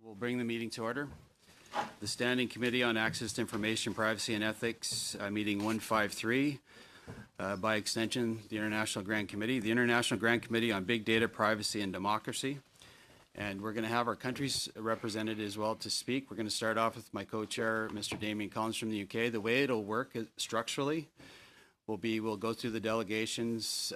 We'll bring the meeting to order. The Standing Committee on Access to Information, Privacy and Ethics, meeting 153. By extension, the International Grand Committee. The International Grand Committee on Big Data, Privacy and Democracy. And we're going to have our countries represented as well to speak. We're going to start off with my co-chair, Mr. Damien Collins from the UK. The way it'll work structurally will be we'll go through the delegations,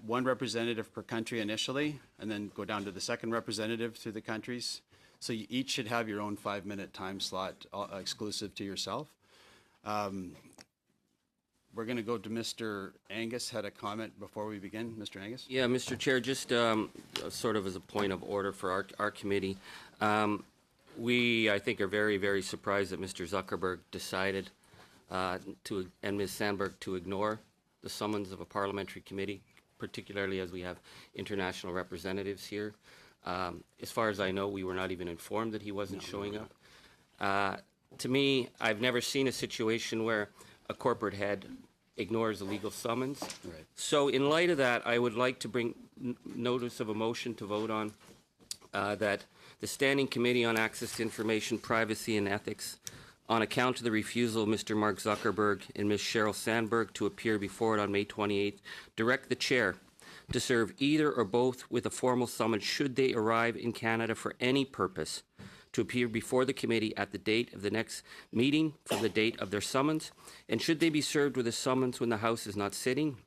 one representative per country initially, and then go down to the second representative through the countries. So you each should have your own 5-minute time slot exclusive to yourself. We're going to go to Mr. Angus. Had a comment before we begin. Mr. Angus? Yeah, Mr. Chair, just sort of as a point of order for our committee, we, I think, are very, very surprised that Mr. Zuckerberg decided and Ms. Sandberg to ignore the summons of a parliamentary committee, particularly as we have international representatives here. As far as I know, we were not even informed that he wasn't showing up. To me, I've never seen a situation where a corporate head ignores a legal summons. Right. So in light of that, I would like to bring notice of a motion to vote on that the Standing Committee on Access to Information, Privacy and Ethics, on account of the refusal of Mr. Mark Zuckerberg and Ms. Sheryl Sandberg to appear before it on May 28th, direct the chair to serve either or both with a formal summons should they arrive in Canada for any purpose, to appear before the committee at the date of the next meeting from the date of their summons, and should they be served with a summons when the House is not sitting,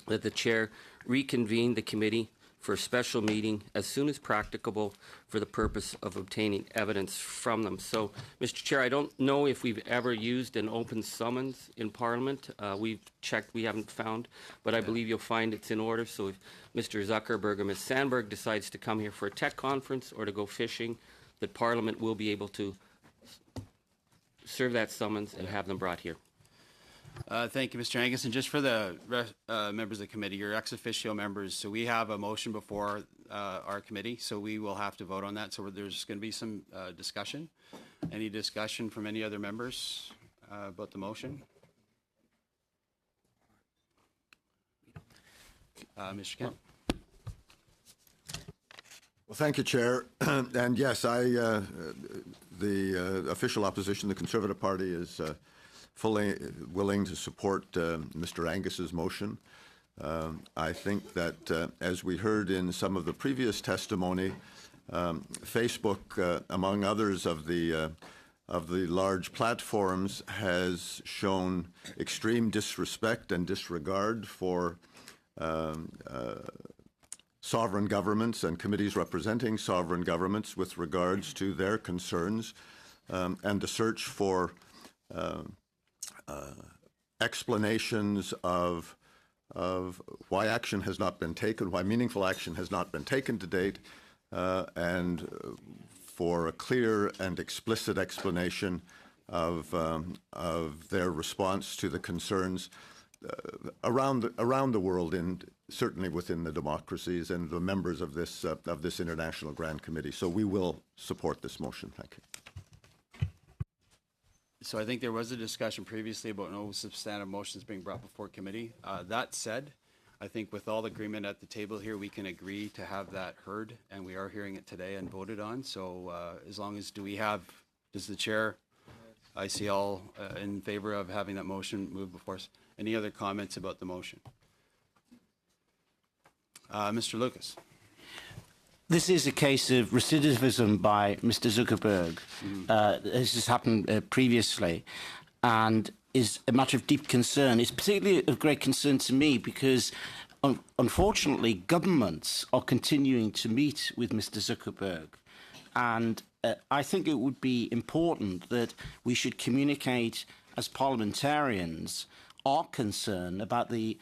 that the chair reconvene the committee for a special meeting as soon as practicable for the purpose of obtaining evidence from them. So, Mr. Chair, I don't know if we've ever used an open summons in Parliament. We've checked, we haven't found, but I believe you'll find it's in order. So if Mr. Zuckerberg or Ms. Sandberg decides to come here for a tech conference or to go fishing, that Parliament will be able to serve that summons and have them brought here. Thank you, Mr. Angus. And just for the members of the committee, your ex officio members, so we have a motion before our committee, so we will have to vote on that. So there's going to be some discussion. Any discussion from any other members about the motion? Mr. Kent? Well, thank you, Chair. And yes, the official opposition, the Conservative Party, is fully willing to support Mr. Angus's motion. I think that, as we heard in some of the previous testimony, Facebook, among others of the large platforms, has shown extreme disrespect and disregard for sovereign governments and committees representing sovereign governments with regards to their concerns and the search for explanations of why action has not been taken, why meaningful action has not been taken to date, and for a clear and explicit explanation of their response to the concerns around the world, and certainly within the democracies and the members of this International Grand Committee. So we will support this motion. Thank you. So I think there was a discussion previously about no substantive motions being brought before committee. That said, I think with all the agreement at the table here, we can agree to have that heard, and we are hearing it today and voted on. So as long as does the chair, I see all in favor of having that motion move before us. Any other comments about the motion? Mr. Lucas. This is a case of recidivism by Mr. Zuckerberg. This has happened previously and is a matter of deep concern. It's particularly of great concern to me because, unfortunately, governments are continuing to meet with Mr. Zuckerberg. And I think it would be important that we should communicate as parliamentarians our concern about the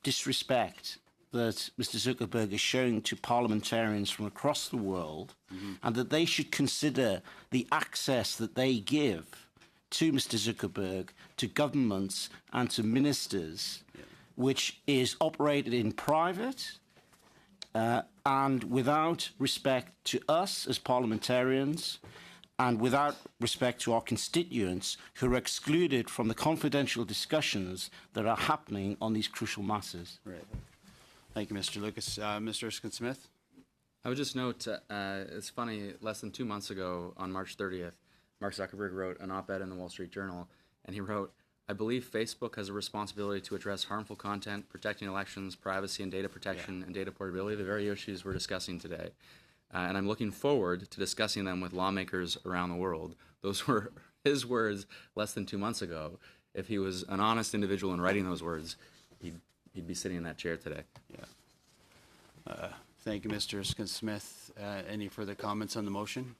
disrespect that Mr. Zuckerberg is showing to parliamentarians from across the world, and that they should consider the access that they give to Mr. Zuckerberg, to governments and to ministers, which is operated in private and without respect to us as parliamentarians, and without respect to our constituents who are excluded from the confidential discussions that are happening on these crucial matters. Right. Thank you, Mr. Lucas. Mr. Erskine-Smith? I would just note, it's funny, less than 2 months ago, on March 30th, Mark Zuckerberg wrote an op-ed in the Wall Street Journal, and he wrote, "I believe Facebook has a responsibility to address harmful content, protecting elections, privacy and data protection, and data portability, the very issues we're discussing today. And I'm looking forward to discussing them with lawmakers around the world." Those were his words less than 2 months ago. If he was an honest individual in writing those words, he'd be sitting in that chair today. Yeah. Thank you, Mr. Smith. Any further comments on the motion?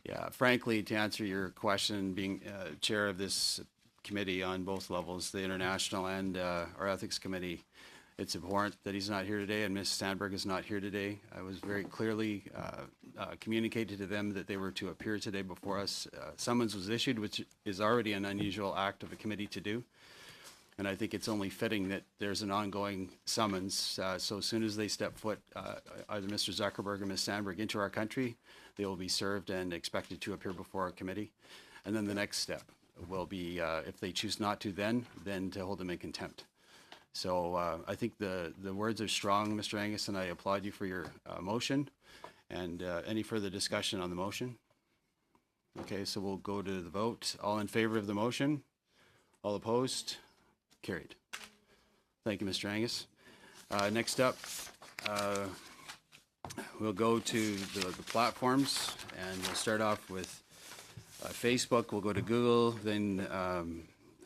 Yeah, frankly, to answer your question, being chair of this committee on both levels, the International and our Ethics Committee, it's abhorrent that he's not here today and Ms. Sandberg is not here today. I was very clearly communicated to them that they were to appear today before us. Summons was issued, which is already an unusual act of a committee to do. And I think it's only fitting that there's an ongoing summons. So as soon as they step foot, either Mr. Zuckerberg or Ms. Sandberg, into our country, they will be served and expected to appear before our committee. And then the next step will be, if they choose not to then to hold them in contempt. So I think the words are strong, Mr. Angus, and I applaud you for your motion. And any further discussion on the motion? Okay, so we'll go to the vote. All in favor of the motion? All opposed? Carried. Thank you, Mr. Angus. Next up, we'll go to the platforms, and we'll start off with Facebook. We'll go to Google, then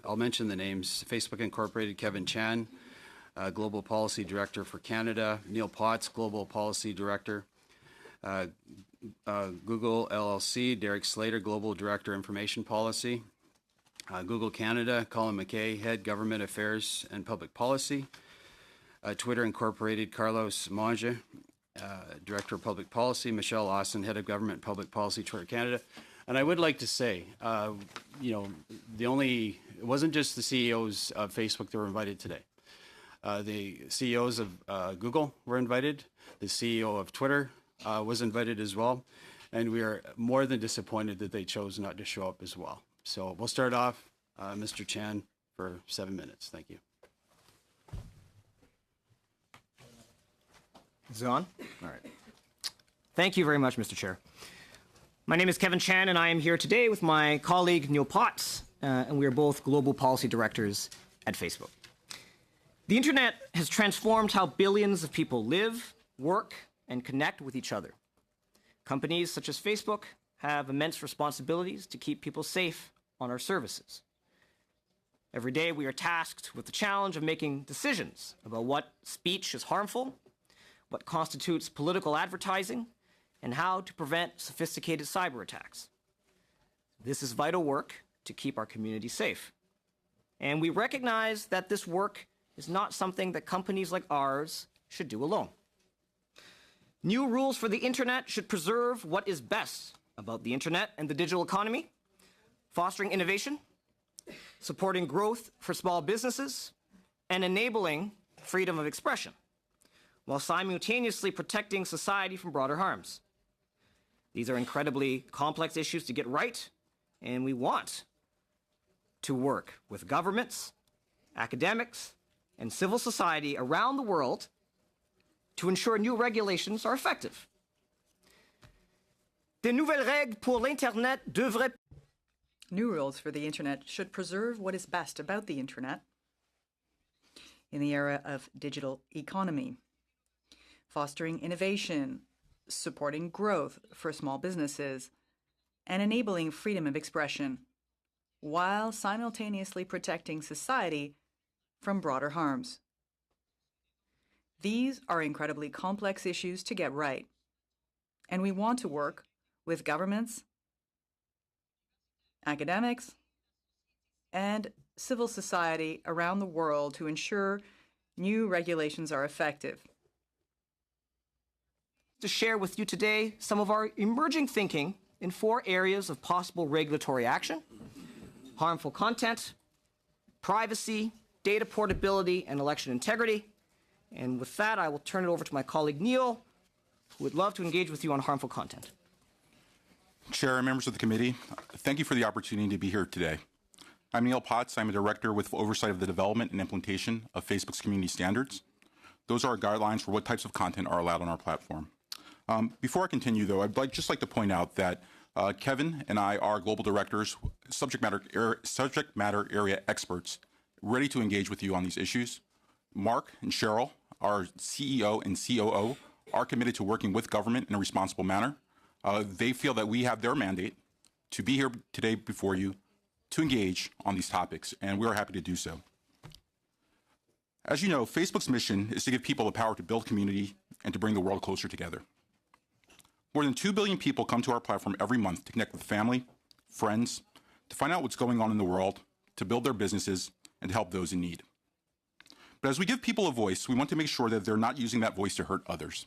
I'll mention the names. Facebook Incorporated, Kevin Chan, Global Policy Director for Canada. Neil Potts, Global Policy Director. Google LLC, Derek Slater, Global Director, Information Policy. Google Canada, Colin McKay, Head Government Affairs and Public Policy. Twitter Incorporated, Carlos Monge, Director of Public Policy. Michelle Lawson, Head of Government and Public Policy, Twitter Canada. And I would like to say, it wasn't just the CEOs of Facebook that were invited today. The CEOs of Google were invited. The CEO of Twitter was invited as well. And we are more than disappointed that they chose not to show up as well. So we'll start off, Mr. Chan, for 7 minutes. Thank you. Is it on? All right. Thank you very much, Mr. Chair. My name is Kevin Chan, and I am here today with my colleague Neil Potts, and we are both global policy directors at Facebook. The internet has transformed how billions of people live, work, and connect with each other. Companies such as Facebook have immense responsibilities to keep people safe on our services. Every day we are tasked with the challenge of making decisions about what speech is harmful, what constitutes political advertising, and how to prevent sophisticated cyber attacks. This is vital work to keep our community safe. And we recognize that this work is not something that companies like ours should do alone. New rules for the internet should preserve what is best about the internet and the digital economy, fostering innovation, supporting growth for small businesses, and enabling freedom of expression, while simultaneously protecting society from broader harms. These are incredibly complex issues to get right, and we want to work with governments, academics, and civil society around the world to ensure new regulations are effective. Des nouvelles règles pour l'Internet devraient... New rules for the internet should preserve what is best about the internet in the era of digital economy, fostering innovation, supporting growth for small businesses, and enabling freedom of expression, while simultaneously protecting society from broader harms. These are incredibly complex issues to get right, and we want to work with governments, academics, and civil society around the world to ensure new regulations are effective. To share with you today some of our emerging thinking in 4 areas of possible regulatory action: harmful content, privacy, data portability, and election integrity. And with that, I will turn it over to my colleague Neil, who would love to engage with you on harmful content. Chair and members of the committee, thank you for the opportunity to be here today. I'm Neil Potts. I'm a director with oversight of the development and implementation of Facebook's community standards. Those are our guidelines for what types of content are allowed on our platform. Before I continue, though, I'd just like to point out that Kevin and I are global directors, subject matter area experts, ready to engage with you on these issues. Mark and Cheryl, our CEO and COO, are committed to working with government in a responsible manner. They feel that we have their mandate to be here today before you to engage on these topics, and we are happy to do so. As you know, Facebook's mission is to give people the power to build community and to bring the world closer together. More than 2 billion people come to our platform every month to connect with family, friends, to find out what's going on in the world, to build their businesses, and to help those in need. But as we give people a voice, we want to make sure that they're not using that voice to hurt others.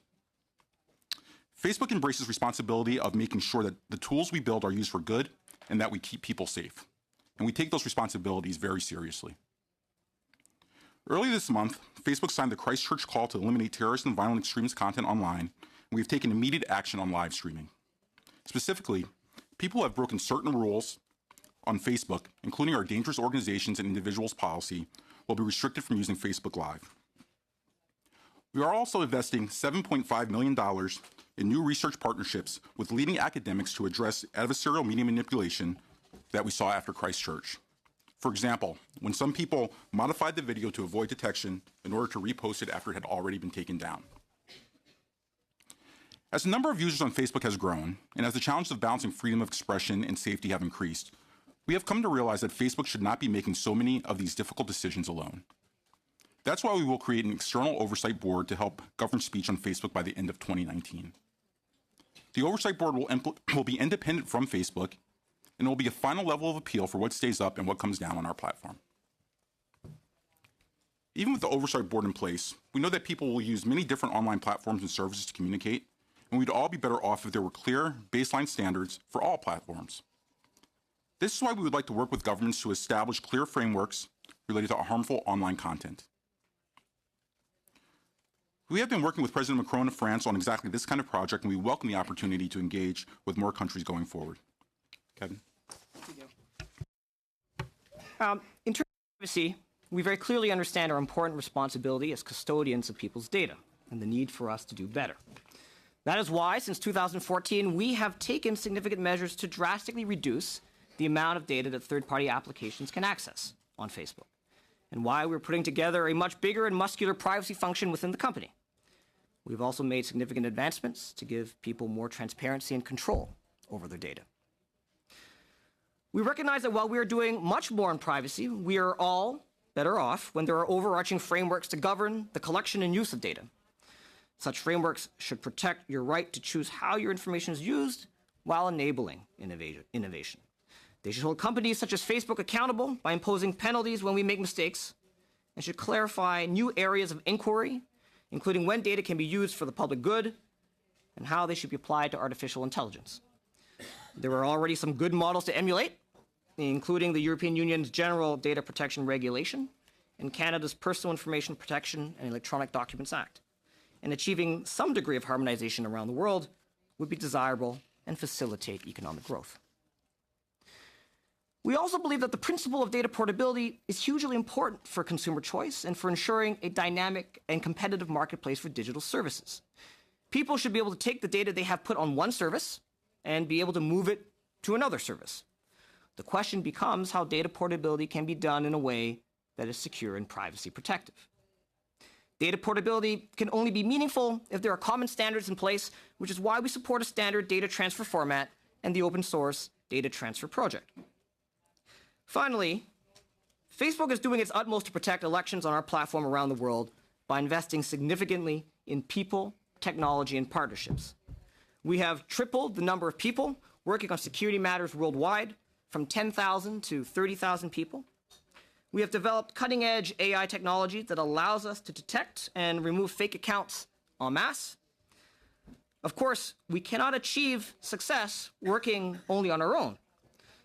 Facebook embraces responsibility of making sure that the tools we build are used for good and that we keep people safe. And we take those responsibilities very seriously. Earlier this month, Facebook signed the Christchurch call to eliminate terrorist and violent extremist content online, and we've taken immediate action on live streaming. Specifically, people who have broken certain rules on Facebook, including our dangerous organizations and individuals policy, will be restricted from using Facebook Live. We are also investing $7.5 million in new research partnerships with leading academics to address adversarial media manipulation that we saw after Christchurch. For example, when some people modified the video to avoid detection in order to repost it after it had already been taken down. As the number of users on Facebook has grown, and as the challenges of balancing freedom of expression and safety have increased, we have come to realize that Facebook should not be making so many of these difficult decisions alone. That's why we will create an external oversight board to help govern speech on Facebook by the end of 2019. The oversight board will be independent from Facebook, and it will be a final level of appeal for what stays up and what comes down on our platform. Even with the oversight board in place, we know that people will use many different online platforms and services to communicate, and we'd all be better off if there were clear baseline standards for all platforms. This is why we would like to work with governments to establish clear frameworks related to harmful online content. We have been working with President Macron of France on exactly this kind of project, and we welcome the opportunity to engage with more countries going forward. Kevin? In terms of privacy, we very clearly understand our important responsibility as custodians of people's data and the need for us to do better. That is why, since 2014, we have taken significant measures to drastically reduce the amount of data that third-party applications can access on Facebook, and why we're putting together a much bigger and muscular privacy function within the company. We've also made significant advancements to give people more transparency and control over their data. We recognize that while we are doing much more in privacy, we are all better off when there are overarching frameworks to govern the collection and use of data. Such frameworks should protect your right to choose how your information is used while enabling innovation. They should hold companies such as Facebook accountable by imposing penalties when we make mistakes, and should clarify new areas of inquiry, including when data can be used for the public good and how they should be applied to artificial intelligence. There are already some good models to emulate, including the European Union's General Data Protection Regulation and Canada's Personal Information Protection and Electronic Documents Act. And achieving some degree of harmonization around the world would be desirable and facilitate economic growth. We also believe that the principle of data portability is hugely important for consumer choice and for ensuring a dynamic and competitive marketplace for digital services. People should be able to take the data they have put on one service and be able to move it to another service. The question becomes how data portability can be done in a way that is secure and privacy protective. Data portability can only be meaningful if there are common standards in place, which is why we support a standard data transfer format and the open source data transfer project. Finally, Facebook is doing its utmost to protect elections on our platform around the world by investing significantly in people, technology, and partnerships. We have tripled the number of people working on security matters worldwide, from 10,000 to 30,000 people. We have developed cutting-edge AI technology that allows us to detect and remove fake accounts en masse. Of course, we cannot achieve success working only on our own,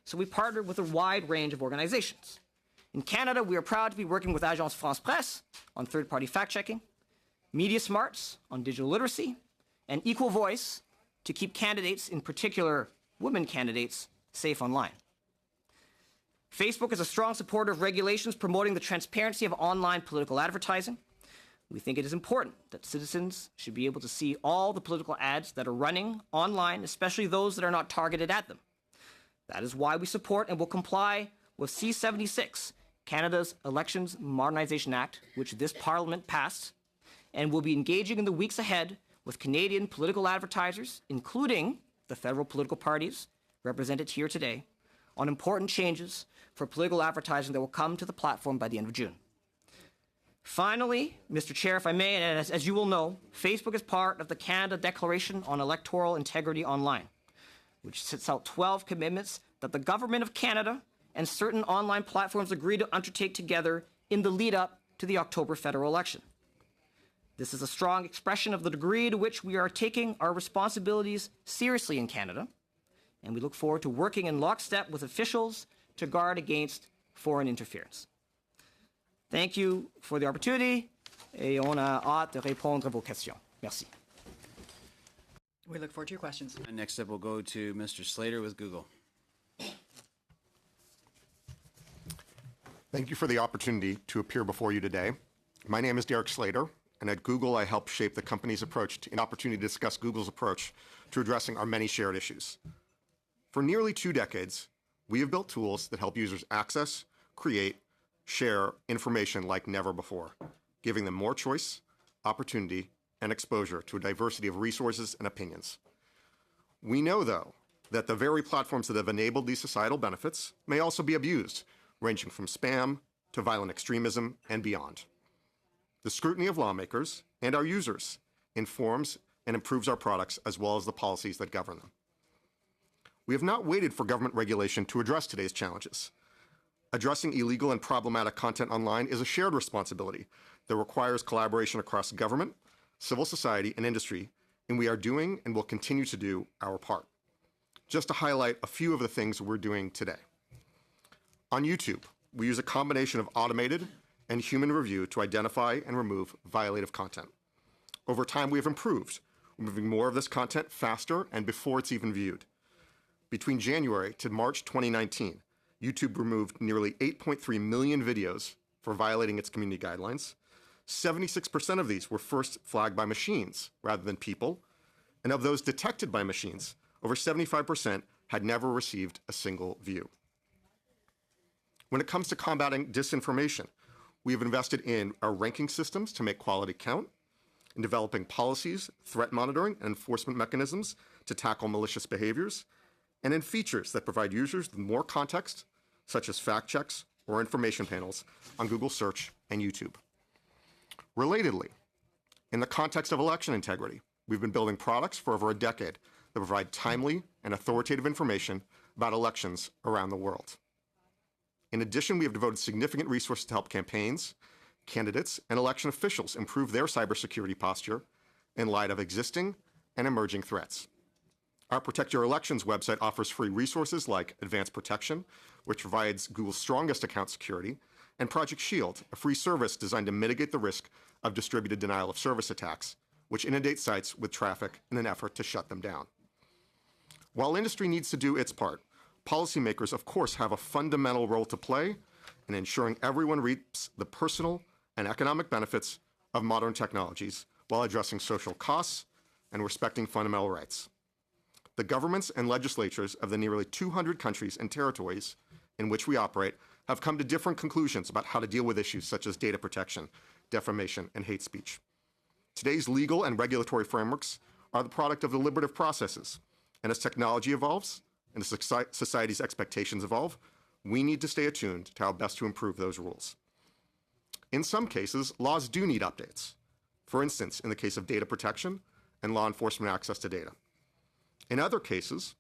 so we partnered with a wide range of organizations. In Canada, we are proud to be working with Agence France Presse on third-party fact-checking, Media Smarts on digital literacy, and Equal Voice to keep candidates, in particular women candidates, safe online. Facebook is a strong supporter of regulations promoting the transparency of online political advertising. We think it is important that citizens should be able to see all the political ads that are running online, especially those that are not targeted at them. That is why we support and will comply with C-76, Canada's Elections Modernization Act, which this Parliament passed, and will be engaging in the weeks ahead with Canadian political advertisers, including the federal political parties represented here today, on important changes for political advertising that will come to the platform by the end of June. Finally, Mr. Chair, if I may, and as you will know, Facebook is part of the Canada Declaration on Electoral Integrity Online, which sets out 12 commitments that the Government of Canada and certain online platforms agreed to undertake together in the lead up to the October federal election. This is a strong expression of the degree to which we are taking our responsibilities seriously in Canada, and we look forward to working in lockstep with officials to guard against foreign interference. Thank you for the opportunity, et on a hâte de répondre à vos questions. Merci. We look forward to your questions. And next up, we'll go to Mr. Slater with Google. Thank you for the opportunity to appear before you today. My name is Derek Slater, and at Google, I help shape the company's approach to an opportunity to discuss Google's approach to addressing our many shared issues. For nearly 2 decades, we have built tools that help users access, create, share information like never before, giving them more choice, opportunity, and exposure to a diversity of resources and opinions. We know, though, that the very platforms that have enabled these societal benefits may also be abused, ranging from spam to violent extremism and beyond. The scrutiny of lawmakers and our users informs and improves our products as well as the policies that govern them. We have not waited for government regulation to address today's challenges. Addressing illegal and problematic content online is a shared responsibility that requires collaboration across government, civil society, and industry, and we are doing and will continue to do our part. Just to highlight a few of the things we're doing today. On YouTube, we use a combination of automated and human review to identify and remove violative content. Over time, we have improved, removing more of this content faster and before it's even viewed. Between January to March 2019, YouTube removed nearly 8.3 million videos for violating its community guidelines. 76% of these were first flagged by machines rather than people, and of those detected by machines, over 75% had never received a single view. When it comes to combating disinformation, we have invested in our ranking systems to make quality count, in developing policies, threat monitoring, and enforcement mechanisms to tackle malicious behaviors, and in features that provide users with more context, such as fact checks or information panels on Google Search and YouTube. Relatedly, in the context of election integrity, we've been building products for over a decade that provide timely and authoritative information about elections around the world. In addition, we have devoted significant resources to help campaigns, candidates, and election officials improve their cybersecurity posture in light of existing and emerging threats. Our Protect Your Elections website offers free resources like Advanced Protection, which provides Google's strongest account security, and Project Shield, a free service designed to mitigate the risk of distributed denial of service attacks, which inundate sites with traffic in an effort to shut them down. While industry needs to do its part, policymakers, of course, have a fundamental role to play in ensuring everyone reaps the personal and economic benefits of modern technologies while addressing social costs and respecting fundamental rights. The governments and legislatures of the nearly 200 countries and territories in which we operate have come to different conclusions about how to deal with issues such as data protection, defamation, and hate speech. Today's legal and regulatory frameworks are the product of deliberative processes, and as technology evolves and as society's expectations evolve, we need to stay attuned to how best to improve those rules. In some cases, laws do need updates. For instance, in the case of data protection and law enforcement access to data. In other cases,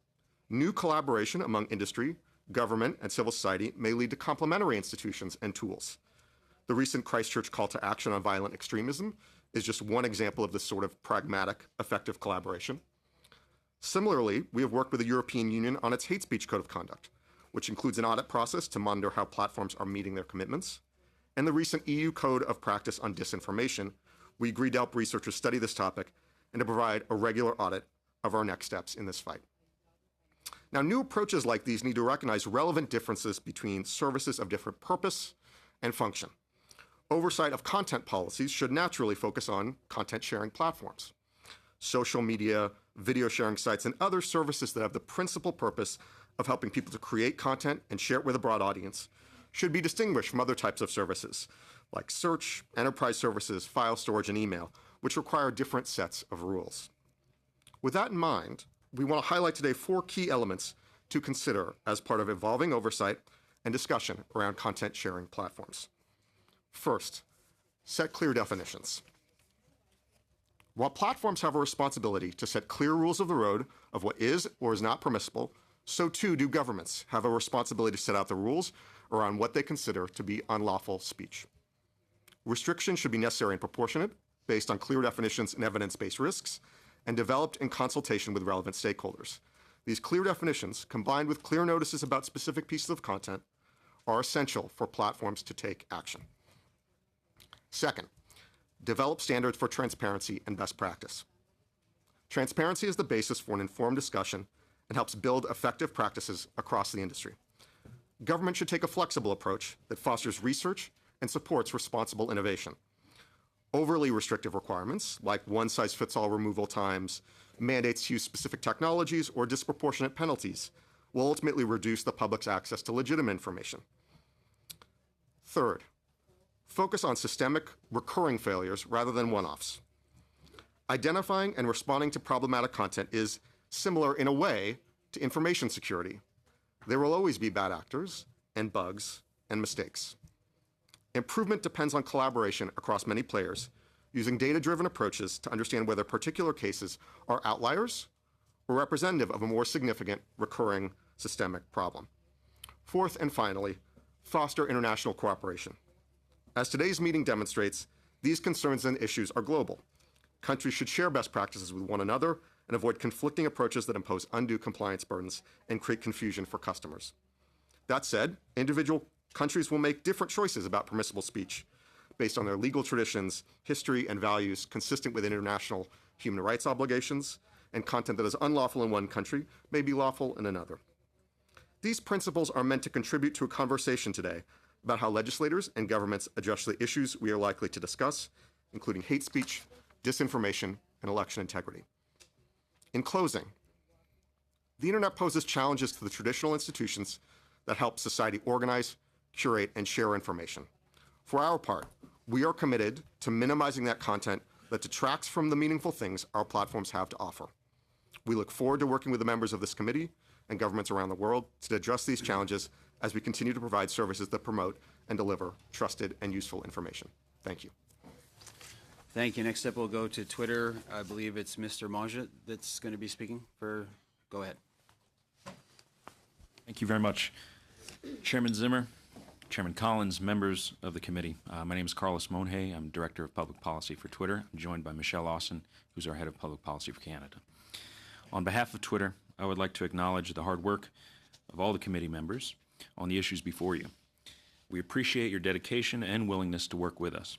new collaboration among industry, government, and civil society may lead to complementary institutions and tools. The recent Christchurch call to action on violent extremism is just one example of this sort of pragmatic, effective collaboration. Similarly, we have worked with the European Union on its hate speech code of conduct, which includes an audit process to monitor how platforms are meeting their commitments, and the recent EU Code of Practice on Disinformation. We agreed to help researchers study this topic and to provide a regular audit of our next steps in this fight. Now, new approaches like these need to recognize relevant differences between services of different purpose and function. Oversight of content policies should naturally focus on content sharing platforms. Social media, video sharing sites, and other services that have the principal purpose of helping people to create content and share it with a broad audience should be distinguished from other types of services like search, enterprise services, file storage, and email, which require different sets of rules. With that in mind, we want to highlight today 4 key elements to consider as part of evolving oversight and discussion around content sharing platforms. First, set clear definitions. While platforms have a responsibility to set clear rules of the road of what is or is not permissible, so too do governments have a responsibility to set out the rules around what they consider to be unlawful speech. Restrictions should be necessary and proportionate, based on clear definitions and evidence-based risks, and developed in consultation with relevant stakeholders. These clear definitions, combined with clear notices about specific pieces of content, are essential for platforms to take action. Second, develop standards for transparency and best practice. Transparency is the basis for an informed discussion and helps build effective practices across the industry. Government should take a flexible approach that fosters research and supports responsible innovation. Overly restrictive requirements, like one-size-fits-all removal times, mandates to use specific technologies, or disproportionate penalties, will ultimately reduce the public's access to legitimate information. Third, focus on systemic, recurring failures rather than one-offs. Identifying and responding to problematic content is similar in a way to information security. There will always be bad actors and bugs and mistakes. Improvement depends on collaboration across many players, using data-driven approaches to understand whether particular cases are outliers or representative of a more significant, recurring, systemic problem. Fourth and finally, foster international cooperation. As today's meeting demonstrates, these concerns and issues are global. Countries should share best practices with one another and avoid conflicting approaches that impose undue compliance burdens and create confusion for customers. That said, individual countries will make different choices about permissible speech based on their legal traditions, history, and values consistent with international human rights obligations, and content that is unlawful in one country may be lawful in another. These principles are meant to contribute to a conversation today about how legislators and governments address the issues we are likely to discuss, including hate speech, disinformation, and election integrity. In closing, the internet poses challenges to the traditional institutions that help society organize, curate, and share information. For our part, we are committed to minimizing that content that detracts from the meaningful things our platforms have to offer. We look forward to working with the members of this committee and governments around the world to address these challenges as we continue to provide services that promote and deliver trusted and useful information. Thank you. Thank you. Next up, we'll go to Twitter. I believe it's Mr. Monget that's going to be speaking for. Go ahead. Thank you very much. Chairman Zimmer, Chairman Collins, members of the committee. My name is Carlos Monje. I'm Director of Public Policy for Twitter. I'm joined by Michelle Lawson, who's our Head of Public Policy for Canada. On behalf of Twitter, I would like to acknowledge the hard work of all the committee members on the issues before you. We appreciate your dedication and willingness to work with us.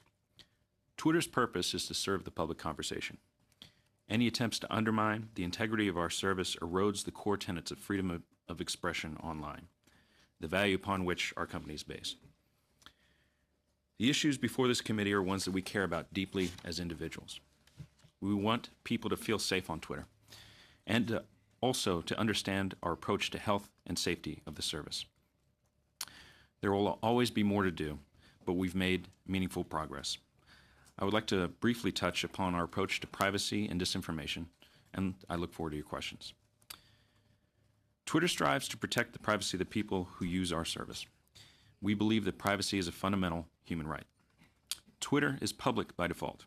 Twitter's purpose is to serve the public conversation. Any attempts to undermine the integrity of our service erodes the core tenets of freedom of expression online, the value upon which our company is based. The issues before this committee are ones that we care about deeply as individuals. We want people to feel safe on Twitter and also to understand our approach to health and safety of the service. There will always be more to do, but we've made meaningful progress. I would like to briefly touch upon our approach to privacy and disinformation, and I look forward to your questions. Twitter strives to protect the privacy of the people who use our service. We believe that privacy is a fundamental human right. Twitter is public by default.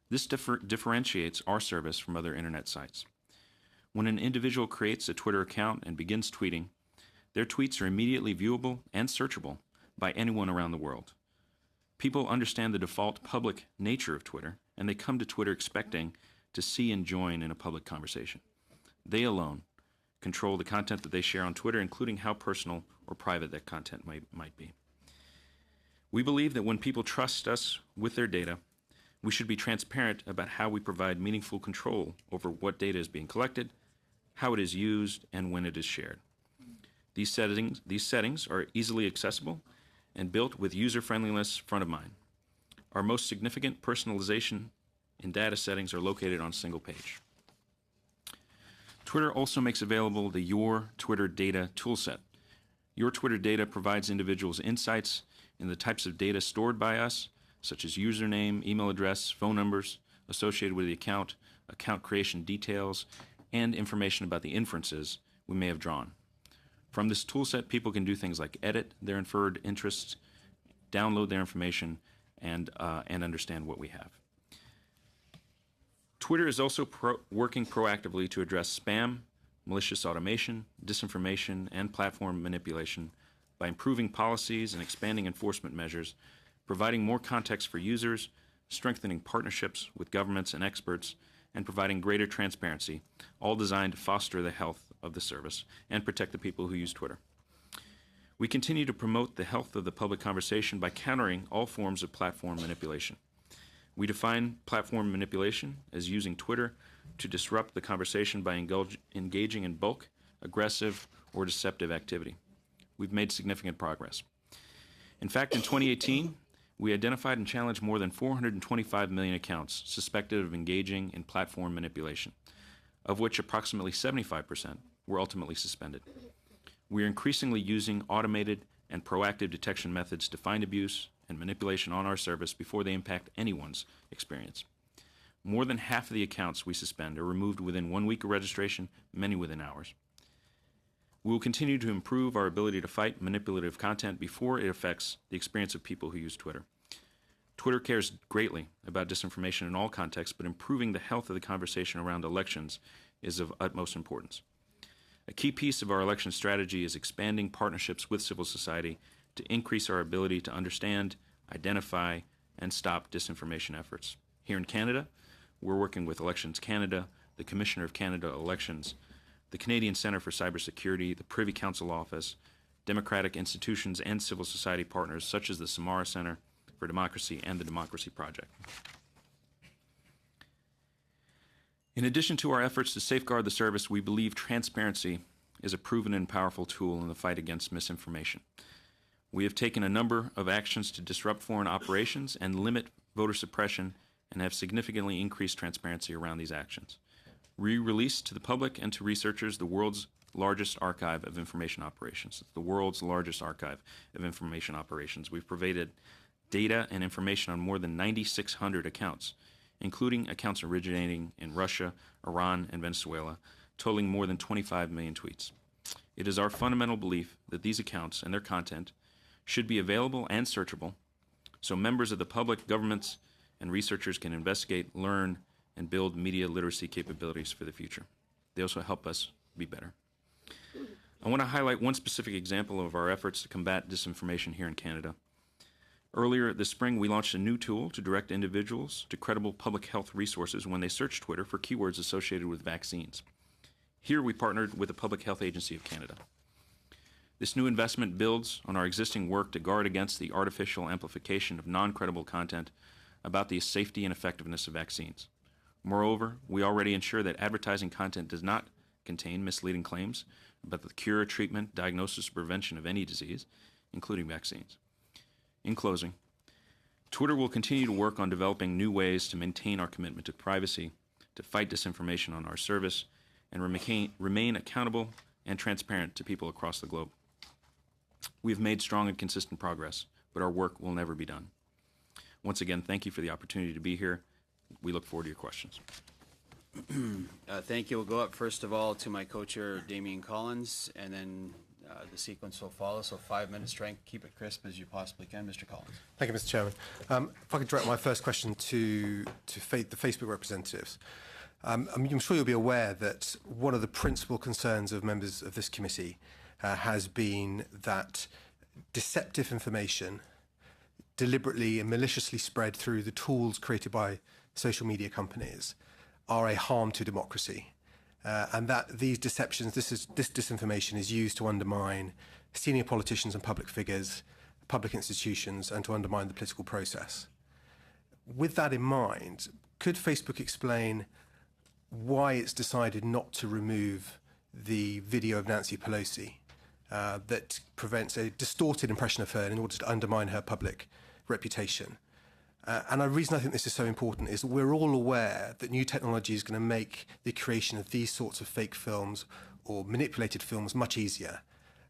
This differentiates our service from other internet sites. When an individual creates a Twitter account and begins tweeting, their tweets are immediately viewable and searchable by anyone around the world. People understand the default public nature of Twitter, and they come to Twitter expecting to see and join in a public conversation. They alone control the content that they share on Twitter, including how personal or private that content might be. We believe that when people trust us with their data, we should be transparent about how we provide meaningful control over what data is being collected, how it is used, and when it is shared. These settings are easily accessible and built with user-friendliness front of mind. Our most significant personalization and data settings are located on a single page. Twitter also makes available the Your Twitter Data toolset. Your Twitter Data provides individuals insights in the types of data stored by us, such as username, email address, phone numbers associated with the account, account creation details, and information about the inferences we may have drawn. From this toolset, people can do things like edit their inferred interests, download their information, and understand what we have. Twitter is also working proactively to address spam, malicious automation, disinformation, and platform manipulation by improving policies and expanding enforcement measures, providing more context for users, strengthening partnerships with governments and experts, and providing greater transparency, all designed to foster the health of the service and protect the people who use Twitter. We continue to promote the health of the public conversation by countering all forms of platform manipulation. We define platform manipulation as using Twitter to disrupt the conversation by engaging in bulk, aggressive, or deceptive activity. We've made significant progress. In fact, in 2018, we identified and challenged more than 425 million accounts suspected of engaging in platform manipulation, of which approximately 75% were ultimately suspended. We are increasingly using automated and proactive detection methods to find abuse and manipulation on our service before they impact anyone's experience. More than half of the accounts we suspend are removed within 1 week of registration, many within hours. We will continue to improve our ability to fight manipulative content before it affects the experience of people who use Twitter. Twitter cares greatly about disinformation in all contexts, but improving the health of the conversation around elections is of utmost importance. A key piece of our election strategy is expanding partnerships with civil society to increase our ability to understand, identify, and stop disinformation efforts. Here in Canada, we're working with Elections Canada, the Commissioner of Canada Elections, the Canadian Centre for Cybersecurity, the Privy Council Office, democratic institutions, and civil society partners such as the Samara Centre for Democracy and the Democracy Project. In addition to our efforts to safeguard the service, we believe transparency is a proven and powerful tool in the fight against misinformation. We have taken a number of actions to disrupt foreign operations and limit voter suppression and have significantly increased transparency around these actions. We released to the public and to researchers the world's largest archive of information operations. It's the world's largest archive of information operations. We've provided data and information on more than 9,600 accounts, including accounts originating in Russia, Iran, and Venezuela, totaling more than 25 million tweets. It is our fundamental belief that these accounts and their content should be available and searchable so members of the public, governments, and researchers can investigate, learn, and build media literacy capabilities for the future. They also help us be better. I want to highlight one specific example of our efforts to combat disinformation here in Canada. Earlier this spring, we launched a new tool to direct individuals to credible public health resources when they search Twitter for keywords associated with vaccines. Here, we partnered with the Public Health Agency of Canada. This new investment builds on our existing work to guard against the artificial amplification of non-credible content about the safety and effectiveness of vaccines. Moreover, we already ensure that advertising content does not contain misleading claims about the cure, treatment, diagnosis, or prevention of any disease, including vaccines. In closing, Twitter will continue to work on developing new ways to maintain our commitment to privacy, to fight disinformation on our service, and remain accountable and transparent to people across the globe. We have made strong and consistent progress, but our work will never be done. Once again, thank you for the opportunity to be here. We look forward to your questions. Thank you. We'll go up first of all to my co-chair, Damian Collins, and then the sequence will follow. So 5 minutes, try and keep it crisp as you possibly can. Mr. Collins. Thank you, Mr. Chairman. If I could direct my first question to the Facebook representatives. I'm sure you'll be aware that one of the principal concerns of members of this committee has been that deceptive information deliberately and maliciously spread through the tools created by social media companies are a harm to democracy. And that these deceptions, this disinformation is used to undermine senior politicians and public figures, public institutions, and to undermine the political process. With that in mind, could Facebook explain why it's decided not to remove the video of Nancy Pelosi that prevents a distorted impression of her in order to undermine her public reputation? And the reason I think this is so important is that we're all aware that new technology is going to make the creation of these sorts of fake films or manipulated films much easier.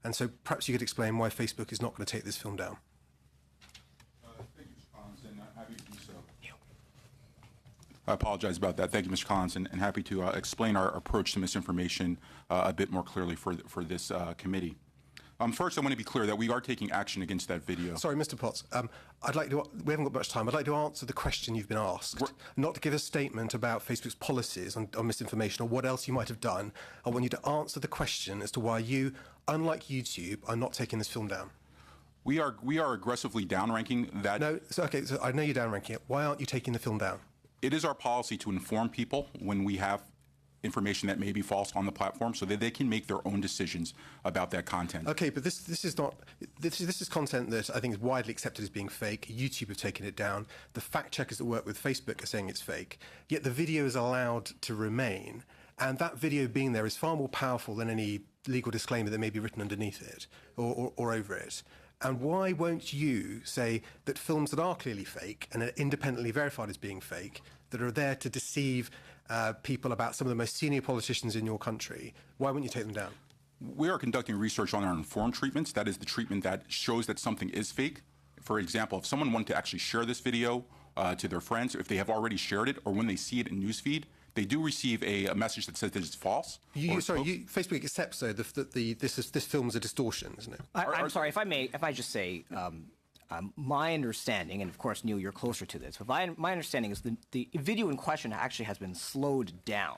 And so perhaps you could explain why Facebook is not going to take this film down. Thank you, Mr. Collins, and happy to do so. I apologize about that. Thank you, Mr. Collins, and happy to explain our approach to misinformation a bit more clearly for this committee. First, I want to be clear that we are taking action against that video. Sorry, Mr. Potts. We haven't got much time. I'd like to answer the question you've been asked, not to give a statement about Facebook's policies on misinformation or what else you might have done. I want you to answer the question as to why you, unlike YouTube, are not taking this film down. We are aggressively downranking that. No, so I know you're downranking it. Why aren't you taking the film down? It is our policy to inform people when we have information that may be false on the platform so that they can make their own decisions about that content. Okay, but this is content that I think is widely accepted as being fake. YouTube have taken it down. The fact checkers that work with Facebook are saying it's fake. Yet the video is allowed to remain, and that video being there is far more powerful than any legal disclaimer that may be written underneath it or over it. And why won't you say that films that are clearly fake and are independently verified as being fake, that are there to deceive people about some of the most senior politicians in your country, why wouldn't you take them down? We are conducting research on our informed treatments. That is the treatment that shows that something is fake. For example, if someone wanted to actually share this video to their friends, if they have already shared it, or when they see it in newsfeed, they do receive a message that says that it's false. Facebook accepts though that this film is a distortion, isn't it? I'm sorry, if I just say, my understanding, and of course, Neil, you're closer to this, but my understanding is the video in question actually has been slowed down.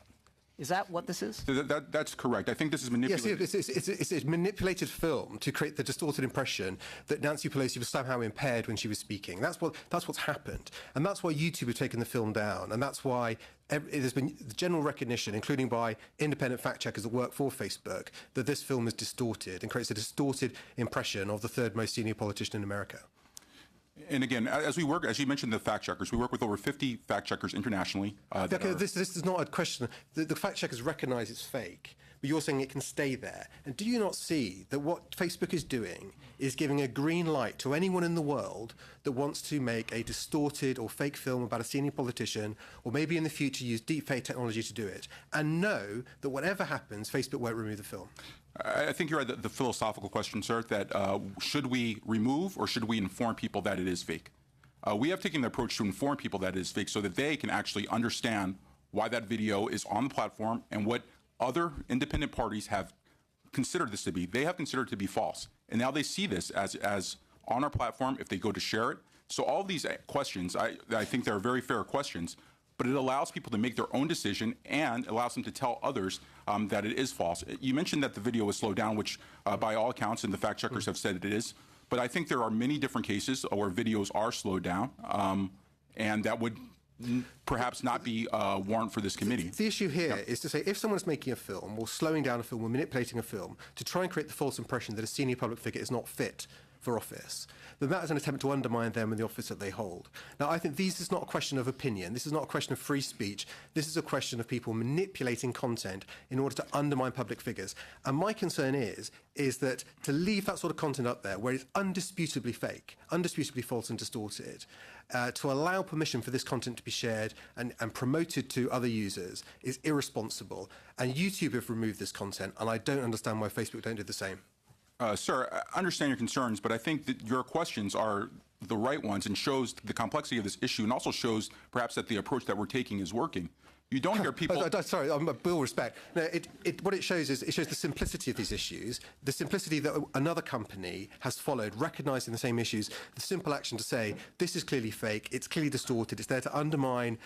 Is that what this is? That's correct. I think this is manipulated. Yes, it's a manipulated film to create the distorted impression that Nancy Pelosi was somehow impaired when she was speaking. That's what's happened, and that's why YouTube have taken the film down, and that's why there's been the general recognition, including by independent fact checkers that work for Facebook, that this film is distorted and creates a distorted impression of the third most senior politician in America. And again, as you mentioned, the fact checkers, we work with over 50 fact checkers internationally. This is not a question. The fact checkers recognize it's fake, but you're saying it can stay there. And do you not see that what Facebook is doing is giving a green light to anyone in the world that wants to make a distorted or fake film about a senior politician, or maybe in the future use deepfake technology to do it, and know that whatever happens, Facebook won't remove the film? I think you're at the philosophical question, sir, that should we remove or should we inform people that it is fake? We have taken the approach to inform people that it is fake so that they can actually understand why that video is on the platform and what other independent parties have considered this to be. They have considered it to be false. And now they see this as on our platform if they go to share it. So all these questions, I think they're very fair questions, but it allows people to make their own decision and allows them to tell others that it is false. You mentioned that the video was slowed down, which by all accounts, and the fact checkers have said it is, but I think there are many different cases where videos are slowed down, and that would perhaps not be warrant for this committee. The issue here is to say if someone's making a film or slowing down a film or manipulating a film to try and create the false impression that a senior public figure is not fit for office, then that is an attempt to undermine them and the office that they hold. Now, I think this is not a question of opinion. This is not a question of free speech. This is a question of people manipulating content in order to undermine public figures. And my concern is that to leave that sort of content up there where it's undisputably fake, undisputably false and distorted, to allow permission for this content to be shared and promoted to other users is irresponsible. And YouTube have removed this content, and I don't understand why Facebook don't do the same. Sir, I understand your concerns, but I think that your questions are the right ones and shows the complexity of this issue and also shows perhaps that the approach that we're taking is working. You don't hear people... Sorry, with all respect. No, what it shows is it shows the simplicity of these issues, the simplicity that another company has followed, recognising the same issues, the simple action to say, this is clearly fake, it's clearly distorted, it's there to undermine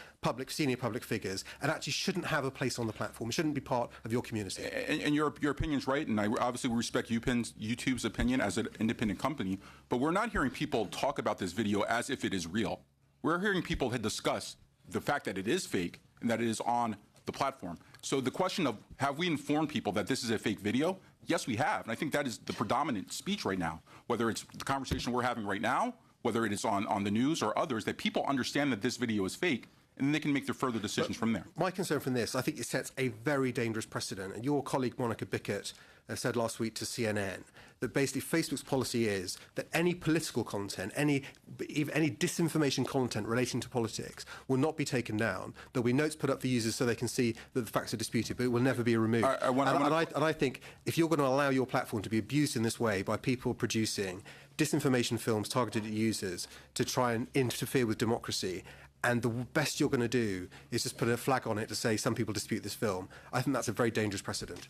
senior public figures, and actually shouldn't have a place on the platform. It shouldn't be part of your community. And your opinion's right, and I obviously respect YouTube's opinion as an independent company, but we're not hearing people talk about this video as if it is real. We're hearing people discuss the fact that it is fake, and that it is on the platform. So the question of have we informed people that this is a fake video? Yes, we have. And I think that is the predominant speech right now, whether it's the conversation we're having right now, whether it is on the news or others, that people understand that this video is fake and then they can make their further decisions from there. My concern from this, I think it sets a very dangerous precedent. And your colleague Monica Bickett said last week to CNN that basically Facebook's policy is that any political content, any disinformation content relating to politics will not be taken down. There'll be notes put up for users so they can see that the facts are disputed, but it will never be removed. I think if you're going to allow your platform to be abused in this way by people producing disinformation films targeted at users to try and interfere with democracy, and the best you're going to do is just put a flag on it to say some people dispute this film, I think that's a very dangerous precedent.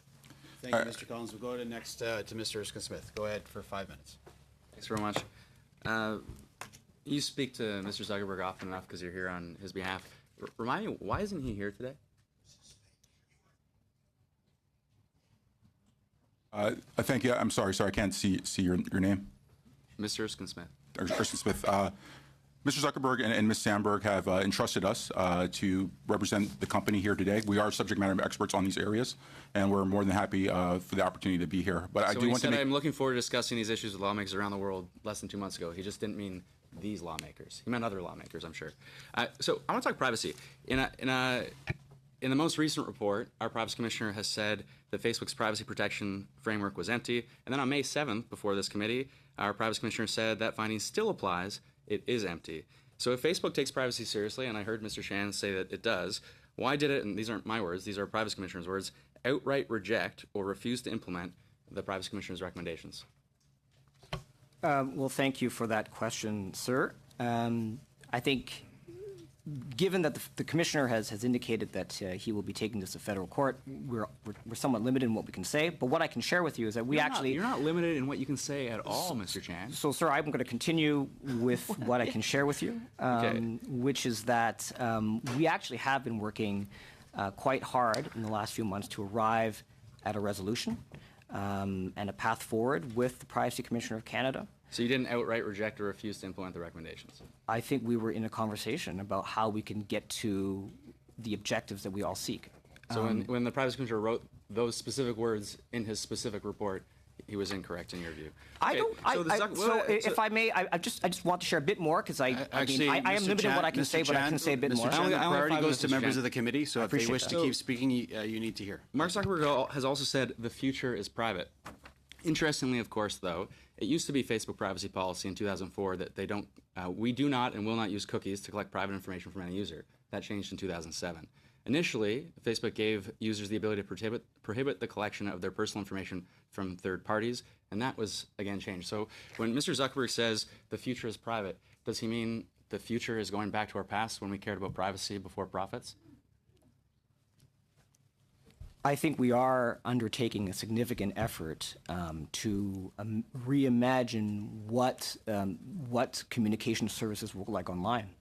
Thank you, Mr. Collins. We'll go next to Mr. Erskine-Smith. Go ahead for 5 minutes. Thanks very much. You speak to Mr. Zuckerberg often enough because you're here on his behalf. Remind me, why isn't he here today? Thank you. I'm sorry. I can't see your name. Mr. Erskine-Smith. Erskine-Smith. Mr. Zuckerberg and Ms. Sandberg have entrusted us to represent the company here today. We are subject matter experts on these areas, and we're more than happy for the opportunity to be here. But so I do want to make... I'm looking forward to discussing these issues with lawmakers around the world less than 2 months ago. He just didn't mean these lawmakers. He meant other lawmakers, I'm sure. So I want to talk privacy. In the most recent report, our privacy commissioner has said that Facebook's privacy protection framework was empty. And then on May 7th, before this committee, our privacy commissioner said that finding still applies. It is empty. So if Facebook takes privacy seriously, and I heard Mr. Shannon say that it does, why did it, and these aren't my words, these are privacy commissioner's words, outright reject or refuse to implement the privacy commissioner's recommendations? Well, thank you for that question, sir. I think given that the commissioner has indicated that he will be taking this to federal court, we're somewhat limited in what we can say. But what I can share with you is that you're not limited in what you can say at all, Mr. Chan. So, sir, I'm going to continue with what I can share with you, which is that we actually have been working quite hard in the last few months to arrive at a resolution and a path forward with the Privacy Commissioner of Canada. So you didn't outright reject or refuse to implement the recommendations? I think we were in a conversation about how we can get to the objectives that we all seek. So when the Privacy Commissioner wrote those specific words in his specific report, he was incorrect in your view. If I may, I just want to share a bit more because I am limited in what I can say, but I can say a bit more. Mr. Chan, the priority goes to members of the committee, so if they wish to keep speaking, you need to hear. Mark Zuckerberg has also said the future is private. Interestingly, of course, though, it used to be Facebook privacy policy in 2004 that we do not and will not use cookies to collect private information from any user. That changed in 2007. Initially, Facebook gave users the ability to prohibit the collection of their personal information from third parties, and that was, again, changed. So when Mr. Zuckerberg says the future is private, does he mean the future is going back to our past when we cared about privacy before profits? I think we are undertaking a significant effort to reimagine what communication services will look like online.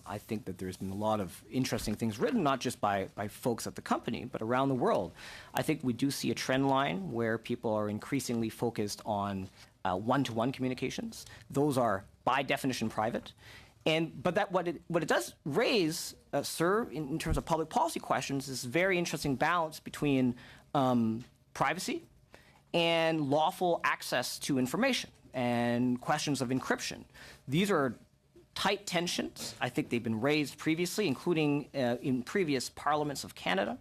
I think that there's been a lot of interesting things written, not just by folks at the company, but around the world. I think we do see a trend line where people are increasingly focused on one-to-one communications. Those are, by definition, private. But what it does raise, sir, in terms of public policy questions, is a very interesting balance between privacy and lawful access to information and questions of encryption. These are tight tensions. I think they've been raised previously, including in previous parliaments of Canada.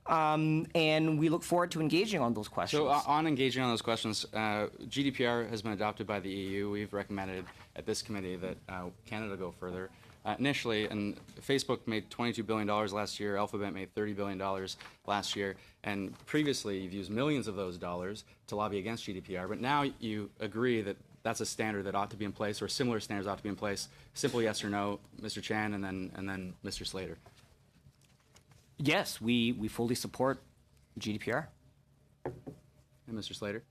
And we look forward to engaging on those questions. So on engaging on those questions, GDPR has been adopted by the EU. We've recommended at this committee that Canada go further. Initially, and Facebook made $22 billion last year, Alphabet made $30 billion last year, and previously you've used millions of those dollars to lobby against GDPR, but now you agree that that's a standard that ought to be in place, or similar standards ought to be in place. Simple yes or no, Mr. Chan, and then Mr. Slater. Yes, we fully support GDPR. And Mr. Slater?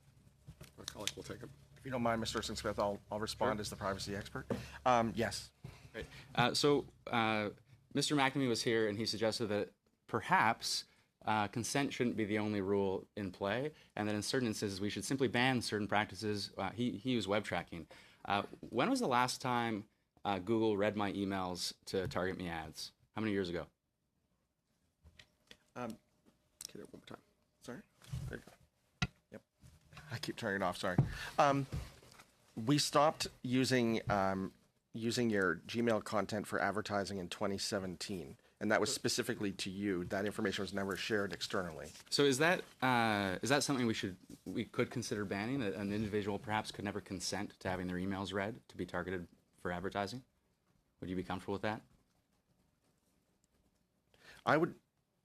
Our colleague will take it. If you don't mind, Mr. Erskine-Smith, I'll respond as the privacy expert. Yes. Great. So Mr. McNamee was here, and he suggested that perhaps consent shouldn't be the only rule in play, and that in certain instances we should simply ban certain practices. He used web tracking. When was the last time Google read my emails to target me ads? How many years ago? Get it one more time. Sorry. There you go. Yep. I keep turning it off. Sorry. We stopped using using your Gmail content for advertising in 2017, and that was specifically to you. That information was never shared externally. So is that something we could consider banning? That an individual perhaps could never consent to having their emails read to be targeted for advertising? Would you be comfortable with that? I would.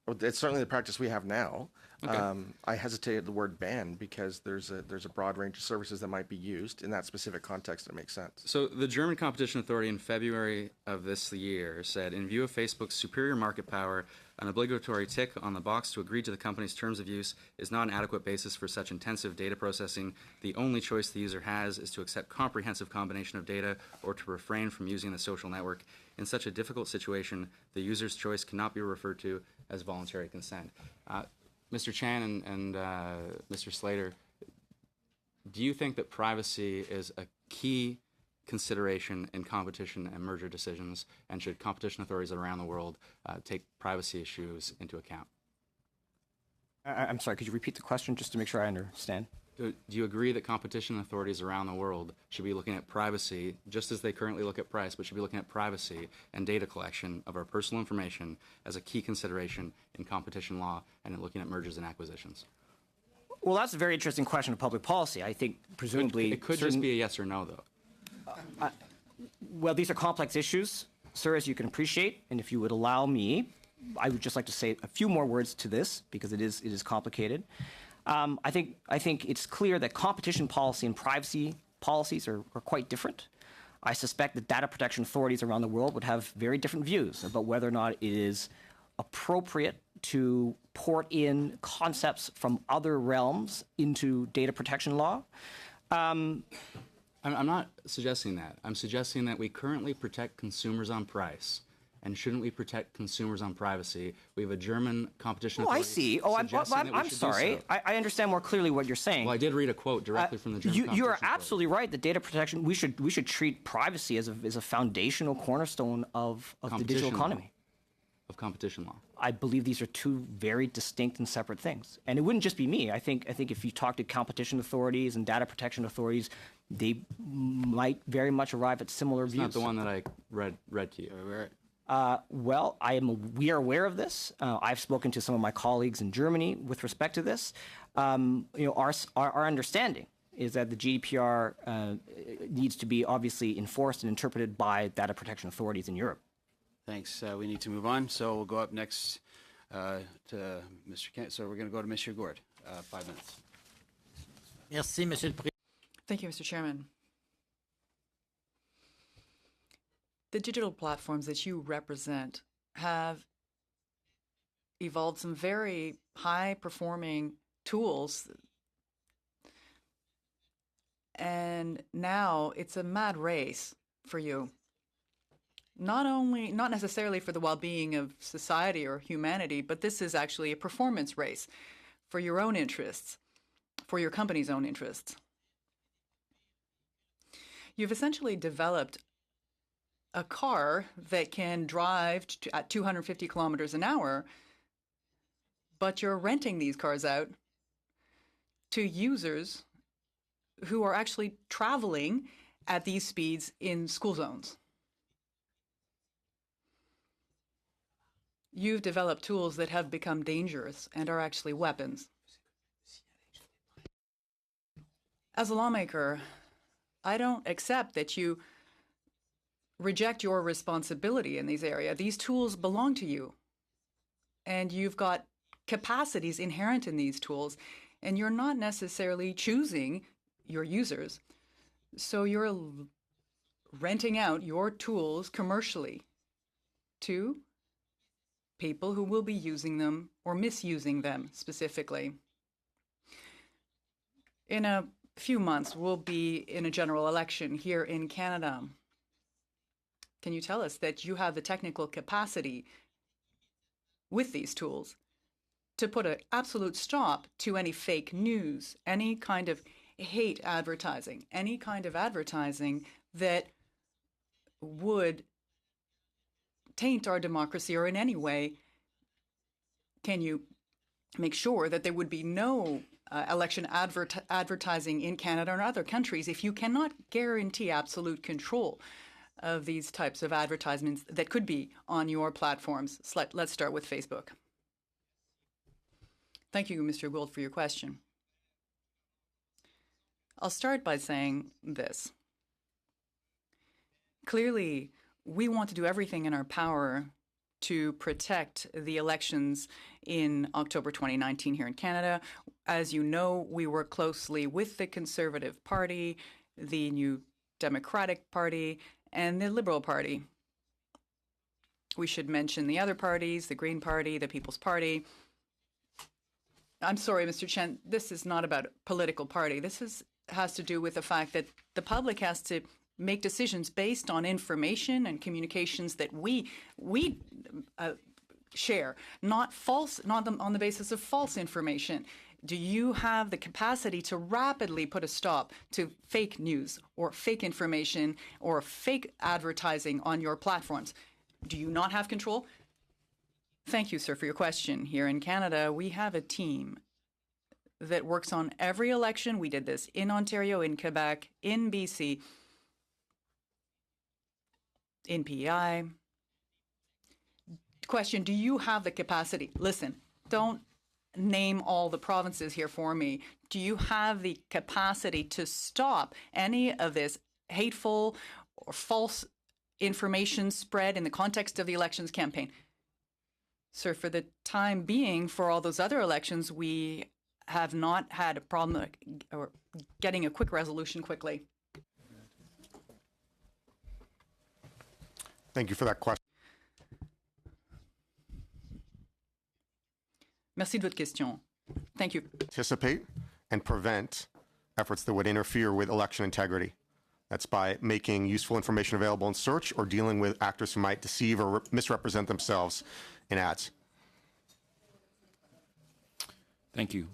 Well, it's certainly the practice we have now. Okay. I hesitated the word ban because there's a broad range of services that might be used in that specific context. It makes sense. So the German Competition Authority in February of this year said, in view of Facebook's superior market power, an obligatory tick on the box to agree to the company's terms of use is not an adequate basis for such intensive data processing. The only choice the user has is to accept comprehensive combination of data or to refrain from using the social network. In such a difficult situation, the user's choice cannot be referred to as voluntary consent. Mr. Chan and Mr. Slater, do you think that privacy is a key consideration in competition and merger decisions, and should competition authorities around the world take privacy issues into account? I'm sorry, could you repeat the question just to make sure I understand? Do you agree that competition authorities around the world should be looking at privacy, just as they currently look at price, but should be looking at privacy and data collection of our personal information as a key consideration in competition law and in looking at mergers and acquisitions? Well, that's a very interesting question of public policy. I think presumably It could just be a yes or no, though. Well, these are complex issues, sir, as you can appreciate. And if you would allow me, I would just like to say a few more words to this because it is complicated. I think it's clear that competition policy and privacy policies are quite different. I suspect that data protection authorities around the world would have very different views about whether or not it is appropriate to port in concepts from other realms into data protection law. I'm not suggesting that. I'm suggesting that we currently protect consumers on price. And shouldn't we protect consumers on privacy? We have a German competition authority. I see. Oh, I'm sorry. I understand more clearly what you're saying. Well, I did read a quote directly from the German competition You are authority. absolutely right that data protection, we should treat privacy as a foundational cornerstone of the digital economy. Of competition law. I believe these are two very distinct and separate things. And it wouldn't just be me. I think if you talk to competition authorities and data protection authorities, they might very much arrive at similar views. Not the one that I read to you. Well, we are aware of this. I've spoken to some of my colleagues in Germany with respect to this. Our understanding is that the GDPR needs to be obviously enforced and interpreted by data protection authorities in Europe. Thanks. We need to move on. So we'll go up next to Mr. Kent. So we're going to go to Mr. Gord. 5 minutes. Merci, Monsieur le Président. Thank you, Mr. Chairman. The digital platforms that you represent have evolved some very high-performing tools, and now it's a mad race for you. Not necessarily for the well-being of society or humanity, but this is actually a performance race for your own interests, for your company's own interests. You've essentially developed a car that can drive at 250 kilometers an hour, but you're renting these cars out to users who are actually traveling at these speeds in school zones. You've developed tools that have become dangerous and are actually weapons. As a lawmaker, I don't accept that you reject your responsibility in these areas. These tools belong to you, and you've got capacities inherent in these tools, and you're not necessarily choosing your users. So you're renting out your tools commercially to people who will be using them or misusing them specifically. In a few months, we'll be in a general election here in Canada. Can you tell us that you have the technical capacity with these tools to put an absolute stop to any fake news, any kind of hate advertising, any kind of advertising that would taint our democracy or in any way? Can you make sure that there would be no election advertising in Canada or other countries if you cannot guarantee absolute control of these types of advertisements that could be on your platforms? Let's start with Facebook. Thank you, Mr. Gould, for your question. I'll start by saying this. Clearly, we want to do everything in our power to protect the elections in October 2019 here in Canada. As you know, we work closely with the Conservative Party, the New Democratic Party, and the Liberal Party. We should mention the other parties, the Green Party, the People's Party. I'm sorry, Mr. Chen, this is not about a political party. This has to do with the fact that the public has to make decisions based on information and communications that we share, not on the basis of false information. Do you have the capacity to rapidly put a stop to fake news or fake information or fake advertising on your platforms? Do you not have control? Thank you, sir, for your question. Here in Canada, we have a team that works on every election. We did this in Ontario, in Quebec, in BC, in PEI. Question, do you have the capacity? Listen, don't name all the provinces here for me. Do you have the capacity to stop any of this hateful or false information spread in the context of the elections campaign? Sir, for the time being, for all those other elections, we have not had a problem or getting a quick resolution quickly. Thank you for that question. Merci de votre question. Thank you. Anticipate and prevent efforts that would interfere with election integrity. That's by making useful information available in search or dealing with actors who might deceive or misrepresent themselves in ads. Thank you.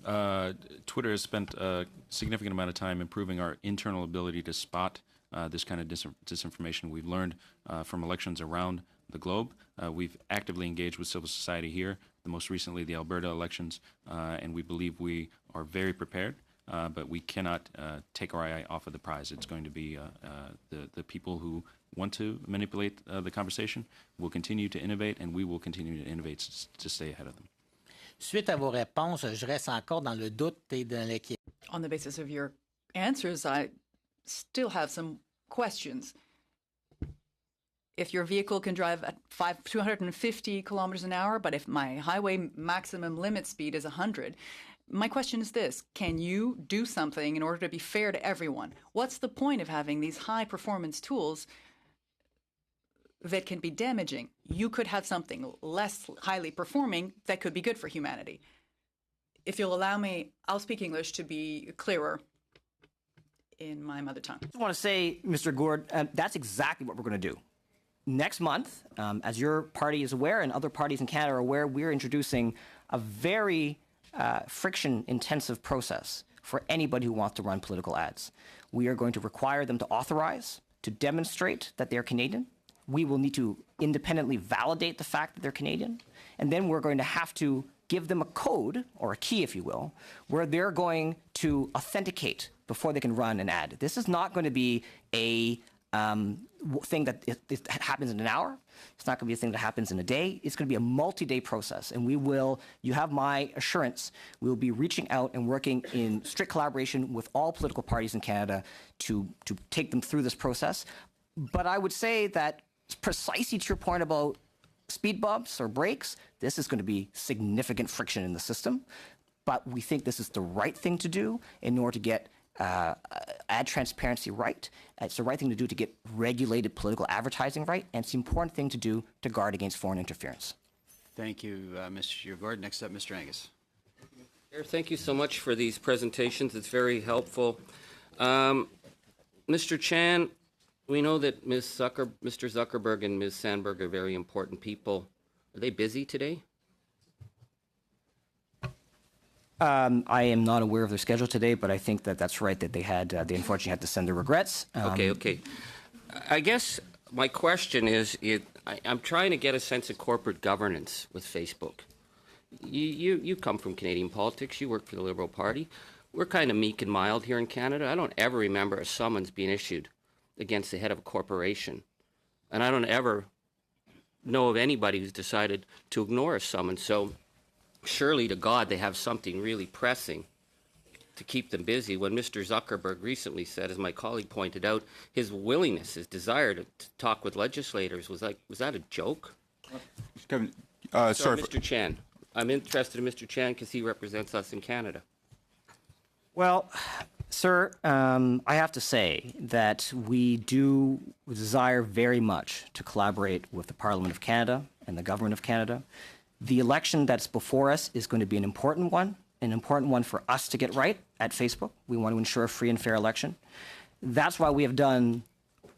Twitter has spent a significant amount of time improving our internal ability to spot this kind of disinformation. We've learned from elections around the globe. We've actively engaged with civil society here, most recently the Alberta elections, and we believe we are very prepared, but we cannot take our eye off of the prize. It's going to be the people who want to manipulate the conversation will continue to innovate, and we will continue to innovate to stay ahead of them. Suite à vos réponses, je reste encore dans le doute et dans l'inquiétude. On the basis of your answers, I still have some questions. If your vehicle can drive at 250 kilometers an hour, but if my highway maximum limit speed is 100, my question is this: can you do something in order to be fair to everyone? What's the point of having these high performance tools that can be damaging? You could have something less highly performing that could be good for humanity. If you'll allow me, I'll speak English to be clearer in my mother tongue. I just want to say, Mr. Gourde, that's exactly what we're going to do. Next month, as your party is aware and other parties in Canada are aware, we're introducing a very friction-intensive process for anybody who wants to run political ads. We are going to require them to authorize, to demonstrate that they're Canadian. We will need to independently validate the fact that they're Canadian. And then we're going to have to give them a code, or a key, if you will, where they're going to authenticate before they can run an ad. This is not going to be a thing that it happens in an hour. It's not going to be a thing that happens in a day. It's going to be a multi-day process. And we will, you have my assurance, we will be reaching out and working in strict collaboration with all political parties in Canada to take them through this process. But I would say that precisely to your point about speed bumps or brakes, this is going to be significant friction in the system. But we think this is the right thing to do in order to get ad transparency right. It's the right thing to do to get regulated political advertising right, and it's the important thing to do to guard against foreign interference. Thank you, Mr. Gourde. Next up, Mr. Angus. Thank you so much for these presentations. It's very helpful. Mr. Chan, we know that Mr. Zuckerberg and Ms. Sandberg are very important people. Are they busy today? I am not aware of their schedule today, but I think that that's right, that they unfortunately had to send their regrets. Okay. I guess my question is, I'm trying to get a sense of corporate governance with Facebook. You come from Canadian politics. You work for the Liberal Party. We're kind of meek and mild here in Canada. I don't ever remember a summons being issued against the head of a corporation And I don't ever know of anybody who's decided to ignore a summons. So surely to God they have something really pressing to keep them busy. When Mr. Zuckerberg recently said, as my colleague pointed out, his willingness, his desire to talk with legislators was that a joke? Kevin, Sorry, Mr. Chan. I'm interested in Mr. Chan because he represents us in Canada. Well, sir, I have to say that we do desire very much to collaborate with the Parliament of Canada and the Government of Canada. The election that's before us is going to be an important one for us to get right at Facebook. We want to ensure a free and fair election. That's why we have done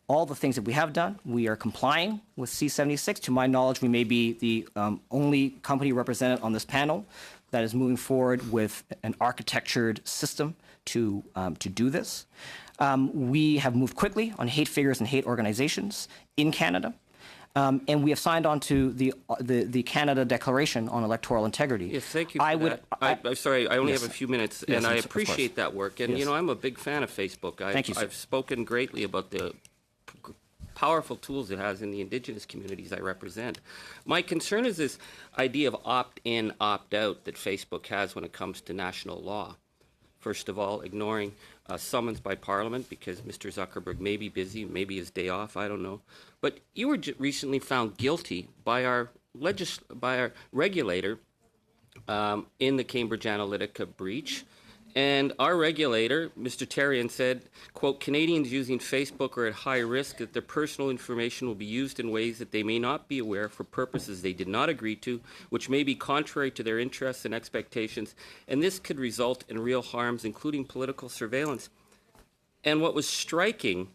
all the things that we have done. We are complying with C-76. To my knowledge, we may be the only company represented on this panel that is moving forward with an architectured system to do this. We have moved quickly on hate figures and hate organizations in Canada. And we have signed on to the Canada Declaration on Electoral Integrity. Yes, thank you for that. I'm sorry, I only have a few minutes, and I appreciate that work. And, you know, I'm a big fan of Facebook. Thank you, sir. I've spoken greatly about the powerful tools it has in the Indigenous communities I represent. My concern is this idea of opt-in, opt-out that Facebook has when it comes to national law. First of all, ignoring summons by Parliament because Mr. Zuckerberg may be busy, maybe his day off, I don't know. But you were recently found guilty by our regulator in the Cambridge Analytica breach. And our regulator, Mr. Therrien, said, quote, Canadians using Facebook are at high risk that their personal information will be used in ways that they may not be aware for purposes they did not agree to, which may be contrary to their interests and expectations. And this could result in real harms, including political surveillance. And what was striking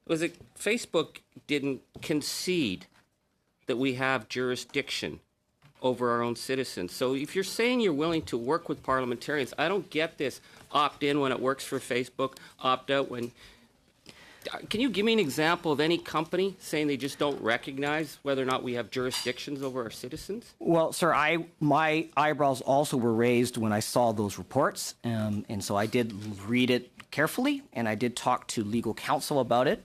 was that Facebook didn't concede that we have jurisdiction over our own citizens. So if you're saying you're willing to work with parliamentarians, I don't get this opt-in when it works for Facebook, opt-out when... Can you give me an example of any company saying they just don't recognize whether or not we have jurisdictions over our citizens? Well, sir, my eyebrows also were raised when I saw those reports, and so I did read it carefully, and I did talk to legal counsel about it.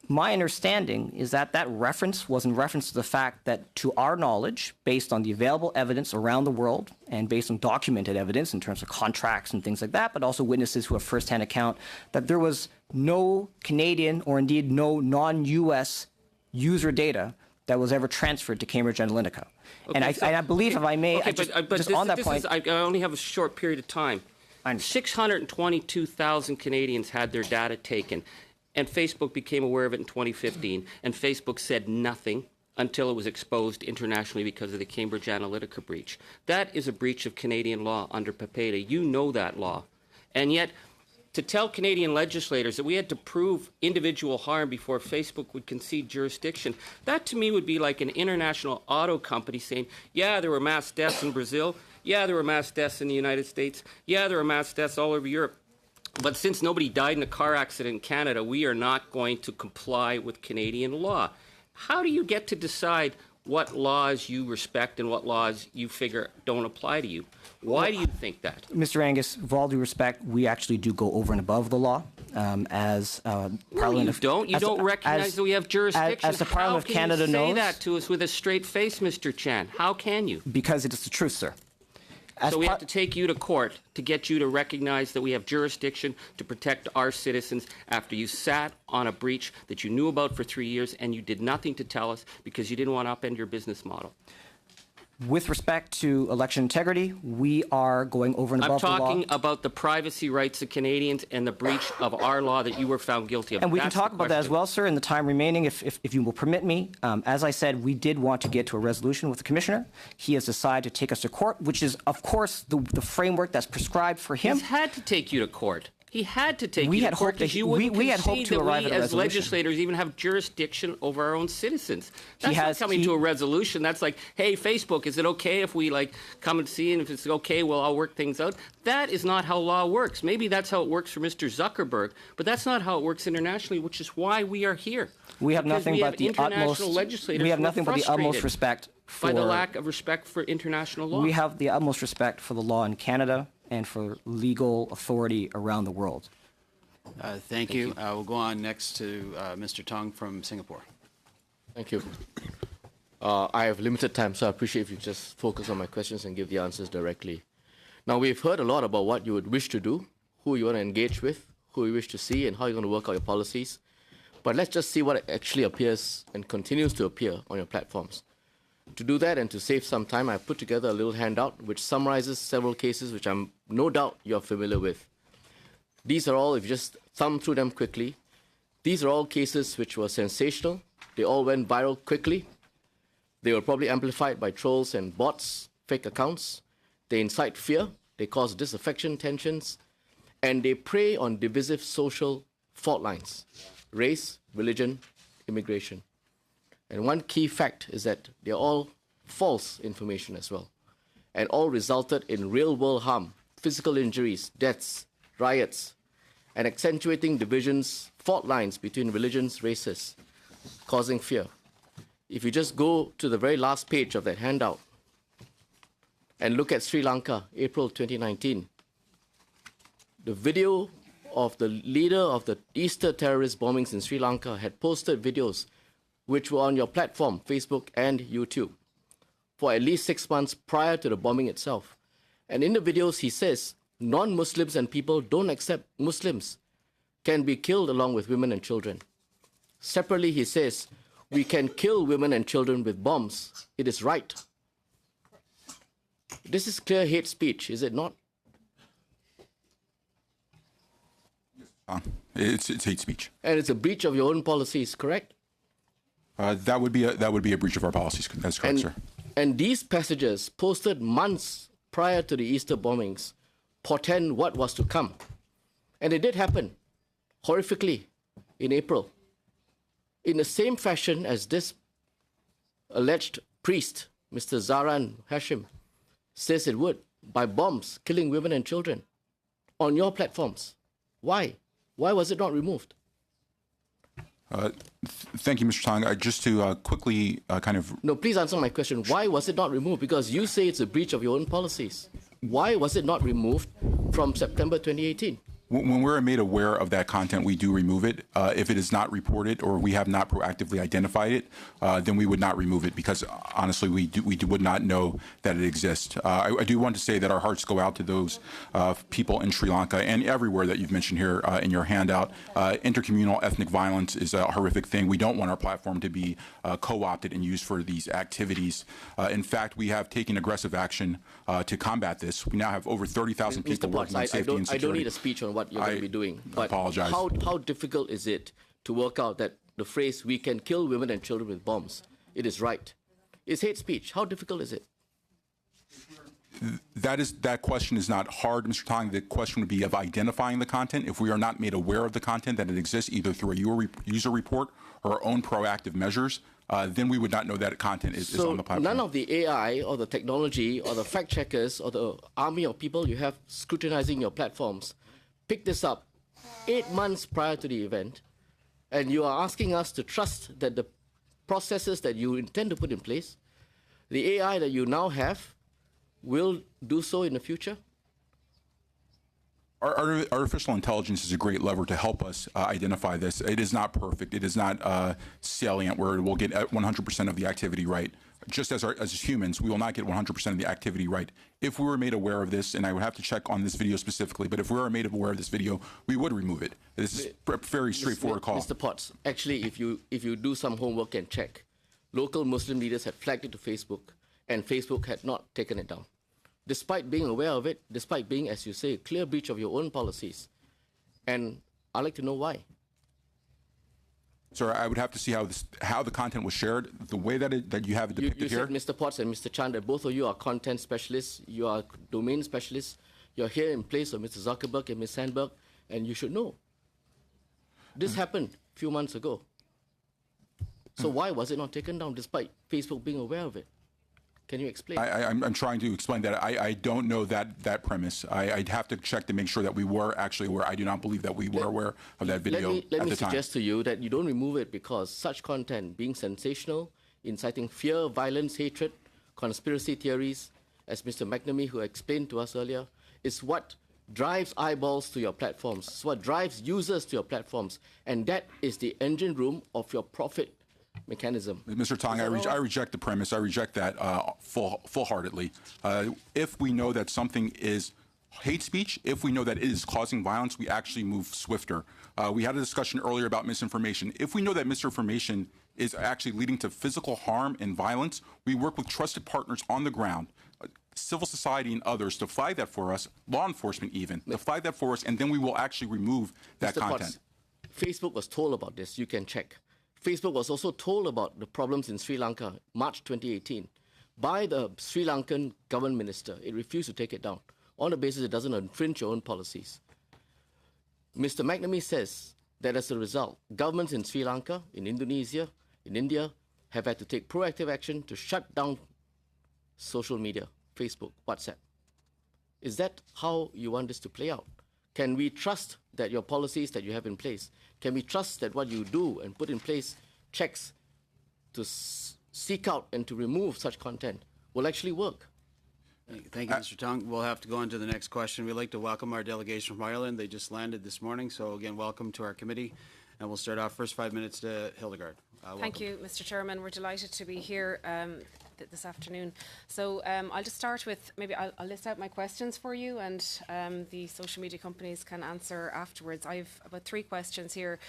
My understanding is that reference was in reference to the fact that, to our knowledge, based on the available evidence around the world and based on documented evidence in terms of contracts and things like that, but also witnesses who have firsthand account, that there was no Canadian or indeed no non-U.S. user data that was ever transferred to Cambridge Analytica. Okay, and I believe, if I may, just on that point... I only have a short period of time. 622,000 Canadians had their data taken. And Facebook became aware of it in 2015, and Facebook said nothing until it was exposed internationally because of the Cambridge Analytica breach. That is a breach of Canadian law under PAPETA. You know that law. And yet, to tell Canadian legislators that we had to prove individual harm before Facebook would concede jurisdiction, that to me would be like an international auto company saying, yeah, there were mass deaths in Brazil, yeah, there were mass deaths in the United States, yeah, there were mass deaths all over Europe. But since nobody died in a car accident in Canada, we are not going to comply with Canadian law. How do you get to decide what laws you respect and what laws you figure don't apply to you? Why do you think that? Mr. Angus, with all due respect, we actually do go over and above the law as Parliament. No, you don't. You don't recognize that we have jurisdiction. As the Parliament of Canada knows. How can you say that to us with a straight face, Mr. Chan? How can you? Because it is the truth, sir. So we have to take you to court to get you to recognize that we have jurisdiction to protect our citizens after you sat on a breach that you knew about for 3 years and you did nothing to tell us because you didn't want to upend your business model. With respect to election integrity, we are going over and above the law. I'm talking about the privacy rights of Canadians and the breach of our law that you were found guilty of. And we can talk about that as well, sir, in the time remaining, if you will permit me. As I said, we did want to get to a resolution with the Commissioner. He has decided to take us to court, which is, of course, the framework that's prescribed for him. He's had to take you to court. He had to take you to court because you wouldn't concede that we as legislators even have jurisdiction over our own citizens. That's not coming to a resolution. That's like, hey, Facebook, is it okay if we come and see, and if it's okay, well, I'll work things out. That is not how law works. Maybe that's how it works for Mr. Zuckerberg, but that's not how it works internationally, which is why we are here. We have nothing but the utmost. We have nothing but the utmost respect for by the lack of respect for international law. We have the utmost respect for the law in Canada and for legal authority around the world. Thank you. We'll go on next to Mr. Tong from Singapore. Thank you. I have limited time, so I appreciate if you just focus on my questions and give the answers directly. Now, we've heard a lot about what you would wish to do, who you want to engage with, who you wish to see, and how you're going to work out your policies. But let's just see what actually appears and continues to appear on your platforms. To do that and to save some time, I've put together a little handout which summarizes several cases which I'm no doubt you're familiar with. These are all, if you just thumb through them quickly, these are all cases which were sensational. They all went viral quickly. They were probably amplified by trolls and bots, fake accounts. They incite fear, they cause disaffection, tensions, and they prey on divisive social fault lines: race, religion, immigration. And one key fact is that they're all false information as well, and all resulted in real-world harm, physical injuries, deaths, riots, and accentuating divisions, fault lines between religions, races, causing fear. If you just go to the very last page of that handout and look at Sri Lanka, April 2019, the video of the leader of the Easter terrorist bombings in Sri Lanka had posted videos which were on your platform, Facebook and YouTube, for at least 6 months prior to the bombing itself. And in the videos, he says, non-Muslims and people don't accept Muslims can be killed along with women and children. Separately, he says, we can kill women and children with bombs. It is right. This is clear hate speech, is it not? It's hate speech. And it's a breach of your own policies, correct? That would be a breach of our policies. That's correct, sir. And these passages, posted months prior to the Easter bombings, portend what was to come. And it did happen, horrifically, in April. In the same fashion as this alleged priest, Mr. Zaran Hashim, says it would, by bombs, killing women and children on your platforms. Why? Why was it not removed? Thank you, Mr. Tong. Just to quickly No, please answer my question. Why was it not removed? Because you say it's a breach of your own policies. Why was it not removed from September 2018? When we're made aware of that content, we do remove it. If it is not reported or we have not proactively identified it, then we would not remove it because honestly, we would not know that it exists. I do want to say that our hearts go out to those people in Sri Lanka and everywhere that you've mentioned here in your handout. Intercommunal ethnic violence is a horrific thing. We don't want our platform to be co-opted and used for these activities. In fact, we have taken aggressive action to combat this. We now have over 30,000 people working on safety and security. I don't need a speech on what you're going to be doing. But apologize. How difficult is it to work out that the phrase, we can kill women and children with bombs, it is right? It's hate speech. How difficult is it? That question is not hard, Mr. Tong. The question would be of identifying the content. If we are not made aware of the content, that it exists either through a user report or our own proactive measures, then we would not know that content is on the platform. None of the AI or the technology or the fact checkers or the army of people you have scrutinizing your platforms pick this up 8 months prior to the event, and you are asking us to trust that the processes that you intend to put in place, the AI that you now have, will do so in the future? Artificial intelligence is a great lever to help us identify this. It is not perfect. It is not salient where it will get 100% of the activity right. Just as humans, we will not get 100% of the activity right. If we were made aware of this, and I would have to check on this video specifically, but if we were made aware of this video, we would remove it. This is a very straightforward call. Mr. Potts, actually, if you do some homework and check, local Muslim leaders had flagged it to Facebook, and Facebook had not taken it down. Despite being aware of it, despite being, as you say, a clear breach of your own policies. And I'd like to know why. Sir, I would have to see how the content was shared. The way that you have it depicted here. You said, Mr. Potts and Mr. Chan, that both of you are content specialists, you are domain specialists. You're here in place of Mr. Zuckerberg and Ms. Sandberg, and you should know. This happened a few months ago. So why was it not taken down despite Facebook being aware of it? Can you explain? I'm trying to explain that. I don't know that premise. I'd have to check to make sure that we were actually aware. I do not believe that we were aware of that video at the time. Let me suggest to you that you don't remove it because such content, being sensational, inciting fear, violence, hatred, conspiracy theories, as Mr. McNamee, who explained to us earlier, is what drives eyeballs to your platforms. It's what drives users to your platforms. And that is the engine room of your profit mechanism. Mr. Tong, I reject the premise. I reject that full-heartedly. If we know that something is hate speech, if we know that it is causing violence, we actually move swifter. We had a discussion earlier about misinformation. If we know that misinformation is actually leading to physical harm and violence, we work with trusted partners on the ground, civil society and others, to flag that for us, law enforcement even, to flag that for us, and then we will actually remove that Mr. content. Potts, Facebook was told about this. You can check. Facebook was also told about the problems in Sri Lanka, March 2018, by the Sri Lankan government minister. It refused to take it down on the basis it doesn't infringe your own policies. Mr. McNamee says that as a result, governments in Sri Lanka, in Indonesia, in India, have had to take proactive action to shut down social media, Facebook, WhatsApp. Is that how you want this to play out? Can we trust that your policies that you have in place, can we trust that what you do and put in place checks to seek out and to remove such content will actually work? Thank you, Mr. Tong. We'll have to go on to the next question. We'd like to welcome our delegation from Ireland. They just landed this morning, so again, welcome to our committee. And we'll start off first 5 minutes to Hildegard. Thank you, Mr. Chairman. We're delighted to be here this afternoon. So I'll just start with, maybe I'll list out my questions for you, and the social media companies can answer afterwards. I have about 3 questions here.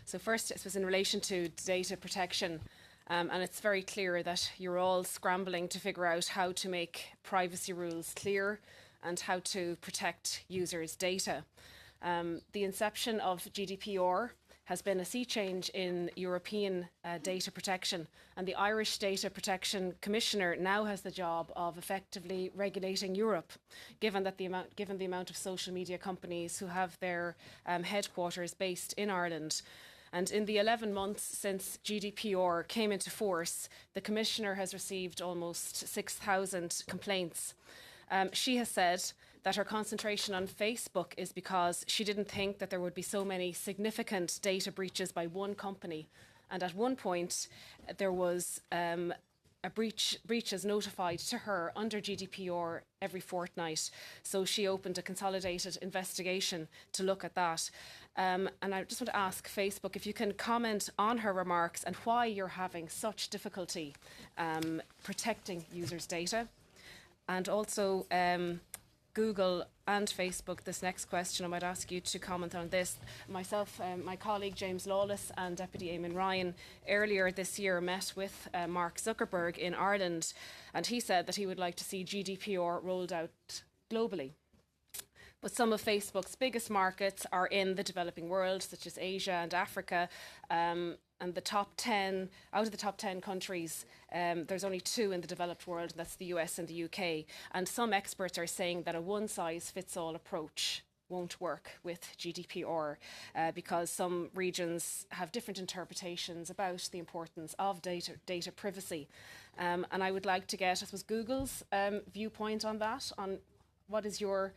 So first, this was in relation to data protection. And it's very clear that you're all scrambling to figure out how to make privacy rules clear and how to protect users' data. The inception of GDPR has been a sea change in European data protection, and the Irish Data Protection Commissioner now has the job of effectively regulating Europe, given the amount of social media companies who have their headquarters based in Ireland. And in the 11 months since GDPR came into force, the Commissioner has received almost 6,000 complaints. She has said that her concentration on Facebook is because she didn't think that there would be so many significant data breaches by one company. And at one point, there was a breaches notified to her under GDPR every fortnight. So she opened a consolidated investigation to look at that. And I just want to ask Facebook if you can comment on her remarks and why you're having such difficulty protecting users' data. And also Google and Facebook, this next question, I might ask you to comment on this. Myself, my colleague James Lawless and Deputy Eamon Ryan earlier this year met with Mark Zuckerberg in Ireland, and he said that he would like to see GDPR rolled out globally. But some of Facebook's biggest markets are in the developing world, such as Asia and Africa. And the top 10, out of the top 10 countries, there's only 2 in the developed world, and that's the US and the UK. And some experts are saying that a one-size-fits-all approach won't work with GDPR because some regions have different interpretations about the importance of data privacy. And I would like to get, I suppose, Google's viewpoint on that, on what is your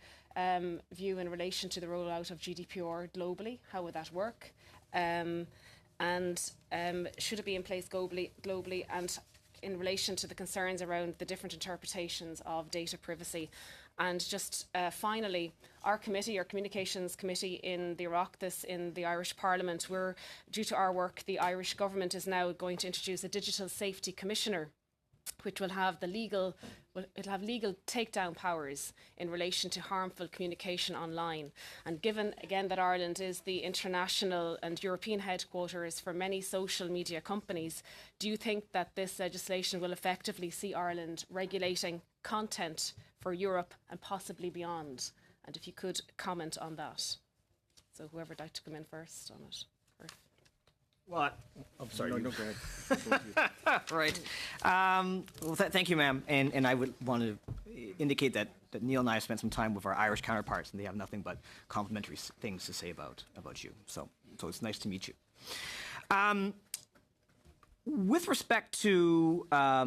view in relation to the rollout of GDPR globally? How would that work? And should it be in place globally, and in relation to the concerns around the different interpretations of data privacy? And just finally, our committee, our communications committee in the Oireachtas in the Irish Parliament, due to our work, the Irish government is now going to introduce a Digital Safety Commissioner, which will have legal takedown powers in relation to harmful communication online. And given, again, that Ireland is the international and European headquarters for many social media companies, do you think that this legislation will effectively see Ireland regulating content for Europe and possibly beyond? And if you could comment on that. So whoever would like to come in first on it. Well, I'm sorry. No, go ahead. Right. Well, thank you, ma'am. And I would want to indicate that Neil and I have spent some time with our Irish counterparts, and they have nothing but complimentary things to say about you. So it's nice to meet you. With respect to the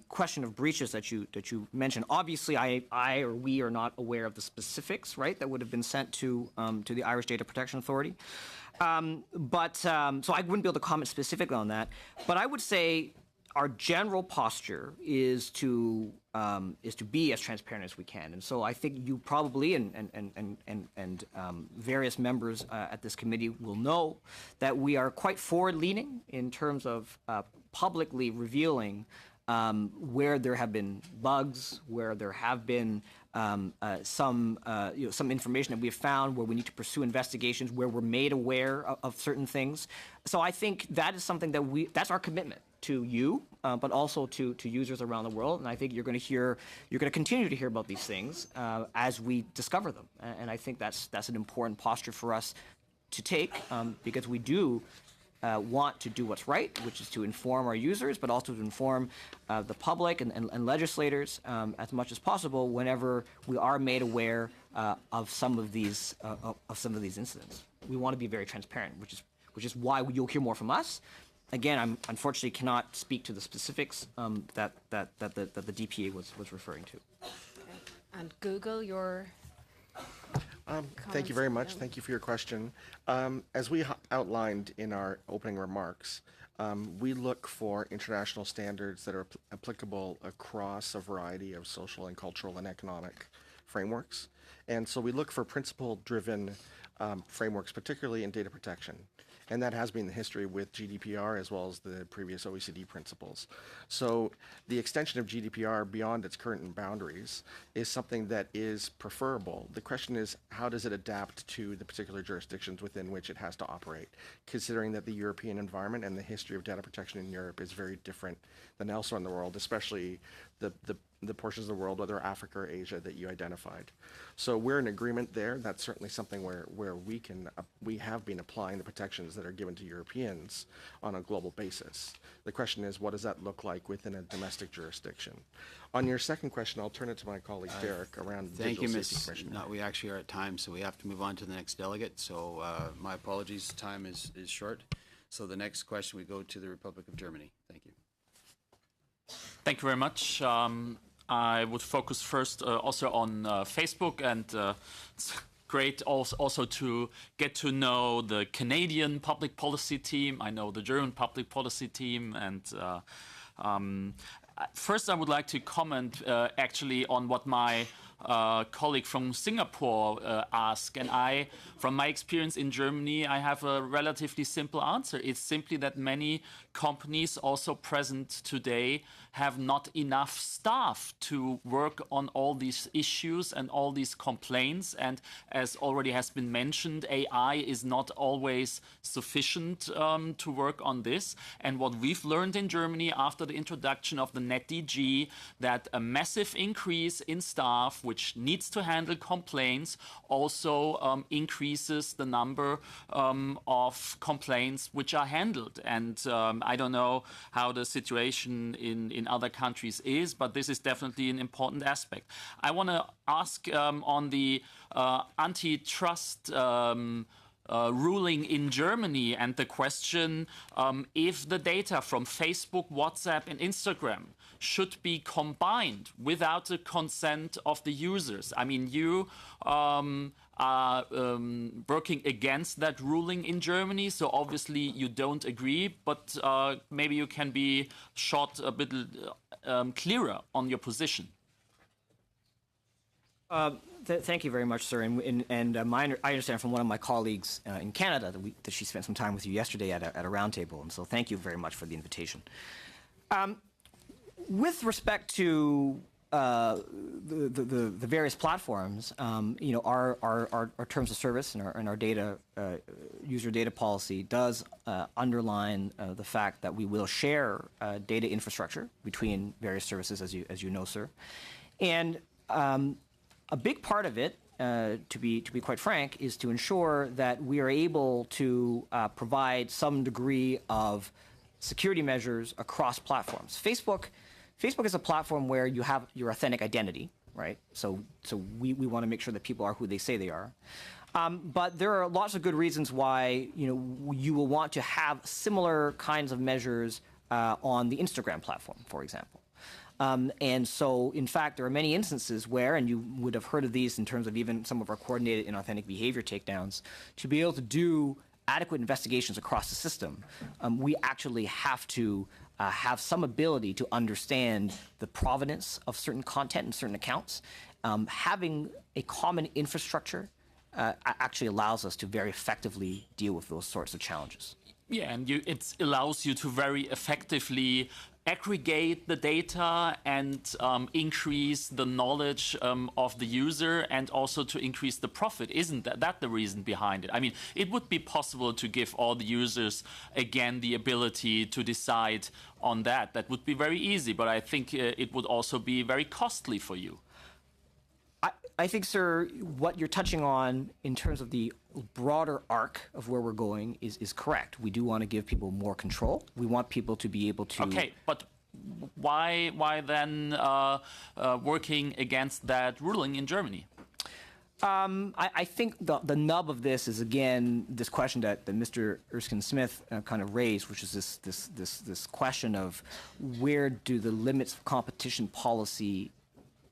question of breaches that you mentioned, obviously I or we are not aware of the specifics, right, that would have been sent to the Irish Data Protection Authority. So I wouldn't be able to comment specifically on that. But I would say our general posture is to be as transparent as we can, and so I think you probably and various members at this committee will know that we are quite forward-leaning in terms of publicly revealing where there have been bugs, where there have been some information that we have found, where we need to pursue investigations, where we're made aware of certain things. So I think that is something that that's our commitment to you, but also to users around the world. And I think you're going to continue to hear about these things as we discover them. And I think that's an important posture for us to take because we do want to do what's right, which is to inform our users, but also to inform the public and legislators as much as possible whenever we are made aware of some of these incidents. We want to be very transparent, which is why you'll hear more from us. Again, I unfortunately cannot speak to the specifics that the DPA was referring to. Okay. And Google, your Thank you very much. Thank you for your question. As we outlined in our opening remarks, we look for international standards that are applicable across a variety of social and cultural and economic frameworks. And so we look for principle-driven frameworks, particularly in data protection. And that has been the history with GDPR as well as the previous OECD principles. So the extension of GDPR beyond its current boundaries is something that is preferable. The question is, how does it adapt to the particular jurisdictions within which it has to operate, considering that the European environment and the history of data protection in Europe is very different than elsewhere in the world, especially the portions of the world, whether Africa or Asia, that you identified. So we're in agreement there. That's certainly something where we have been applying the protections that are given to Europeans on a global basis. The question is, what does that look like within a domestic jurisdiction? On your second question, I'll turn it to my colleague Derek around the Thank you, Digital Safety Ms. Commission. No, we actually are at time, so we have to move on to the next delegate. So my apologies, time is short. So the next question, we go to the Republic of Germany. Thank you. Thank you very much. I would focus first also on Facebook, and it's great also to get to know the Canadian public policy team. I know the German public policy team, and first I would like to comment actually on what my colleague from Singapore asked. And from my experience in Germany, I have a relatively simple answer. It's simply that many companies also present today have not enough staff to work on all these issues and all these complaints. And as already has been mentioned, AI is not always sufficient to work on this. And what we've learned in Germany after the introduction of the NetDG, that a massive increase in staff, which needs to handle complaints, also increases the number of complaints which are handled. And I don't know how the situation in other countries is, but this is definitely an important aspect. I want to ask on the antitrust ruling in Germany, and the question if the data from Facebook, WhatsApp and Instagram should be combined without the consent of the users. I mean, you are working against that ruling in Germany, so obviously you don't agree, but maybe you can be short a bit clearer on your position. Thank you very much, sir. I understand from one of my colleagues in Canada that she spent some time with you yesterday at a roundtable, and so thank you very much for the invitation. With respect to the various platforms, our terms of service and our data user data policy does underline the fact that we will share data infrastructure between various services, as you know, sir, and a big part of it, to be quite frank, is to ensure that we are able to provide some degree of security measures across platforms. Facebook is a platform where you have your authentic identity, right? So we want to make sure that people are who they say they are. But there are lots of good reasons why you will want to have similar kinds of measures on the Instagram platform, for example. And so, in fact, there are many instances where, and you would have heard of these in terms of even some of our coordinated inauthentic behavior takedowns, to be able to do adequate investigations across the system, we actually have to have some ability to understand the provenance of certain content and certain accounts. Having a common infrastructure actually allows us to very effectively deal with those sorts of challenges. Yeah, and it allows you to very effectively aggregate the data and increase the knowledge of the user, and also to increase the profit. Isn't that the reason behind it? I mean, it would be possible to give all the users, again, the ability to decide on that. That would be very easy, but I think it would also be very costly for you. I think, sir, what you're touching on in terms of the broader arc of where we're going is correct. We do want to give people more control. We want people to be able to... Okay, but why then working against that ruling in Germany? I think the nub of this is, again, this question that Mr. Erskine-Smith kind of raised, which is this question of where do the limits of competition policy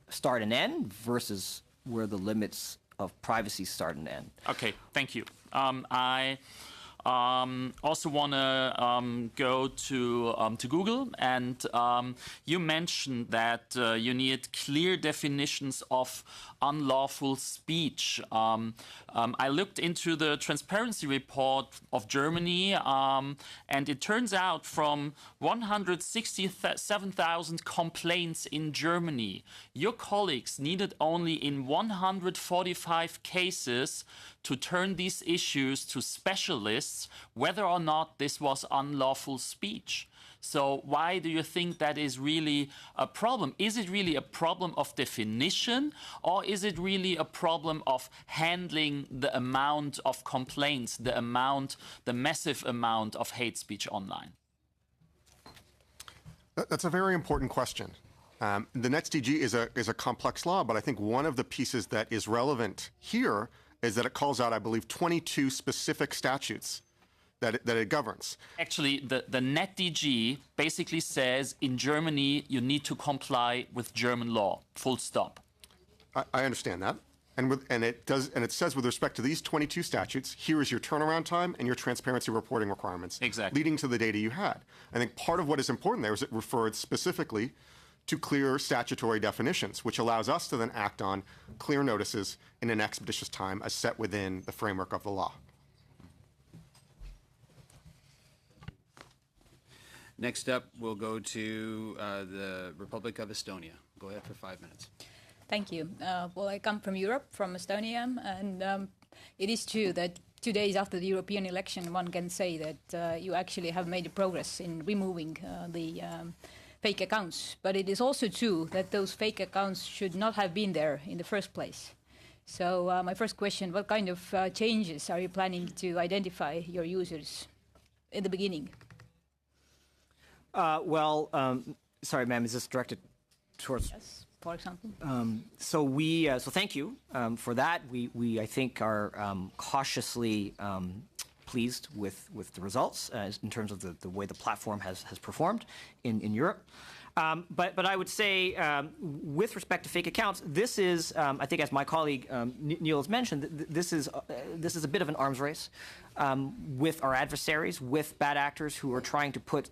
start and end versus where the limits of privacy start and end. Okay, thank you. I also want to go to Google, and you mentioned that you need clear definitions of unlawful speech. I looked into the transparency report of Germany, and it turns out from 167,000 complaints in Germany, your colleagues needed only in 145 cases to turn these issues to specialists, whether or not this was unlawful speech. So why do you think that is really a problem? Is it really a problem of definition, or is it really a problem of handling the amount of complaints, the massive amount of hate speech online? That's a very important question. The NetzDG is a complex law, but I think one of the pieces that is relevant here is that it calls out, I believe, 22 specific statutes that it governs. Actually, the NetzDG basically says in Germany you need to comply with German law, full stop. I understand that. And it says with respect to these 22 statutes, here is your turnaround time and your transparency reporting requirements, exactly, leading to the data you had. I think part of what is important there is it referred specifically to clear statutory definitions, which allows us to then act on clear notices in an expeditious time as set within the framework of the law. Next up, we'll go to the Republic of Estonia. Go ahead for 5 minutes. Thank you. Well, I come from Europe, from Estonia, and it is true that 2 days after the European election, one can say that you actually have made progress in removing the fake accounts. But it is also true that those fake accounts should not have been there in the first place. So my first question, what kind of changes are you planning to identify your users in the beginning? Sorry, ma'am, is this directed towards... Yes, for example. So thank you for that. We I think, are cautiously pleased with the results in terms of the way the platform has performed in Europe. But I would say, with respect to fake accounts, this is, I think, as my colleague Neil has mentioned, this is a bit of an arms race with our adversaries, with bad actors who are trying to put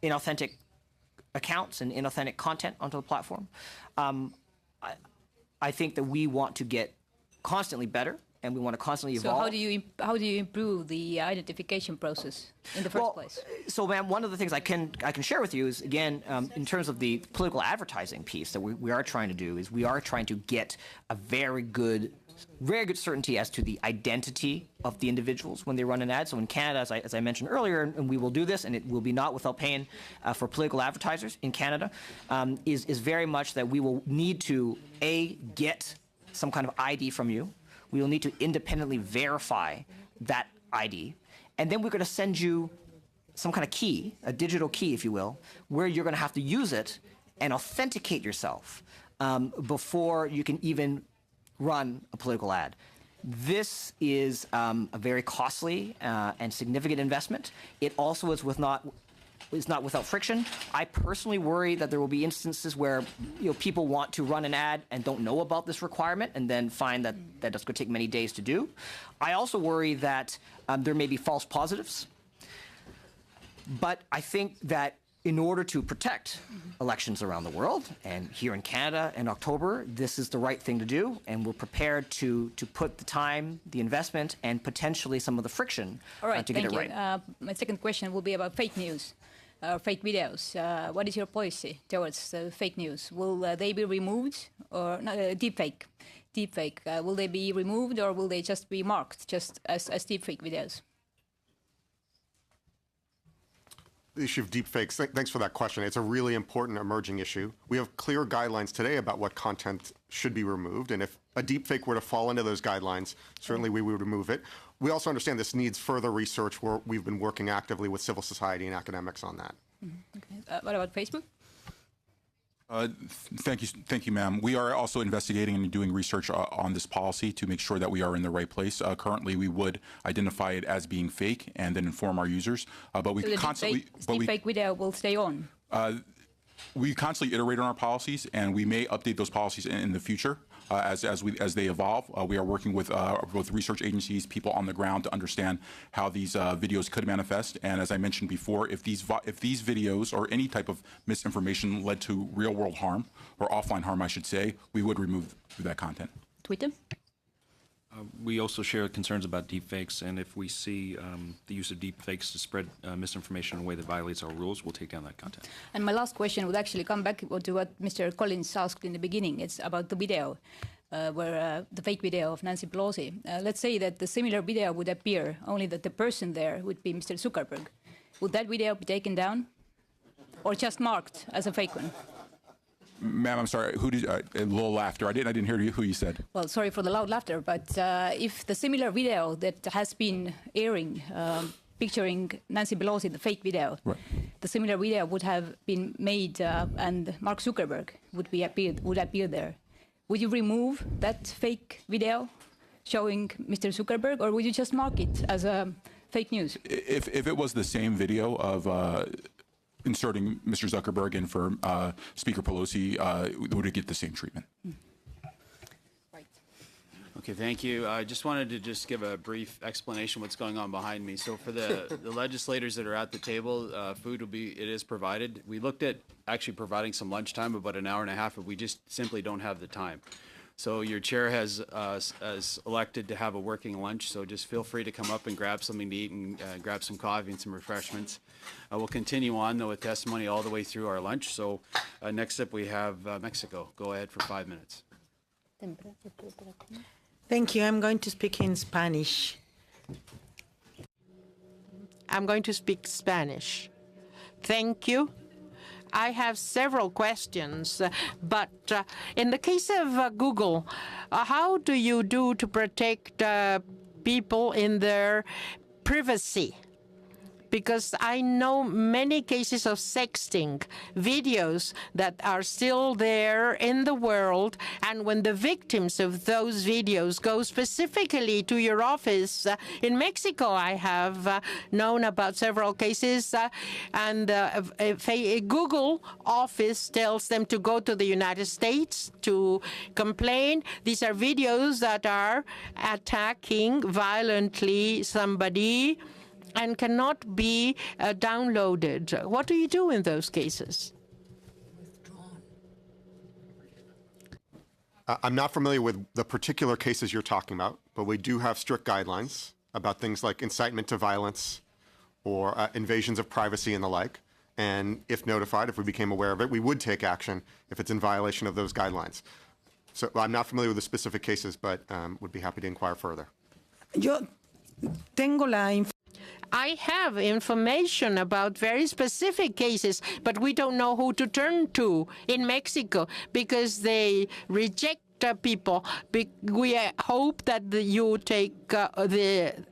inauthentic accounts and inauthentic content onto the platform. I think that we want to get constantly better, and we want to constantly evolve. So how do you improve the identification process in the first place? So, ma'am, one of the things I can share with you is, again, in terms of the political advertising piece that we are trying to do, is we are trying to get a very good certainty as to the identity of the individuals when they run an ad. So in Canada, as I mentioned earlier, and we will do this, and it will be not without paying for political advertisers in Canada, is very much that we will need to, get some kind of ID from you. We will need to independently verify that ID. And then we're going to send you some kind of key, a digital key, if you will, where you're going to have to use it and authenticate yourself before you can even run a political ad. This is a very costly and significant investment. It also is not without friction. I personally worry that there will be instances where people want to run an ad and don't know about this requirement, and then find that that's going to take many days to do. I also worry that there may be false positives. But I think that in order to protect elections around the world, and here in Canada in October, this is the right thing to do, and we're prepared to put the time, the investment, and potentially some of the friction All right, to get thank it you. right. My second question will be about fake news, fake videos. What is your policy towards fake news? Will they be removed or deepfake? Deepfake. Will they be removed or will they just be marked just as deepfake videos? The issue of deepfakes, thanks for that question. It's a really important emerging issue. We have clear guidelines today about what content should be removed, and if a deepfake were to fall into those guidelines, certainly we would remove it. We also understand this needs further research where we've been working actively with civil society and academics on that. Okay. What about Facebook? Thank you, ma'am. We are also investigating and doing research on this policy to make sure that we are in the right place. Currently, we would identify it as being fake and then inform our users. But we So the constantly, deepfake video will stay on. we constantly iterate on our policies, and we may update those policies in the future as they evolve. We are working with research agencies, people on the ground to understand how these videos could manifest. And as I mentioned before, if these videos or any type of misinformation led to real-world harm, or offline harm, I should say, we would remove that content. Twitter? We also share concerns about deepfakes, and if we see the use of deepfakes to spread misinformation in a way that violates our rules, we'll take down that content. And my last question would actually come back to what Mr. Collins asked in the beginning. It's about the video, where the fake video of Nancy Pelosi. Let's say that the similar video would appear, only that the person there would be Mr. Zuckerberg. Would that video be taken down, or just marked as a fake one? Ma'am, I'm sorry. Who did a little laughter? I didn't hear who you said. Well, sorry for the loud laughter, but if the similar video that has been airing, picturing Nancy Pelosi, the fake video, right, the similar video would have been made, and Mark Zuckerberg would appear there. Would you remove that fake video showing Mr. Zuckerberg, or would you just mark it as a fake news? If it was the same video of inserting Mr. Zuckerberg in for Speaker Pelosi, would it get the same treatment? Okay, thank you. I just wanted to give a brief explanation what's going on behind me. So for the legislators that are at the table, food it is provided. We looked at actually providing some lunchtime, about an hour and a half, but we just simply don't have the time. So your chair has elected to have a working lunch, so just feel free to come up and grab something to eat and grab some coffee and some refreshments. We'll continue on, though, with testimony all the way through our lunch. So next up we have Mexico. Go ahead for 5 minutes. Thank you. I'm going to speak in Spanish. Thank you. I have several questions, but in the case of Google, how do you do to protect people in their privacy? Because I know many cases of sexting videos that are still there in the world, and when the victims of those videos go specifically to your office in Mexico, I have known about several cases, and if a Google office tells them to go to the United States to complain. These are videos that are attacking violently somebody and cannot be downloaded. What do you do in those cases? I'm not familiar with the particular cases you're talking about, but we do have strict guidelines about things like incitement to violence or invasions of privacy and the like. And if notified, if we became aware of it, we would take action if it's in violation of those guidelines. So I'm not familiar with the specific cases, but would be happy to inquire further. I have information about very specific cases, but we don't know who to turn to in Mexico because they reject people. We hope that you take the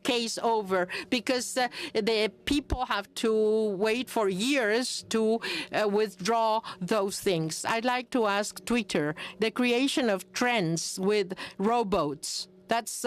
case over because the people have to wait for years to withdraw those things. I'd like to ask Twitter, the creation of trends with robots. That's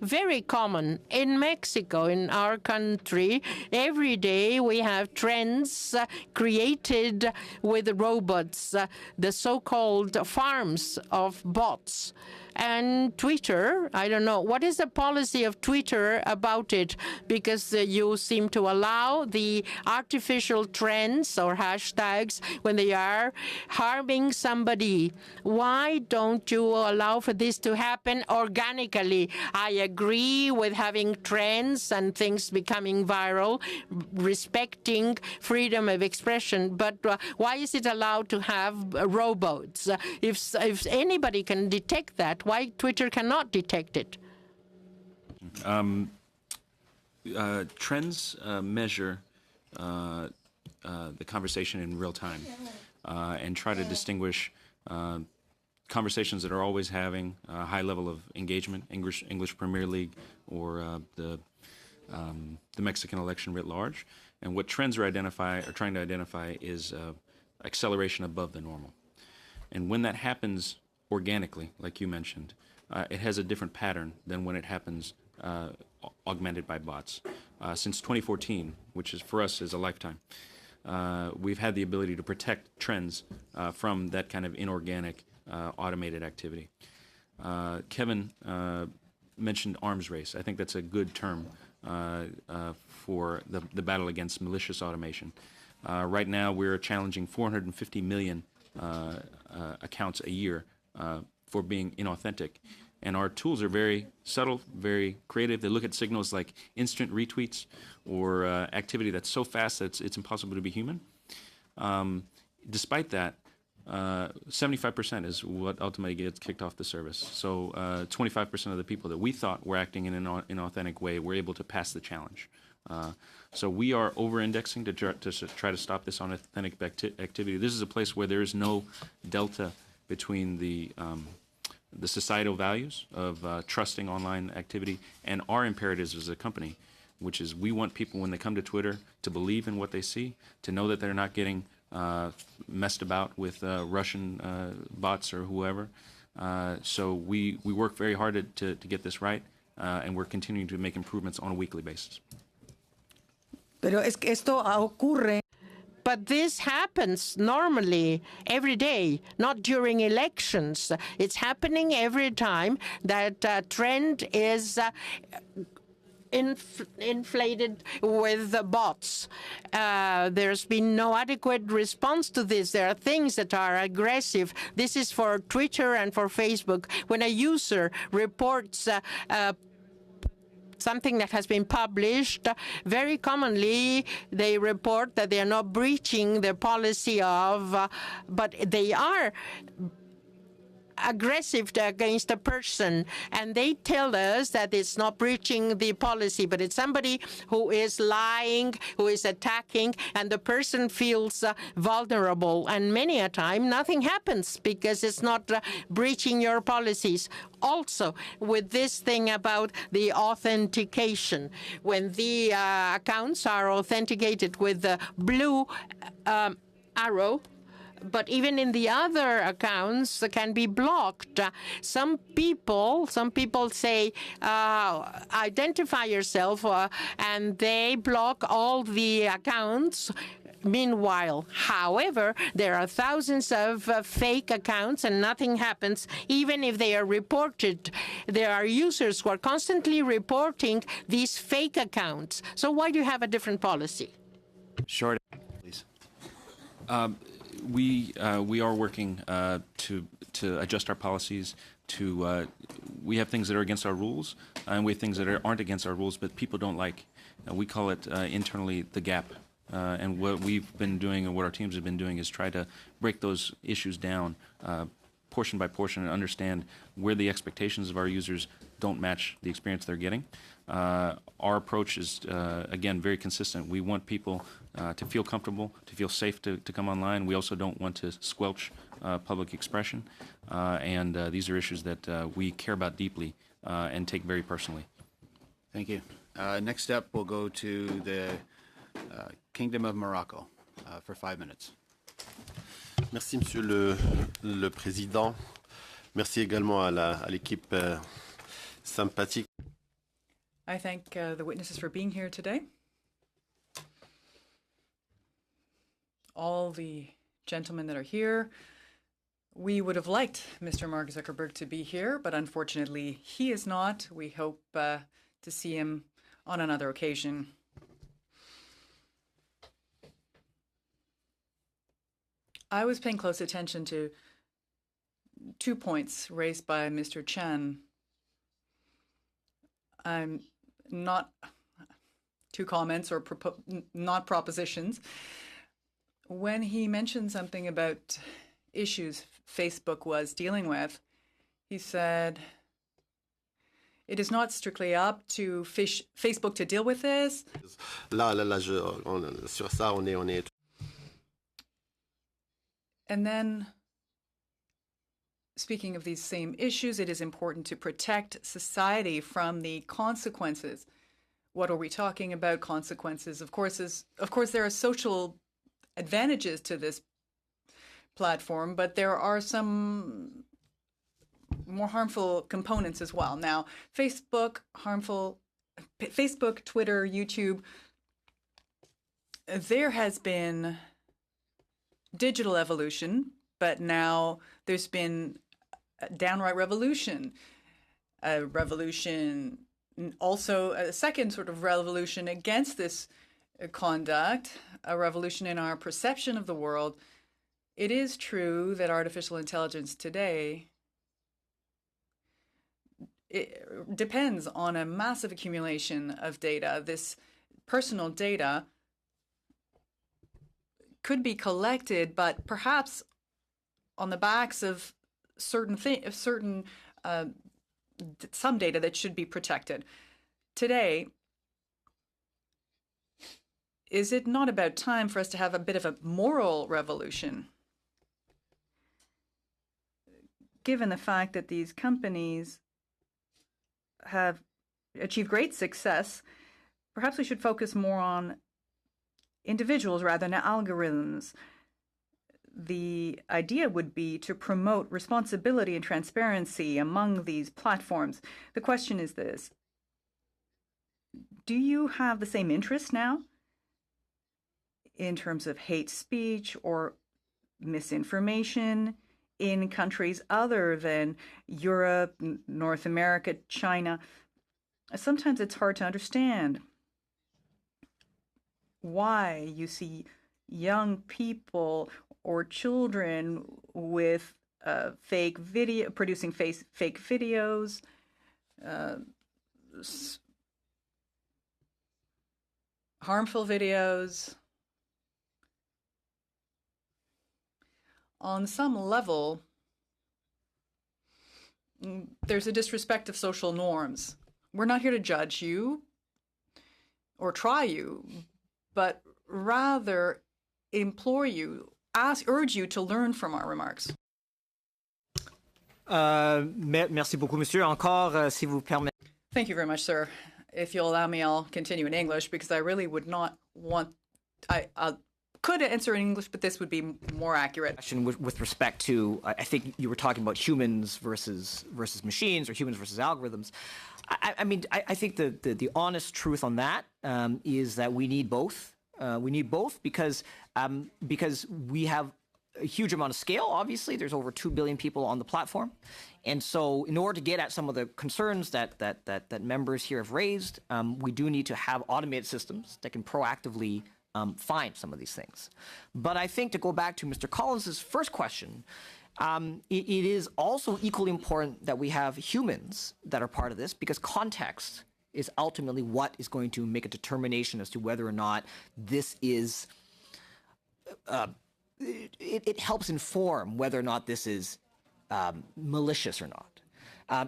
very common in Mexico, in our country. Every day we have trends created with robots, the so-called farms of bots. And Twitter, I don't know, what is the policy of Twitter about it? Because you seem to allow the artificial trends or hashtags when they are harming somebody. Why don't you allow for this to happen organically? I agree with having trends and things becoming viral, respecting freedom of expression, but why is it allowed to have robots? If anybody can detect that, why Twitter cannot detect it? Trends measure the conversation in real time and try to distinguish conversations that are always having a high level of engagement, English Premier League or the Mexican election writ large. And what trends are trying to identify is acceleration above the normal. And when that happens organically, like you mentioned, it has a different pattern than when it happens augmented by bots. Since 2014, which is for us is a lifetime, we've had the ability to protect trends from that kind of inorganic automated activity. Kevin mentioned arms race. I think that's a good term for the battle against malicious automation. Right now, we're challenging 450 million accounts a year for being inauthentic. And our tools are very subtle, very creative. They look at signals like instant retweets or activity that's so fast that it's impossible to be human. Despite that, 75% is what ultimately gets kicked off the service. So 25% of the people that we thought were acting in an inauthentic way were able to pass the challenge. So we are over-indexing to try to stop this unauthentic activity. This is a place where there is no delta between the societal values of trusting online activity and our imperatives as a company, which is we want people when they come to Twitter to believe in what they see, to know that they're not getting messed about with Russian bots or whoever. So we work very hard to get this right, and we're continuing to make improvements on a weekly basis. Pero es que esto ocurre. But this happens normally every day, not during elections. It's happening every time that trend is inflated with bots. There's been no adequate response to this. There are things that are aggressive. This is for Twitter and for Facebook. When a user reports something that has been published, very commonly they report that they are not breaching the policy of, but they are aggressive against a person, and they tell us that it's not breaching the policy, but it's somebody who is lying, who is attacking, and the person feels vulnerable. And many a time, nothing happens because it's not breaching your policies. Also, with this thing about the authentication, when the accounts are authenticated with the blue arrow, but even in the other accounts can be blocked. Some people say, identify yourself, and they block all the accounts. Meanwhile, however, there are thousands of fake accounts and nothing happens, even if they are reported. There are users who are constantly reporting these fake accounts. So why do you have a different policy? Short, please. We are working to adjust our policies. We have things that are against our rules, and we have things that aren't against our rules, but people don't like. We call it internally the gap. And what we've been doing and what our teams have been doing is try to break those issues down portion by portion and understand where the expectations of our users don't match the experience they're getting. Our approach is, again, very consistent. We want people to feel comfortable, to feel safe to come online. We also don't want to squelch public expression. And these are issues that we care about deeply and take very personally. Thank you. Next up, we'll go to the Kingdom of Morocco for 5 minutes. Merci, Monsieur le Président. Merci également à l'équipe sympathique. I thank the witnesses for being here today. All the gentlemen that are here, We would have liked Mr. Mark Zuckerberg to be here, but unfortunately he is not. We hope to see him on another occasion. I was paying close attention to 2 points raised by Mr. Chen. I'm not 2 comments or not propositions. When he mentioned something about issues Facebook was dealing with, he said, it is not strictly up to Facebook to deal with this. Sur ça, on est. And then, speaking of these same issues, it is important to protect society from the consequences. What are we talking about? Consequences, of course, there are social advantages to this platform, but there are some more harmful components as well. Now, Facebook, Twitter, YouTube, there has been digital evolution, but now there's been a downright revolution. A revolution, also a second sort of revolution against this conduct, a revolution in our perception of the world. It is true that artificial intelligence today it depends on a massive accumulation of data. This personal data could be collected, but perhaps on the backs of some data that should be protected. Today, is it not about time for us to have a bit of a moral revolution? Given the fact that these companies have achieved great success, perhaps we should focus more on individuals rather than algorithms. The idea would be to promote responsibility and transparency among these platforms. The question is this: do you have the same interest now in terms of hate speech or misinformation in countries other than Europe, North America, China? Sometimes it's hard to understand why you see young people or children with producing fake videos, harmful videos. On some level, there's a disrespect of social norms. We're not here to judge you or try you, but rather implore you, urge you to learn from our remarks. Merci beaucoup, monsieur. Encore, si vous permettez. Thank you very much, sir. If you'll allow me, I'll continue in English because I really would not want. I could answer in English, but this would be more accurate. With respect to, I think you were talking about humans versus machines, or humans versus algorithms. I think the honest truth on that is that we need both. We need both because we have a huge amount of scale. Obviously, there's over 2 billion people on the platform, and so in order to get at some of the concerns that members here have raised, we do need to have automated systems that can proactively find some of these things. But I think to go back to Mr. Collins's first question, it is also equally important that we have humans that are part of this, because context is ultimately what is going to make a determination as to whether or not this is, it helps inform whether or not this is malicious or not.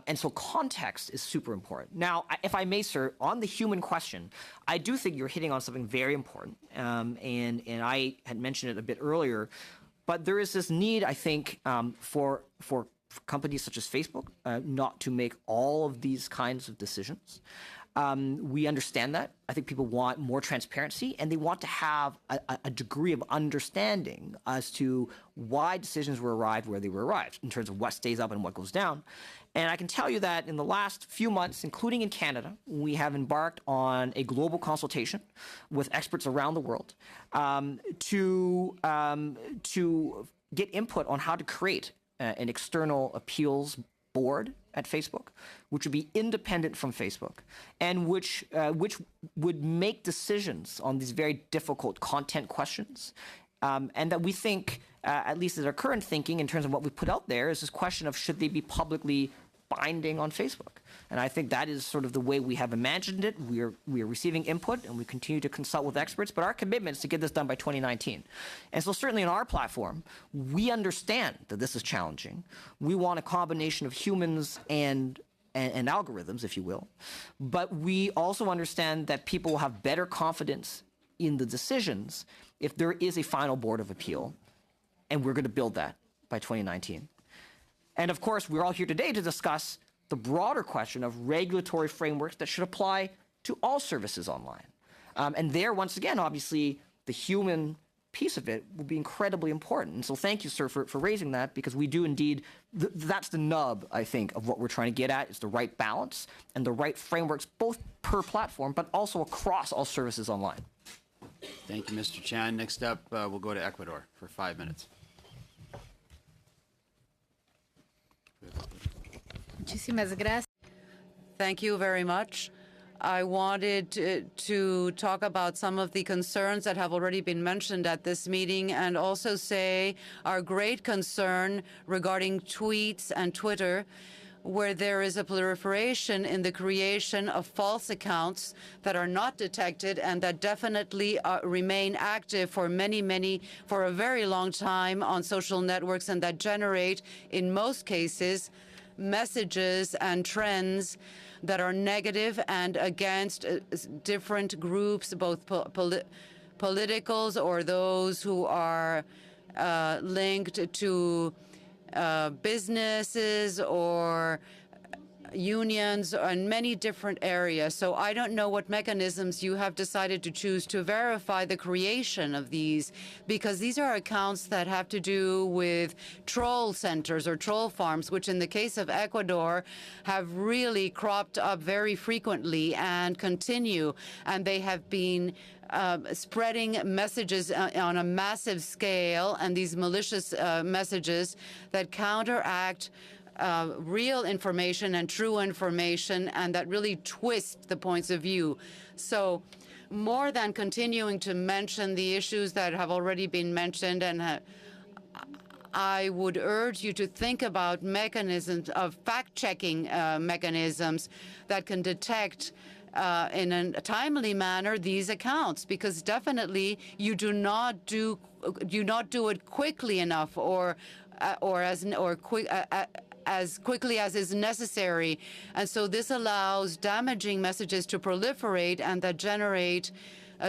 And so context is super important. Now, if I may, sir, on the human question, I do think you're hitting on something very important. And I had mentioned it a bit earlier, but there is this need, I think, for companies such as Facebook not to make all of these kinds of decisions. We understand that. I think people want more transparency, and they want to have a degree of understanding as to why decisions were arrived where they were arrived, in terms of what stays up and what goes down. And I can tell you that in the last few months, including in Canada, we have embarked on a global consultation with experts around the world to get input on how to create an external appeals board at Facebook, which would be independent from Facebook, and which would make decisions on these very difficult content questions, and that we think, at least as our current thinking in terms of what we put out there, is this question of should they be publicly binding on Facebook. And I think that is sort of the way we have imagined it. We are receiving input, and we continue to consult with experts, but our commitment is to get this done by 2019. And so certainly on our platform, we understand that this is challenging. We want a combination of humans and algorithms, if you will. But we also understand that people will have better confidence in the decisions if there is a final board of appeal, and we're going to build that by 2019. And of course, we're all here today to discuss the broader question of regulatory frameworks that should apply to all services online. And there, once again, obviously, the human piece of it will be incredibly important. And so thank you, sir, for raising that, because we do indeed, that's the nub, I think, of what we're trying to get at, is the right balance and the right frameworks, both per platform, but also across all services online. Thank you, Mr. Chan. Next up, we'll go to Ecuador for 5 minutes. Muchísimas gracias. Thank you very much. I wanted to talk about some of the concerns that have already been mentioned at this meeting, and also say our great concern regarding tweets and Twitter, where there is a proliferation in the creation of false accounts that are not detected and that definitely remain active for for a very long time on social networks, and that generate, in most cases, messages and trends that are negative and against different groups, both politicals or those who are linked to businesses or unions and many different areas. So I don't know what mechanisms you have decided to choose to verify the creation of these, because these are accounts that have to do with troll centers or troll farms, which in the case of Ecuador have really cropped up very frequently and continue. And they have been spreading messages on a massive scale, and these malicious messages that counteract real information and true information, and that really twist the points of view. So more than continuing to mention the issues that have already been mentioned, and I would urge you to think about mechanisms of fact-checking mechanisms that can detect in a timely manner these accounts, because definitely you do not do it quickly enough as quickly as is necessary. And so this allows damaging messages to proliferate and that generate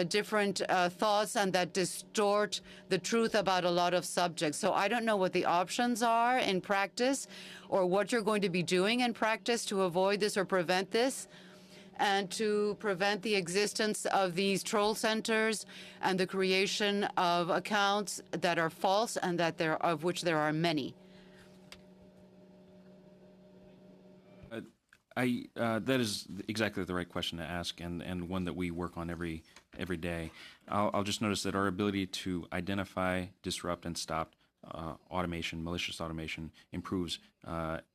different thoughts and that distort the truth about a lot of subjects. So I don't know what the options are in practice, or what you're going to be doing in practice to avoid this or prevent this, and to prevent the existence of these troll centers and the creation of accounts that are false and that of which there are many. That is exactly the right question to ask, and one that we work on every day. I'll just notice that our ability to identify, disrupt, and stop automation, malicious automation, improves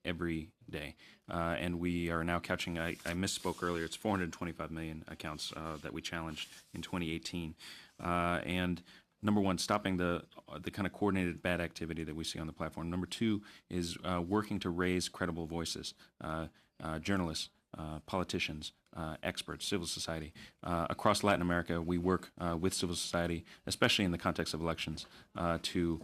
every day. And we are now catching, I misspoke earlier, it's 425 million accounts that we challenged in 2018. And number one, stopping the kind of coordinated bad activity that we see on the platform. Number two is working to raise credible voices, journalists, politicians, experts, civil society. Across Latin America, we work with civil society, especially in the context of elections, to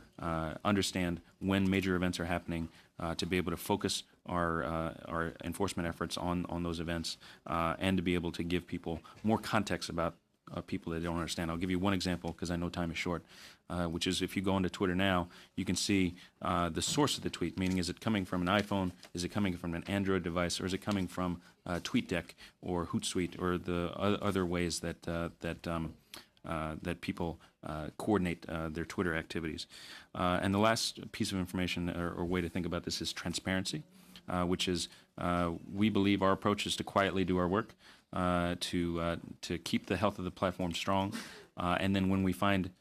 understand when major events are happening, to be able to focus our enforcement efforts on those events, and to be able to give people more context about people that don't understand. I'll give you one example, because I know time is short, which is if you go onto Twitter now, you can see the source of the tweet, meaning is it coming from an iPhone, is it coming from an Android device, or is it coming from TweetDeck or Hootsuite or the other ways that people coordinate their Twitter activities. And the last piece of information or way to think about this is transparency, which is we believe our approach is to quietly do our work, to keep the health of the platform strong, and then when we find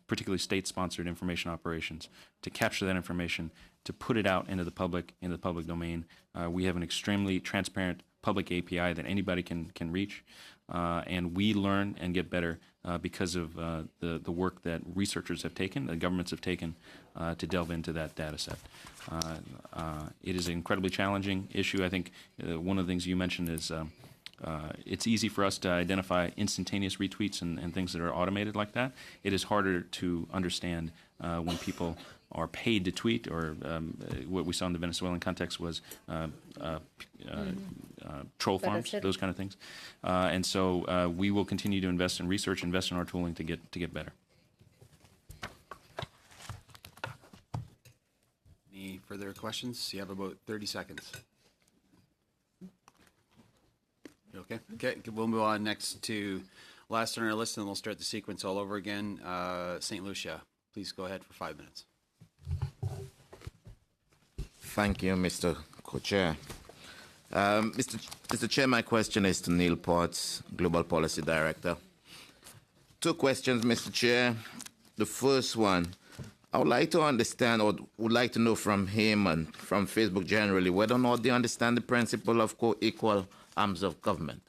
particularly state-sponsored information operations, to capture that information to put it out into the public domain. We have an extremely transparent public API that anybody can reach, and we learn and get better because of the work that researchers have taken, the governments have taken to delve into that data set. It is an incredibly challenging issue. I think one of the things you mentioned is it's easy for us to identify instantaneous retweets and things that are automated like that. It is harder to understand when people are paid to tweet, or what we saw in the Venezuelan context was troll farms, those kind of things. And so we will continue to invest in research, invest in our tooling to get better. Any further questions? You have about 30 seconds. You okay? Okay, we'll move on next to last on our list, and we'll start the sequence all over again. St. Lucia, please go ahead for 5 minutes. Thank you, Mr. Co-Chair. Mr. Chair, my question is to Neil Potts, Global Policy Director. 2 questions, Mr. Chair. The first one, I would like to understand, or would like to know from him and from Facebook generally, whether or not they understand the principle of co-equal arms of government.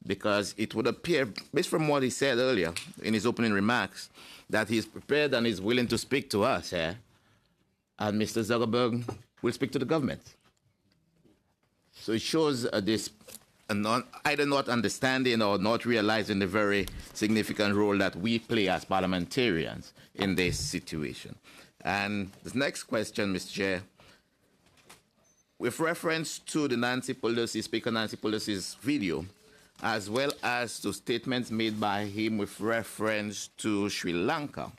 Because it would appear, based from what he said earlier in his opening remarks, that he's prepared and is willing to speak to us here, and Mr. Zuckerberg will speak to the government. So it shows this either not understanding or not realizing the very significant role that we play as parliamentarians in this situation. And the next question, Mr. Chair, with reference to the Speaker Nancy Pelosi's video, as well as to statements made by him with reference to Sri Lanka,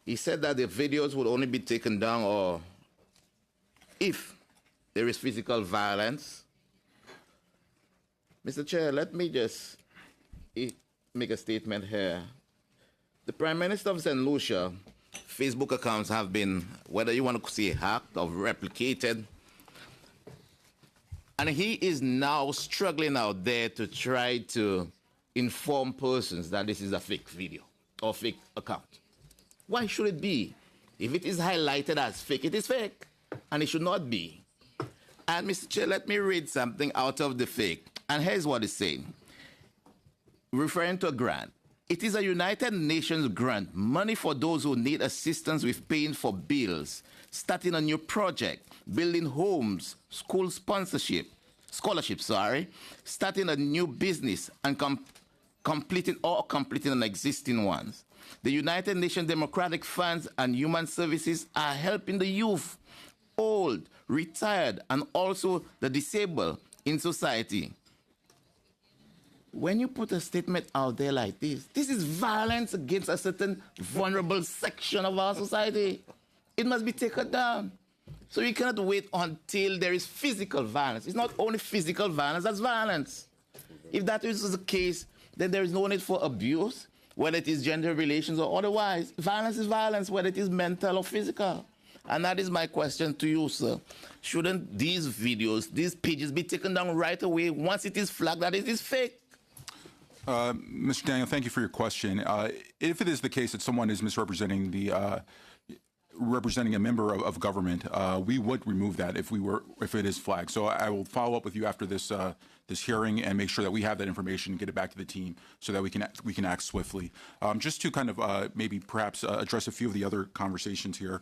he said that the videos would only be taken down or if there is physical violence. Mr. Chair, let me just make a statement here. The Prime Minister of St. Lucia, Facebook accounts have been, whether you want to say hacked or replicated, and he is now struggling out there to try to inform persons that this is a fake video or fake account. Why should it be? If it is highlighted as fake, it is fake, and it should not be. And Mr. Chair, let me read something out of the fake. And here's what it's saying. Referring to a grant. It is a United Nations grant, money for those who need assistance with paying for bills, starting a new project, building homes, school scholarships, starting a new business, and completing an existing ones. The United Nations Democratic Funds and Human Services are helping the youth, old, retired, and also the disabled in society. When you put a statement out there like this is violence against a certain vulnerable section of our society. It must be taken down. So you cannot wait until there is physical violence. It's not only physical violence, that's violence. If that is the case, then there is no need for abuse, whether it is gender relations or otherwise. Violence is violence, whether it is mental or physical. And that is my question to you, sir. Shouldn't these videos, these pages be taken down right away once it is flagged that it is fake? Mr. Daniel, thank you for your question. If it is the case that someone is misrepresenting representing a member of government, we would remove that if it is flagged. So I will follow up with you after this hearing and make sure that we have that information and get it back to the team so that we can act swiftly. Just to kind of maybe perhaps address a few of the other conversations here.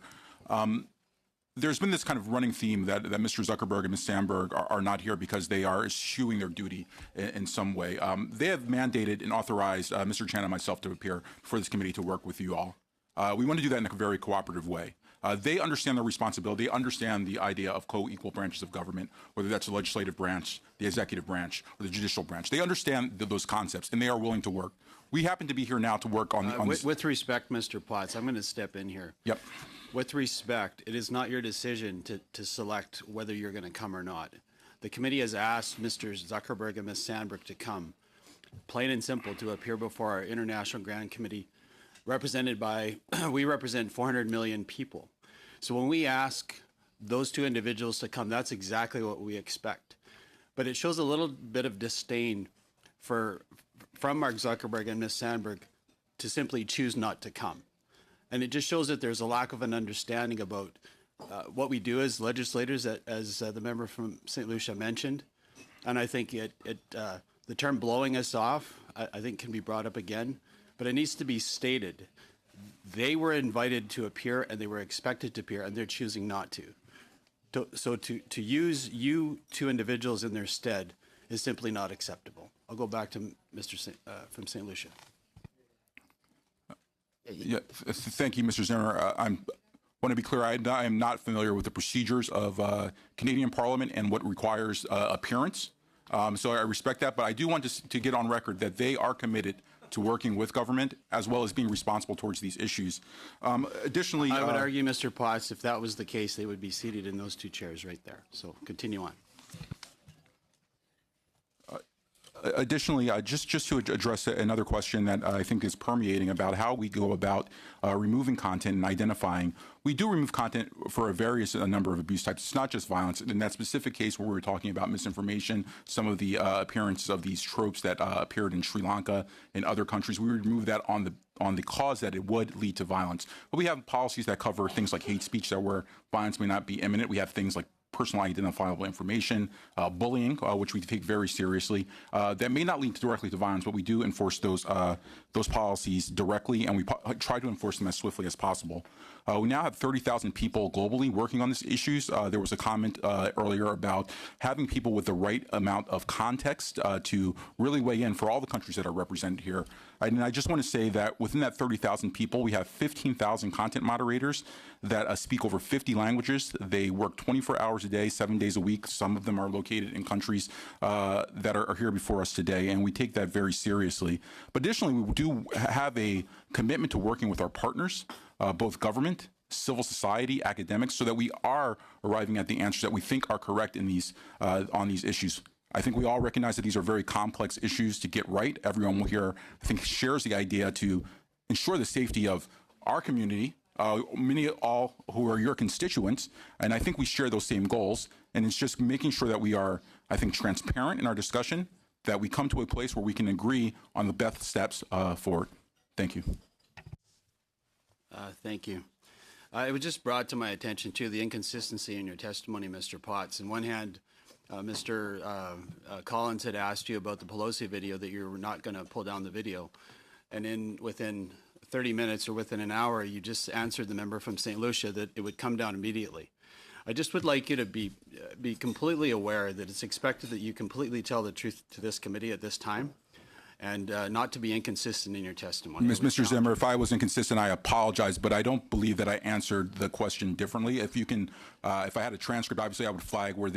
There's been this kind of running theme that Mr. Zuckerberg and Ms. Sandberg are not here because they are eschewing their duty in some way. They have mandated and authorized Mr. Chan and myself to appear before this committee to work with you all. We want to do that in a very cooperative way. They understand their responsibility. They understand the idea of co-equal branches of government, whether that's the legislative branch, the executive branch, or the judicial branch. They understand those concepts, and they are willing to work. We happen to be here now to work on this. With respect, Mr. Potts, I'm going to step in here. Yep. With respect, it is not your decision to select whether you're going to come or not. The committee has asked Mr. Zuckerberg and Ms. Sandberg to come, plain and simple, to appear before our International Grand Committee, represented by, we represent 400 million people. So when we ask those two individuals to come, that's exactly what we expect. But it shows a little bit of disdain from Mark Zuckerberg and Ms. Sandberg to simply choose not to come. And it just shows that there's a lack of an understanding about what we do as legislators, as the member from St. Lucia mentioned. And I think the term blowing us off, I think can be brought up again, but it needs to be stated. They were invited to appear and they were expected to appear, and they're choosing not to. So to use you two individuals in their stead is simply not acceptable. I'll go back to Mr. From St. Lucia. Yeah, thank you, Mr. Zimmer. I want to be clear. I am not familiar with the procedures of Canadian Parliament and what requires appearance. So I respect that, but I do want to get on record that they are committed to working with government as well as being responsible towards these issues. Additionally, I would argue, Mr. Potts, if that was the case, they would be seated in those two chairs right there. So continue on. Additionally, just to address another question that I think is permeating about how we go about removing content and identifying. We do remove content for a number of abuse types. It's not just violence. In that specific case where we were talking about misinformation, some of the appearances of these tropes that appeared in Sri Lanka and other countries, we would remove that on the cause that it would lead to violence. But we have policies that cover things like hate speech, that where violence may not be imminent. We have things like personal identifiable information, bullying, which we take very seriously, that may not lead directly to violence, but we do enforce those policies directly, and we try to enforce them as swiftly as possible. We now have 30,000 people globally working on these issues. There was a comment earlier about having people with the right amount of context to really weigh in for all the countries that are represented here. And I just want to say that within that 30,000 people, we have 15,000 content moderators that speak over 50 languages. They work 24 hours a day, 7 days a week. Some of them are located in countries that are here before us today, and we take that very seriously. But additionally, we do have a commitment to working with our partners, both government, civil society, academics, so that we are arriving at the answers that we think are correct in these on these issues. I think we all recognize that these are very complex issues to get right. Everyone here, I think, shares the idea to ensure the safety of our community, all who are your constituents, and I think we share those same goals. And it's just making sure that we are, I think, transparent in our discussion, that we come to a place where we can agree on the best steps forward. Thank you. Thank you. It was just brought to my attention, too, the inconsistency in your testimony, Mr. Potts. On one hand, Mr. Collins had asked you about the Pelosi video, that you were not going to pull down the video. And within 30 minutes or within an hour, you just answered the member from St. Lucia that it would come down immediately. I just would like you to be completely aware that it's expected that you completely tell the truth to this committee at this time, and not to be inconsistent in your testimony. Mr. Zimmer, if I was inconsistent, I apologize, but I don't believe that I answered the question differently. If you can, if I had a transcript, obviously I would flag where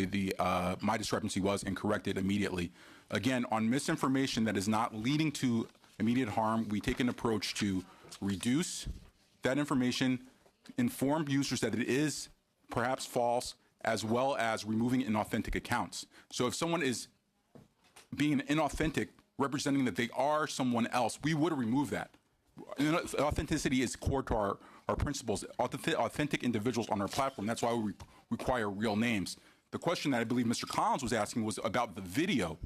my discrepancy was and correct it immediately. Again, on misinformation that is not leading to immediate harm, we take an approach to reduce that information, inform users that it is perhaps false, as well as removing inauthentic accounts. So if someone is being inauthentic, representing that they are someone else, we would remove that. Authenticity is core to our principles. Authentic individuals on our platform. That's why we require real names. The question that I believe Mr. Collins was asking was about the video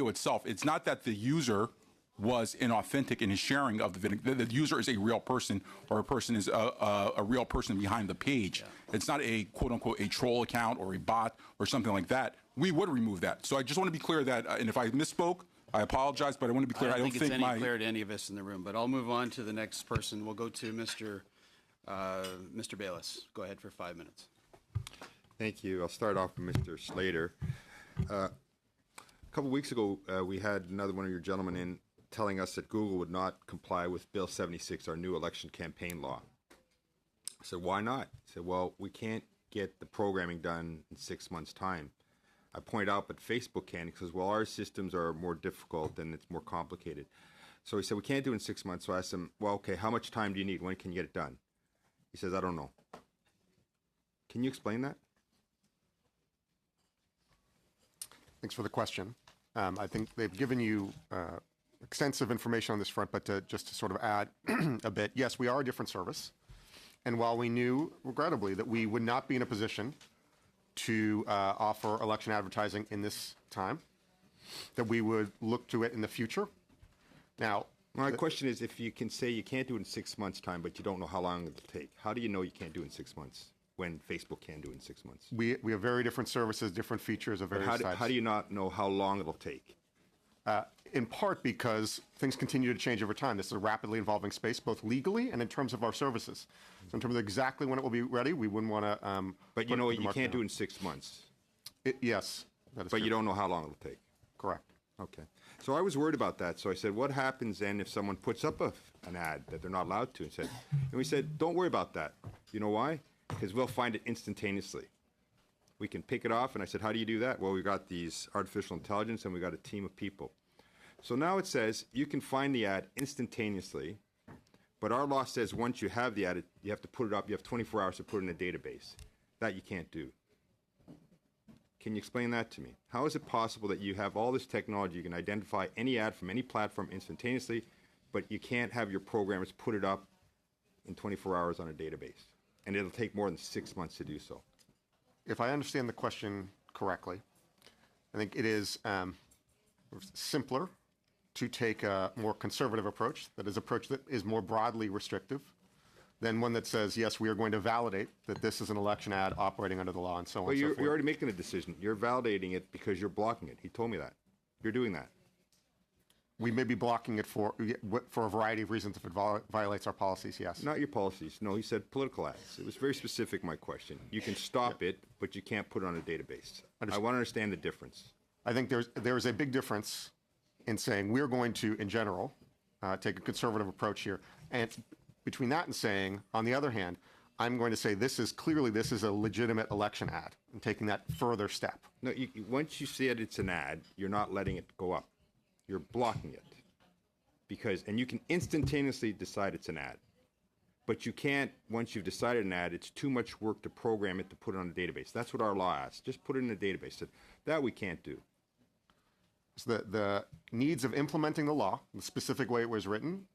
itself. It's not that the user was inauthentic in his sharing of the video. The user is a real person, or a person is a real person behind the page. Yeah. It's not a quote-unquote a troll account or a bot or something like that. We would remove that. So I just want to be clear that, and if I misspoke, I apologize, but I want to be clear. I don't think it's any clear to any of us in the room, but I'll move on to the next person. We'll go to Mr. Bayless. Go ahead for 5 minutes. Thank you. I'll start off with Mr. Slater. A couple weeks ago, we had another one of your gentlemen in telling us that Google would not comply with Bill 76, our new election campaign law. I said, why not? I said, well, we can't get the programming done in 6 months' time. I point out, but Facebook can, because, well, our systems are more difficult and it's more complicated. So he said, we can't do it in 6 months. So I asked him, well, okay, how much time do you need? When can you get it done? He says, I don't know. Can you explain that? Thanks for the question. I think they've given you extensive information on this front, but just to sort of add a bit, yes, we are a different service. And while we knew, regrettably, that we would not be in a position to offer election advertising in this time, that we would look to it in the future. Now, My question is, if you can say you can't do it in 6 months' time, but you don't know how long it'll take, how do you know you can't do it in 6 months when Facebook can do it in 6 months? We have very different services, different features of various types. How do you not know how long it'll take? In part because things continue to change over time. This is a rapidly evolving space, both legally and in terms of our services. So in terms of exactly when it will be ready, we wouldn't want to. But you know you can't do it in 6 months. Yes, that is but true. you don't know how long it'll take. Correct. Okay. So I was worried about that. So I said, what happens then if someone puts up an ad that they're not allowed to? And we said, don't worry about that. You know why? Because we'll find it instantaneously. We can pick it off. And I said, how do you do that? Well, we got these artificial intelligence and we got a team of people. So now it says you can find the ad instantaneously, but our law says once you have the ad, you have to put it up. You have 24 hours to put it in a database. That you can't do. Can you explain that to me? How is it possible that you have all this technology, you can identify any ad from any platform instantaneously, but you can't have your programmers put it up in 24 hours on a database? And it'll take more than 6 months to do so. If I understand the question correctly, I think it is simpler to take a more conservative approach, that is, approach that is more broadly restrictive, than one that says, yes, we are going to validate that this is an election ad operating under the law and so on Well, and so you're forth. already making a decision. You're validating it because you're blocking it. He told me that. You're doing that. We may be blocking it for a variety of reasons if it violates our policies, yes. Not your policies. No, he said political ads. It was very specific, my question. You can stop it, but you can't put it on a database. I want to understand the difference. I think there's a big difference in saying we're going to, in general, take a conservative approach here. And between that and saying, on the other hand, I'm going to say this is a legitimate election ad, and taking that further step. No, once you see it's an ad, you're not letting it go up. You're blocking it. And you can instantaneously decide it's an ad. But you can't, once you've decided an ad, it's too much work to program it to put it on a database. That's what our law asks. Just put it in a database. That we can't do. So the needs of implementing the law, the specific way it was written,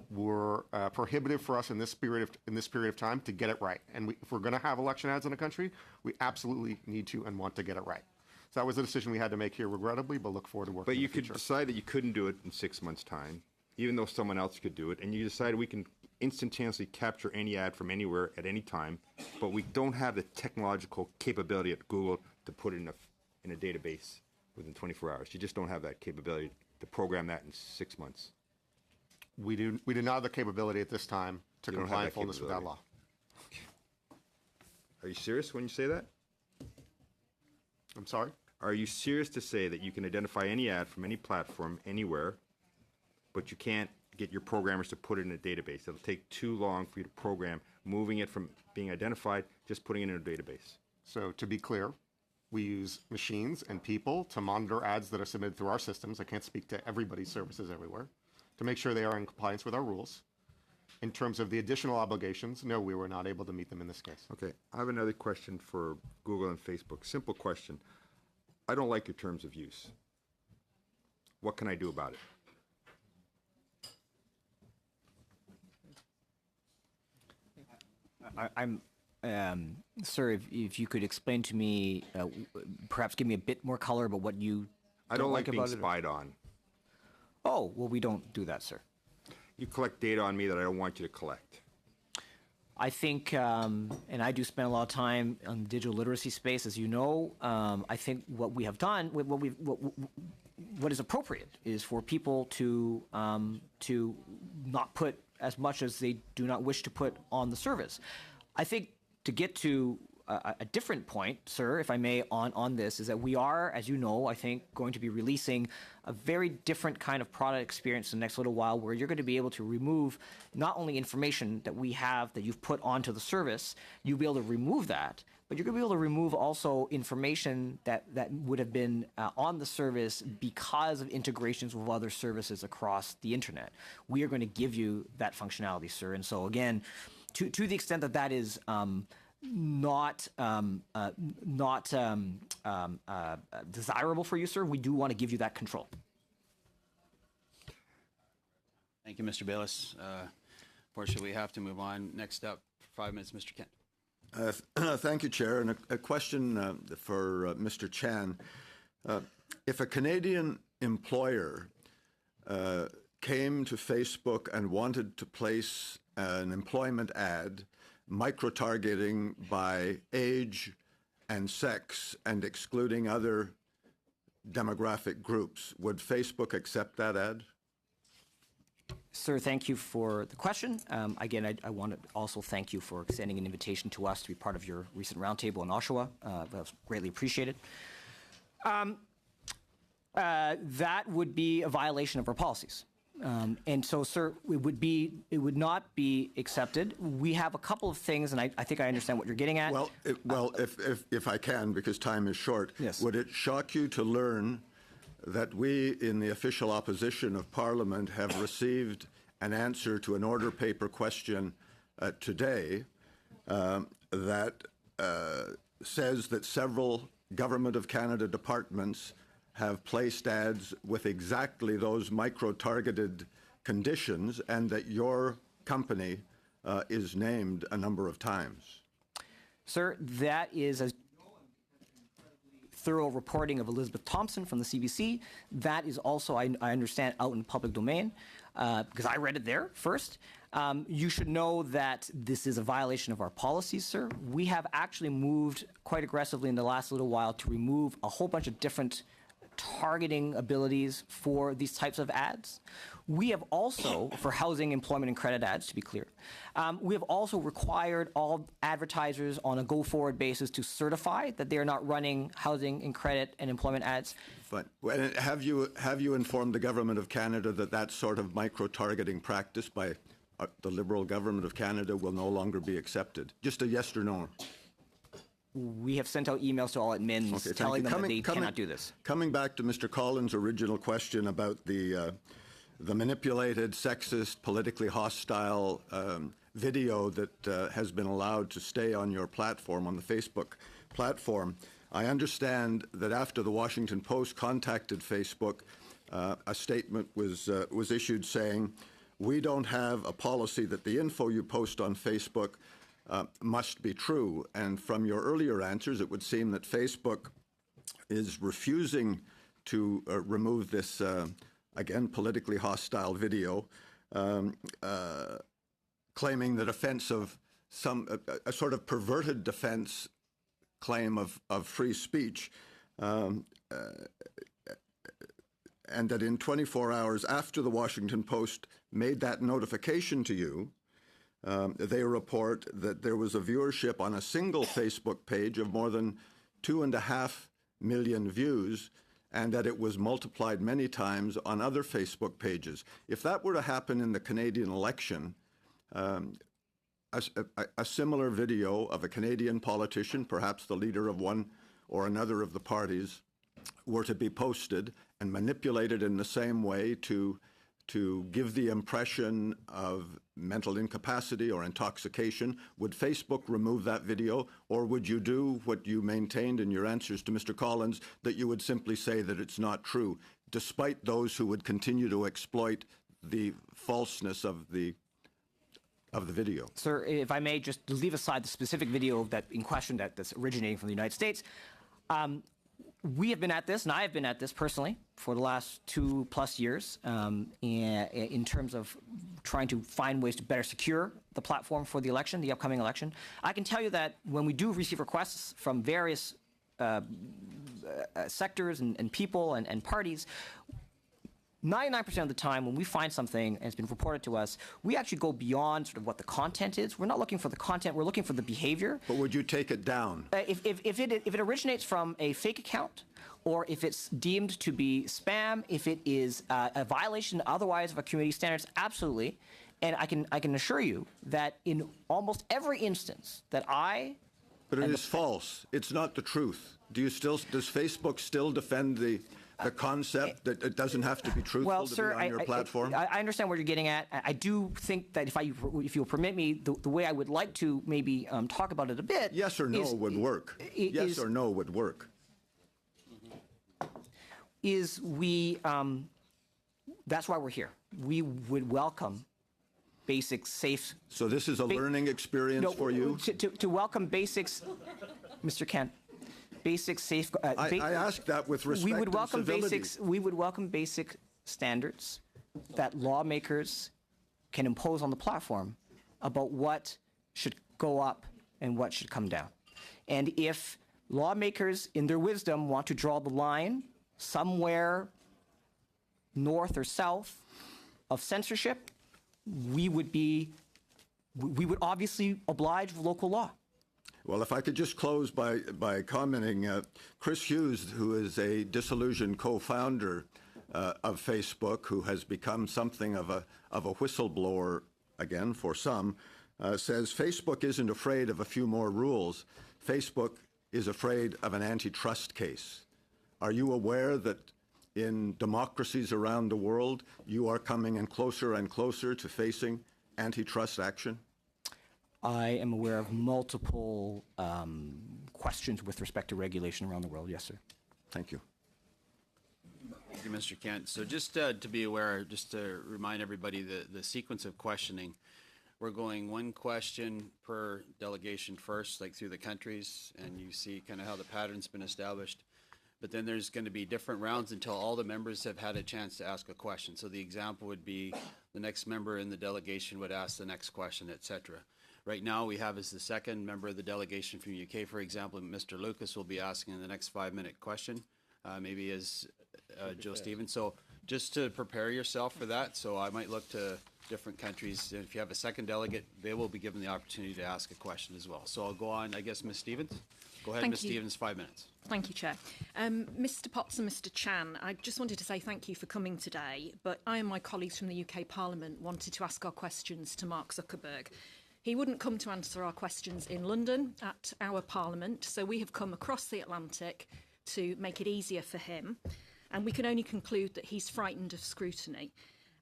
were prohibitive for us in this period of time to get it right. And if we're going to have election ads in the country, we absolutely need to and want to get it right. So that was a decision we had to make here, regrettably, but look forward to working. But you could decide that you couldn't do it in 6 months' time, even though someone else could do it, and you decided we can instantaneously capture any ad from anywhere at any time, but we don't have the technological capability at Google to put it in a database within 24 hours. You just don't have that capability to program that in 6 months. We do not have the capability at this time to comply in fullness with that law. Are you serious when you say that? I'm sorry? Are you serious to say that you can identify any ad from any platform anywhere, but you can't get your programmers to put it in a database? It'll take too long for you to program, moving it from being identified, just putting it in a database. So to be clear, we use machines and people to monitor ads that are submitted through our systems. I can't speak to everybody's services everywhere, to make sure they are in compliance with our rules. In terms of the additional obligations, no, we were not able to meet them in this case. Okay, I have another question for Google and Facebook. Simple question. I don't like your terms of use. What can I do about it? Sir, if you could explain to me, perhaps give me a bit more color about what you I don't like being about spied on. Oh, well, we don't do that, sir. You collect data on me that I don't want you to collect. I think, and I do spend a lot of time on the digital literacy space, as you know. I think what we have done, what is appropriate, is for people to not put as much as they do not wish to put on the service. I think to get to a different point, sir, if I may, on this, is that we are, as you know, I think, going to be releasing a very different kind of product experience in the next little while, where you're going to be able to remove not only information that we have that you've put onto the service, you'll be able to remove that, but you're going to be able to remove also information that would have been on the service because of integrations with other services across the internet. We are going to give you that functionality, sir. And so again, to the extent that that is not desirable for you, sir, we do want to give you that control. Thank you, Mr. Bayless. Unfortunately, we have to move on. Next up, 5 minutes, Mr. Kent. Thank you, Chair. And a question for Mr. Chan. If a Canadian employer came to Facebook and wanted to place an employment ad micro-targeting by age and sex and excluding other demographic groups, would Facebook accept that ad? Sir, thank you for the question. Again, I want to also thank you for extending an invitation to us to be part of your recent roundtable in Oshawa. That was greatly appreciated. That would be a violation of our policies. And so, sir, it would not be accepted. We have a couple of things, and I think I understand what you're getting at. Well, if I can, because time is short, yes. Would it shock you to learn that we, in the official opposition of Parliament, have received an answer to an order paper question today that says that several Government of Canada departments have placed ads with exactly those micro-targeted conditions, and that your company is named a number of times? Sir, that is a thorough reporting of Elizabeth Thompson from the CBC. That is also, I understand, out in the public domain, because I read it there first. You should know that this is a violation of our policies, sir. We have actually moved quite aggressively in the last little while to remove a whole bunch of different targeting abilities for these types of ads. We have also, for housing, employment, and credit ads, to be clear, we have also required all advertisers on a go-forward basis to certify that they are not running housing and credit and employment ads. But have you informed the Government of Canada that that sort of micro-targeting practice by the Liberal Government of Canada will no longer be accepted? Just a yes or no. We have sent out emails to all admins telling them that they cannot do this. Coming back to Mr. Collins' original question about the manipulated, sexist, politically hostile video that has been allowed to stay on your platform, on the Facebook platform, I understand that after the Washington Post contacted Facebook, a statement was issued saying, we don't have a policy that the info you post on Facebook must be true. And from your earlier answers, it would seem that Facebook is refusing to remove this, again, politically hostile video, claiming the defense of a sort of perverted defense claim of free speech, and that in 24 hours after the Washington Post made that notification to you, they report that there was a viewership on a single Facebook page of more than 2.5 million views, and that it was multiplied many times on other Facebook pages. If that were to happen in the Canadian election, a similar video of a Canadian politician, perhaps the leader of one or another of the parties, were to be posted and manipulated in the same way to give the impression of mental incapacity or intoxication, would Facebook remove that video, or would you do what you maintained in your answers to Mr. Collins, that you would simply say that it's not true, despite those who would continue to exploit the falseness of the video? Sir, if I may just leave aside the specific video that in question that's originating from the United States, we have been at this, and I have been at this personally for the last 2+ years in terms of trying to find ways to better secure the platform for the election, the upcoming election. I can tell you that when we do receive requests from various sectors and people and parties, 99% of the time when we find something and it's been reported to us, we actually go beyond sort of what the content is. We're not looking for the content, we're looking for the behavior. But would you take it down? If it originates from a fake account, or if it's deemed to be spam, if it is a violation otherwise of our community standards, absolutely. And I can assure you that in almost every instance that But it is false. It's not the truth. Does Facebook still defend the concept that it doesn't have to be truthful to be on your platform? I understand what you're getting at. I do think that if you'll permit me, the way I would like to maybe talk about it a bit. Yes or no would work. Yes or no would work. That's why we're here. We would welcome basic safe. So this is a learning experience for you? To welcome basics, Mr. Kent. Basic safe. I ask that with respect we would welcome and civility. basics. We would welcome basic standards that lawmakers can impose on the platform about what should go up and what should come down. And if lawmakers, in their wisdom, want to draw the line somewhere north or south of censorship, we would obviously oblige local law. Well, if I could just close by commenting, Chris Hughes, who is a disillusioned co-founder of Facebook, who has become something of a whistleblower again for some, says Facebook isn't afraid of a few more rules. Facebook is afraid of an antitrust case. Are you aware that in democracies around the world, you are coming in closer and closer to facing antitrust action? I am aware of multiple questions with respect to regulation around the world. Yes, sir. Thank you. Thank you, Mr. Kent. So just to be aware, just to remind everybody, the sequence of questioning, we're going one question per delegation first, like through the countries, and you see kind of how the pattern's been established. But then there's going to be different rounds until all the members have had a chance to ask a question. So the example would be the next member in the delegation would ask the next question, et cetera. Right now, we have as the second member of the delegation from UK, for example, Mr. Lucas will be asking the next 5-minute question, maybe as Joe Stevens. So just to prepare yourself for that, so I might look to different countries. If you have a second delegate, they will be given the opportunity to ask a question as well. So I'll go on, I guess, Ms. Stevens. Go ahead, Ms. Stevens, 5 minutes. Thank you, Chair. Mr. Potts and Mr. Chan, I just wanted to say thank you for coming today, but I and my colleagues from the UK Parliament wanted to ask our questions to Mark Zuckerberg. He wouldn't come to answer our questions in London at our Parliament, so we have come across the Atlantic to make it easier for him, and we can only conclude that he's frightened of scrutiny.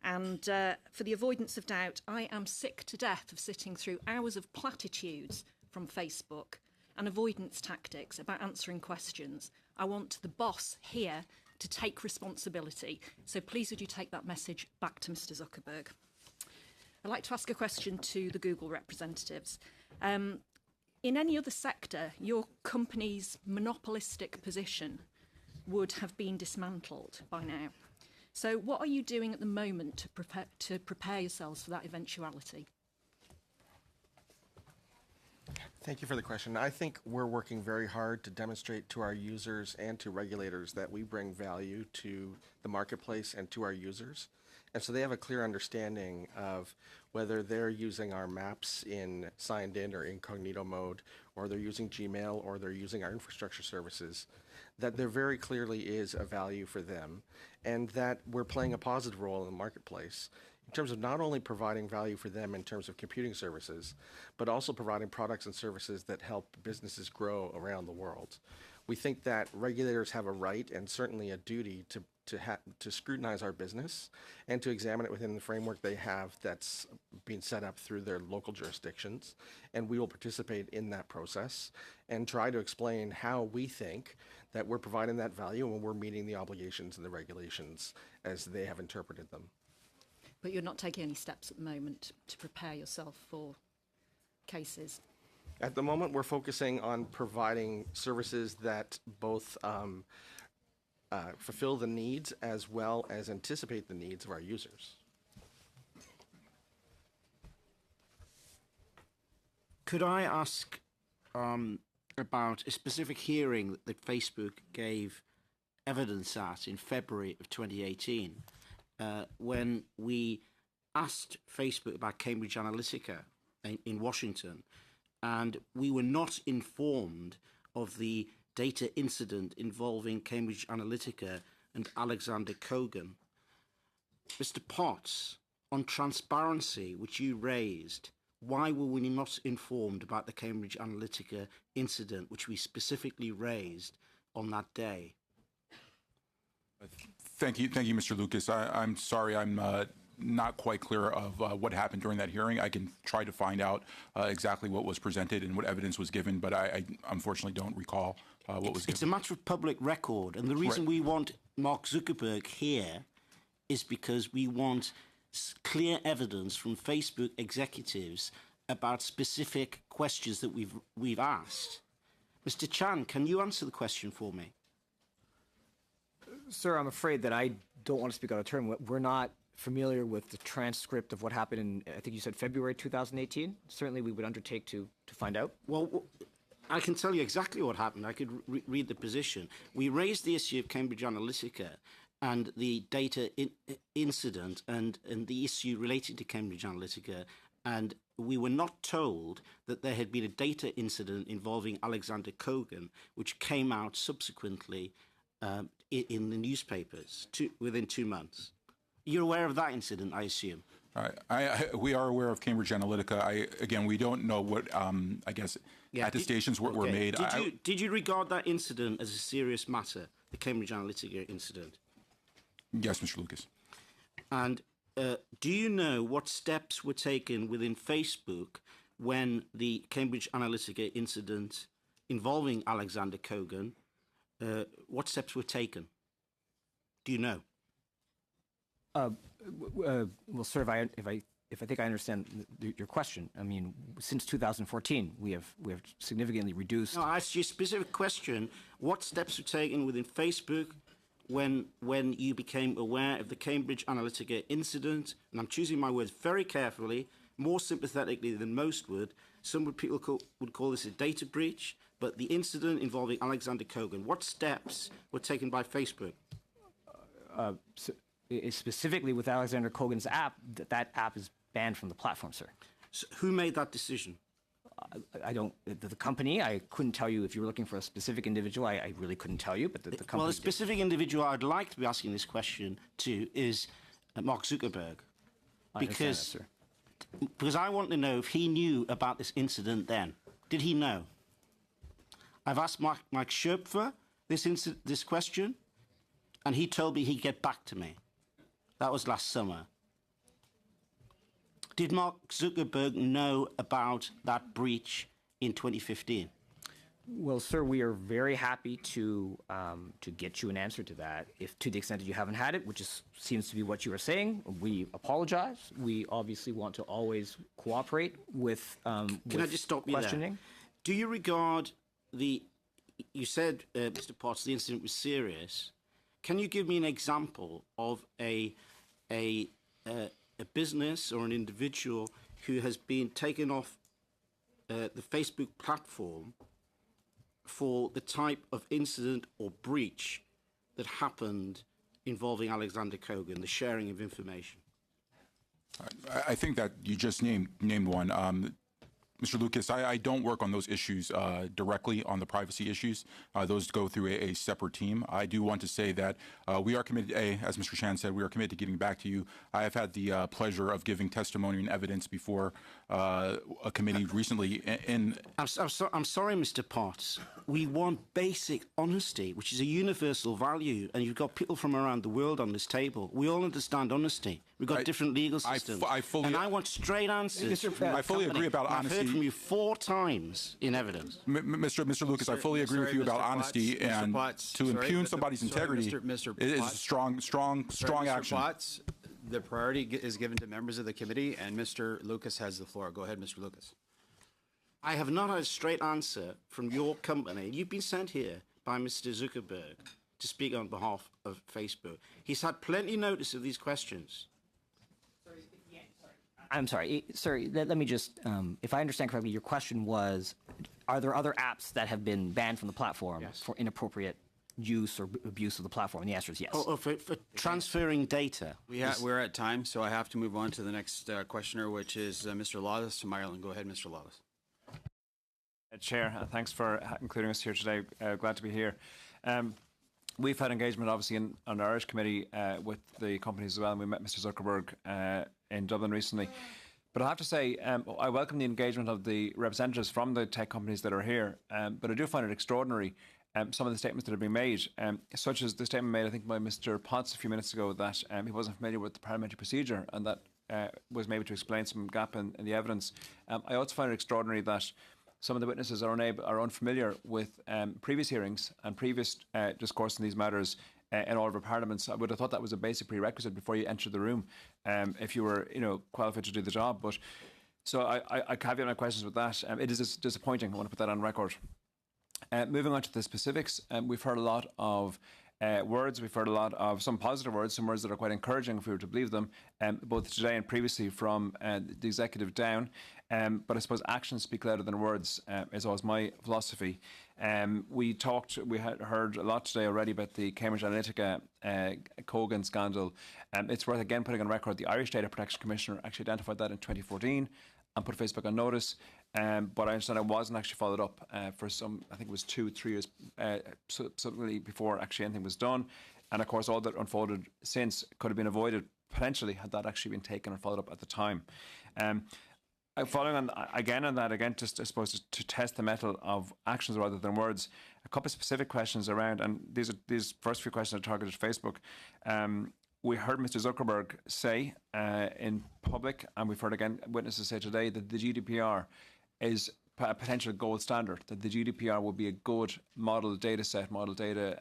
And for the avoidance of doubt, I am sick to death of sitting through hours of platitudes from Facebook and avoidance tactics about answering questions. I want the boss here to take responsibility. So please would you take that message back to Mr. Zuckerberg. I'd like to ask a question to the Google representatives. In any other sector, your company's monopolistic position would have been dismantled by now. So what are you doing at the moment to prepare yourselves for that eventuality? Thank you for the question. I think we're working very hard to demonstrate to our users and to regulators that we bring value to the marketplace and to our users. And so they have a clear understanding of whether they're using our maps in signed in or incognito mode, or they're using Gmail, or they're using our infrastructure services, that there very clearly is a value for them, and that we're playing a positive role in the marketplace in terms of not only providing value for them in terms of computing services, but also providing products and services that help businesses grow around the world. We think that regulators have a right and certainly a duty to scrutinize our business and to examine it within the framework they have that's been set up through their local jurisdictions. And we will participate in that process and try to explain how we think that we're providing that value and we're meeting the obligations and the regulations as they have interpreted them. But you're not taking any steps at the moment to prepare yourself for cases? At the moment, we're focusing on providing services that both fulfill the needs as well as anticipate the needs of our users. Could I ask about a specific hearing that Facebook gave evidence at in February of 2018 when we asked Facebook about Cambridge Analytica in Washington, and we were not informed of the data incident involving Cambridge Analytica and Alexander Kogan. Mr. Potts, on transparency, which you raised, why were we not informed about the Cambridge Analytica incident, which we specifically raised on that day? Thank you, Mr. Lucas. I'm sorry, I'm not quite clear of what happened during that hearing. I can try to find out exactly what was presented and what evidence was given, but I unfortunately don't recall what was given. It's a matter of public record, and the reason we want Mark Zuckerberg here is because we want clear evidence from Facebook executives about specific questions that we've asked. Mr. Chan, can you answer the question for me? Sir, I'm afraid that I don't want to speak out of turn. We're not familiar with the transcript of what happened in, I think you said February 2018. Certainly we would undertake to find out. Well, I can tell you exactly what happened. I could read the position. We raised the issue of Cambridge Analytica and the data incident and the issue related to Cambridge Analytica, and we were not told that there had been a data incident involving Alexander Kogan, which came out subsequently in the newspapers within 2 months. You're aware of that incident, I assume? We are aware of Cambridge Analytica. Again, we don't know what, I guess, attestations were made. Did you regard that incident as a serious matter, the Cambridge Analytica incident? Yes, Mr. Lucas. And do you know what steps were taken within Facebook when the Cambridge Analytica incident involving Alexander Kogan, what steps were taken? Do you know? Well, sir, if I think I understand your question, I mean, since 2014, we have significantly reduced. No, I asked you a specific question. What steps were taken within Facebook when you became aware of the Cambridge Analytica incident? And I'm choosing my words very carefully, more sympathetically than most would. Some people would call this a data breach, but the incident involving Alexander Kogan, what steps were taken by Facebook? Specifically with Alexander Kogan's app, that app is banned from the platform, sir. So who made that decision? I don't. The company. I couldn't tell you if you were looking for a specific individual. I really couldn't tell you. But the company. Well, a specific individual I'd like to be asking this question to is Mark Zuckerberg, because I want to know if he knew about this incident then. Did he know? I've asked Mike Schöpfer this question, and he told me he'd get back to me. That was last summer. Did Mark Zuckerberg know about that breach in 2015? Well, sir, we are very happy to get you an answer to that. If to the extent that you haven't had it, which seems to be what you were saying, we apologize. We obviously want to always cooperate with. Can I just stop you questioning? there? Do you regard you said, Mr. Potts, the incident was serious. Can you give me an example of a business or an individual who has been taken off the Facebook platform for the type of incident or breach that happened involving Alexander Kogan, the sharing of information? I think that you just named one. Mr. Lucas, I don't work on those issues directly on the privacy issues. Those go through a separate team. I do want to say that we are committed, as Mr. Chan said, we are committed to giving back to you. I have had the pleasure of giving testimony and evidence before a committee recently I'm sorry, Mr. Potts. We want basic honesty, which is a universal value, and you've got people from around the world on this table. We all understand honesty. We've got different legal systems. And I want straight answers. I fully agree about honesty. I've heard from you 4 times in evidence. Mr. Lucas, I fully agree with you about honesty, and to impugn somebody's integrity is strong action. Mr. Potts, the priority is given to members of the committee, and Mr. Lucas has the floor. Go ahead, Mr. Lucas. I have not had a straight answer from your company. You've been sent here by Mr. Zuckerberg to speak on behalf of Facebook. He's had plenty notice of these questions. I'm sorry, sir. Let me just, if I understand correctly, your question was, are there other apps that have been banned from the platform for inappropriate use or abuse of the platform? And the answer is yes. For transferring data. We're at time, so I have to move on to the next questioner, which is Mr. Lawless from Ireland. Go ahead, Mr. Lawless. Chair, thanks for including us here today. Glad to be here. We've had engagement, obviously, on the Irish committee with the companies as well, and we met Mr. Zuckerberg in Dublin recently. But I have to say, I welcome the engagement of the representatives from the tech companies that are here, but I do find it extraordinary, some of the statements that have been made, such as the statement made, I think, by Mr. Potts a few minutes ago, that he wasn't familiar with the parliamentary procedure, and that was maybe to explain some gap in the evidence. I also find it extraordinary that some of the witnesses are unfamiliar with previous hearings and previous discourse in these matters in all of our parliaments. I would have thought that was a basic prerequisite before you enter the room, if you were, qualified to do the job. But so I caveat my questions with that. It is disappointing. I want to put that on record. Moving on to the specifics, we've heard a lot of words. We've heard a lot of some positive words, some words that are quite encouraging if we were to believe them, both today and previously from the executive down. But I suppose actions speak louder than words is always my philosophy. We had heard a lot today already about the Cambridge Analytica Kogan scandal. It's worth again putting on record the Irish Data Protection Commissioner actually identified that in 2014 and put Facebook on notice. But I understand it wasn't actually followed up for some, I think it was 2-3 years subsequently before actually anything was done. And of course, all that unfolded since could have been avoided potentially had that actually been taken and followed up at the time. Following on again, just I suppose to test the mettle of actions rather than words, a couple of specific questions around, and these first few questions are targeted at Facebook. We heard Mr. Zuckerberg say in public, and we've heard again witnesses say today, that the GDPR is a potential gold standard, that the GDPR will be a good model data set, model data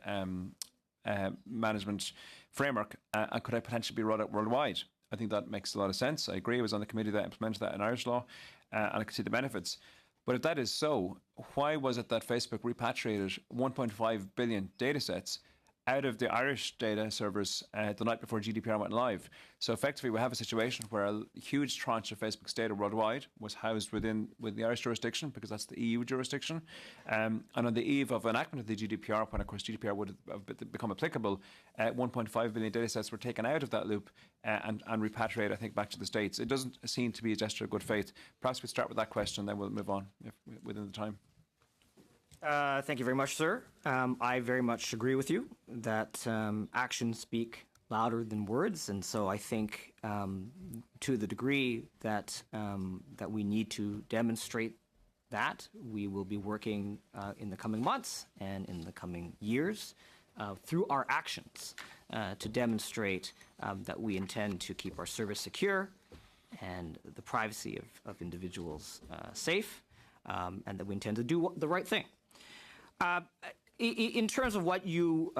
management framework, and could potentially be rolled out worldwide. I think that makes a lot of sense. I agree. I was on the committee that implemented that in Irish law, and I can see the benefits. But if that is so, why was it that Facebook repatriated 1.5 billion data sets out of the Irish data servers the night before GDPR went live? So effectively, we have a situation where a huge tranche of Facebook's data worldwide was housed within the Irish jurisdiction, because that's the EU jurisdiction. And on the eve of enactment of the GDPR, when of course GDPR would have become applicable, 1.5 billion data sets were taken out of that loop and repatriated, I think, back to the States. It doesn't seem to be a gesture of good faith. Perhaps we start with that question, then we'll move on within the time. Thank you very much, sir. I very much agree with you that actions speak louder than words, and so I think to the degree that that we need to demonstrate that, we will be working in the coming months and in the coming years through our actions to demonstrate that we intend to keep our service secure and the privacy of individuals safe, and that we intend to do the right thing. In terms of what you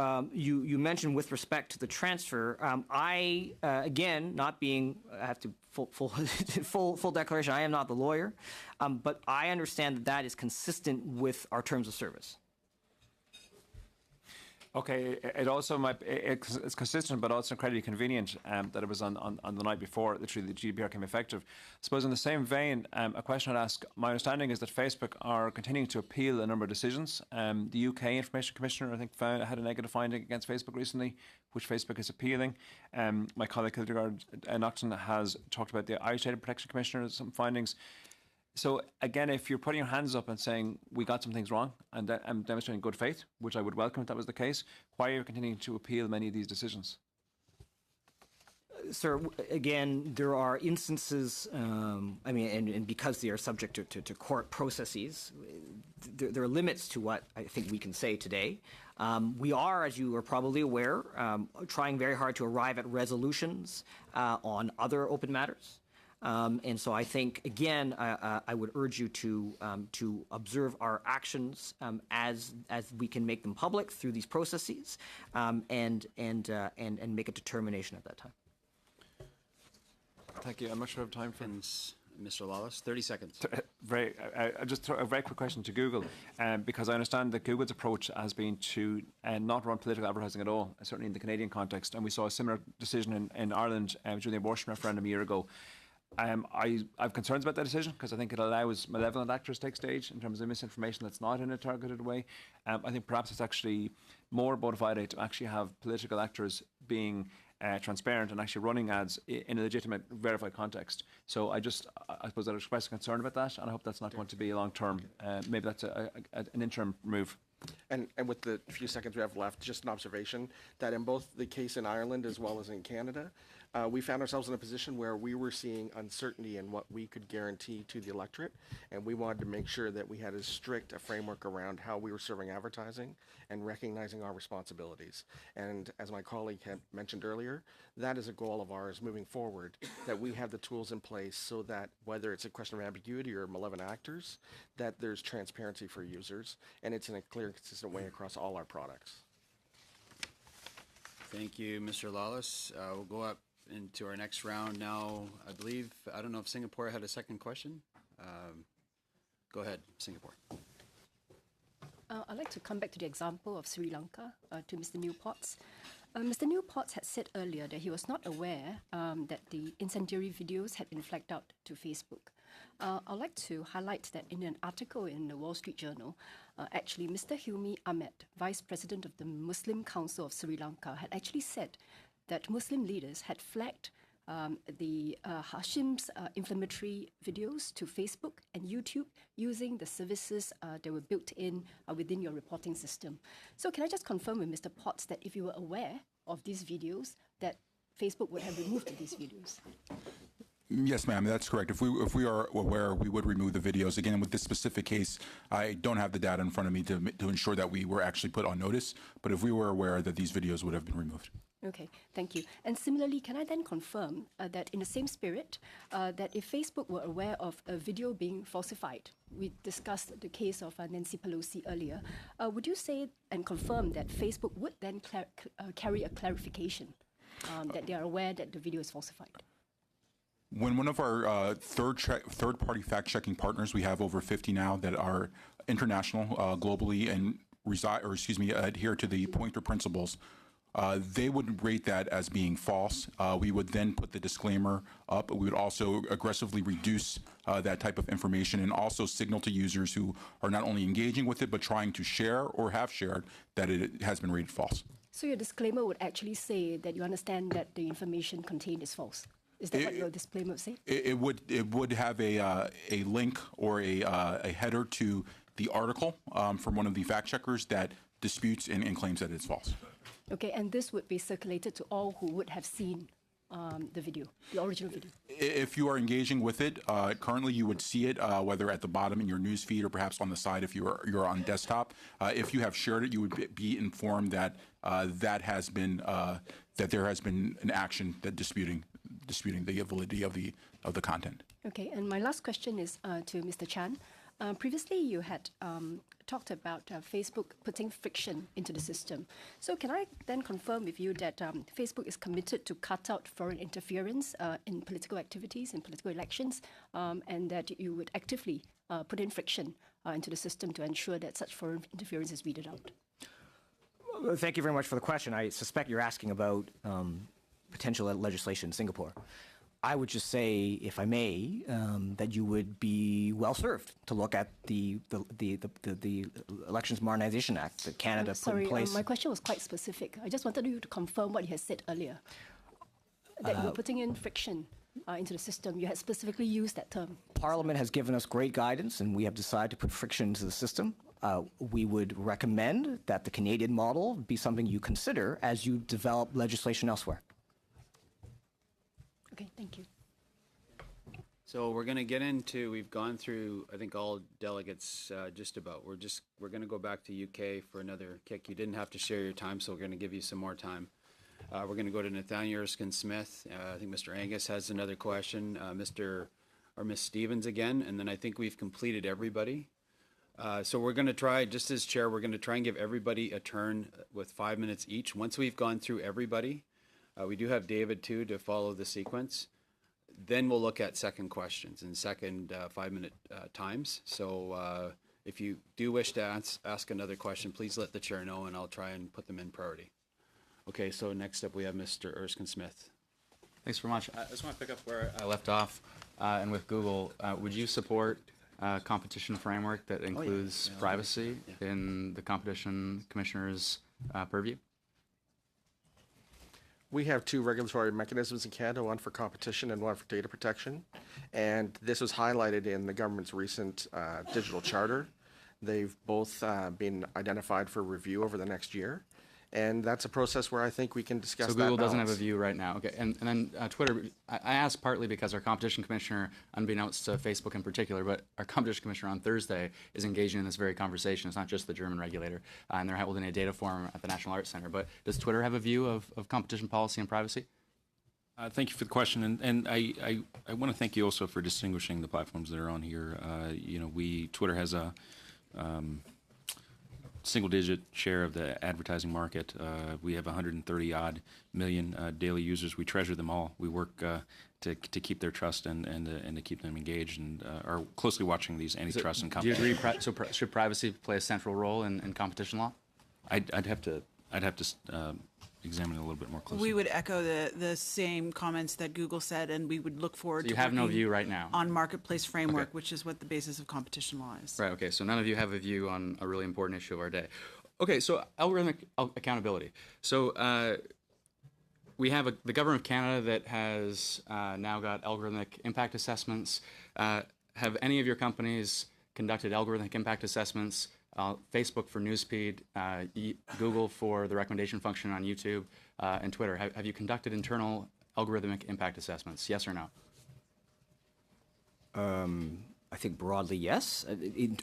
mentioned with respect to the transfer, I again, not being, I have to full declaration, I am not the lawyer, but I understand that is consistent with our terms of service. Okay, it also it's consistent, but also incredibly convenient that it was on the night before literally the GDPR became effective. I suppose in the same vein, a question I'd ask, my understanding is that Facebook are continuing to appeal a number of decisions. The UK Information Commissioner, I think, had a negative finding against Facebook recently, which Facebook is appealing. My colleague Hildegard Naughton has talked about the Irish Data Protection Commissioner, some findings. So again, if you're putting your hands up and saying we got some things wrong and demonstrating good faith, which I would welcome if that was the case, why are you continuing to appeal many of these decisions? Sir, again, there are instances, I mean, and because they are subject to court processes, there are limits to what I think we can say today. We are, as you are probably aware, trying very hard to arrive at resolutions on other open matters. And so I think, again, I would urge you to observe our actions as we can make them public through these processes, and make a determination at that time. Thank you. I'm not sure I have time for Mr. Lawless. 30 seconds. Just throw a very quick question to Google, because I understand that Google's approach has been to not run political advertising at all, certainly in the Canadian context. And we saw a similar decision in Ireland during the abortion referendum a year ago. I have concerns about that decision because I think it allows malevolent actors to take stage in terms of misinformation that's not in a targeted way. I think perhaps it's actually more bona fide to actually have political actors being transparent and actually running ads in a legitimate, verified context. So I suppose I'd express a concern about that, and I hope that's not going to be a long-term, maybe that's an interim move. And with the few seconds we have left, just an observation that in both the case in Ireland as well as in Canada, we found ourselves in a position where we were seeing uncertainty in what we could guarantee to the electorate, and we wanted to make sure that we had as strict a framework around how we were serving advertising and recognizing our responsibilities. And as my colleague had mentioned earlier, that is a goal of ours moving forward, that we have the tools in place so that whether it's a question of ambiguity or malevolent actors, that there's transparency for users, and it's in a clear and consistent way across all our products. Thank you, Mr. Lawless. We'll go up into our next round now. I don't know if Singapore had a second question. Go ahead, Singapore. I'd like to come back to the example of Sri Lanka, to Mr. Newports. Mr. Newports had said earlier that he was not aware that the incendiary videos had been flagged out to Facebook. I'd like to highlight that in an article in the Wall Street Journal, actually, Mr. Hilmi Ahmed, Vice President of the Muslim Council of Sri Lanka, had actually said that Muslim leaders had flagged the Hashim's inflammatory videos to Facebook and YouTube using the services that were built in within your reporting system. So can I just confirm with Mr. Potts that if you were aware of these videos, that Facebook would have removed these videos? Yes, ma'am, that's correct. If we are aware, we would remove the videos. Again, with this specific case, I don't have the data in front of me to ensure that we were actually put on notice, but if we were aware that these videos would have been removed. Okay, thank you. And similarly, can I then confirm that in the same spirit, that if Facebook were aware of a video being falsified, we discussed the case of Nancy Pelosi earlier, would you say and confirm that Facebook would then carry a clarification that they are aware that the video is falsified? When one of our third-party fact-checking partners, we have over 50 now that are international, globally, and adhere to the Pointer principles, they would rate that as being false. We would then put the disclaimer up. We would also aggressively reduce that type of information and also signal to users who are not only engaging with it but trying to share or have shared that it has been rated false. So your disclaimer would actually say that you understand that the information contained is false. Is that what your disclaimer would say? It would have a link or a header to the article from one of the fact checkers that disputes and claims that it's false. Okay, and this would be circulated to all who would have seen the video, the original video. If you are engaging with it, currently you would see it whether at the bottom in your news feed or perhaps on the side if you're on desktop. If you have shared it, you would be informed that that there has been an action that disputing the validity of the content. Okay, and my last question is to Mr. Chan. Previously, you had talked about Facebook putting friction into the system. So can I then confirm with you that Facebook is committed to cut out foreign interference in political activities, in political elections, and that you would actively put in friction into the system to ensure that such foreign interference is weeded out? Thank you very much for the question. I suspect you're asking about potential legislation in Singapore. I would just say, if I may, that you would be well served to look at the Elections Modernization Act that Canada put in place. My question was quite specific. I just wanted you to confirm what you had said earlier, that you were putting in friction into the system. You had specifically used that term. Parliament has given us great guidance, and we have decided to put friction into the system. We would recommend that the Canadian model be something you consider as you develop legislation elsewhere. Okay, thank you. So we're going to get into, we've gone through, I think, all delegates just about. We're going to go back to UK for another kick. You didn't have to share your time, so we're going to give you some more time. We're going to go to Nathaniel Erskine-Smith. I think Mr. Angus has another question. Miss Stevens again, and then I think we've completed everybody. So we're going to try, just as chair, we're going to try and give everybody a turn with 5 minutes each. Once we've gone through everybody, we do have David, too, to follow the sequence. Then we'll look at second questions and second 5-minute times. So if you do wish to ask another question, please let the chair know, and I'll try and put them in priority. Okay, so next up we have Mr. Erskine-Smith. Thanks very much. I just want to pick up where I left off, and with Google, would you support a competition framework that includes privacy in the Competition Commissioner's purview? We have two regulatory mechanisms in Canada, one for competition and one for data protection. And this was highlighted in the government's recent digital charter. They've both been identified for review over the next year. And that's a process where I think we can discuss that. So Google doesn't have a view right now. Okay, and then Twitter, I asked partly because our competition commissioner, unbeknownst to Facebook in particular, but our competition commissioner on Thursday is engaging in this very conversation. It's not just the German regulator, and they're holding a data forum at the National Arts Center. But does Twitter have a view of competition policy and privacy? Thank you for the question, and I want to thank you also for distinguishing the platforms that are on here. Twitter has a single-digit share of the advertising market. We have 130 odd million daily users. We treasure them all. We work to keep their trust and to keep them engaged, and are closely watching these antitrust and Do you competition. agree? Should privacy play a central role in competition law? I'd have to examine it a little bit more closely. We would echo the same comments that Google said, and we would look forward So to you have no working view right now? on marketplace framework, Okay. which is what the basis of competition law is. Right, okay, so none of you have a view on a really important issue of our day. Okay, so algorithmic accountability. So we have the government of Canada that has now got algorithmic impact assessments. Have any of your companies conducted algorithmic impact assessments? Facebook for newsfeed, Google for the recommendation function on YouTube, and Twitter. Have you conducted internal algorithmic impact assessments? Yes or no? I think broadly, yes.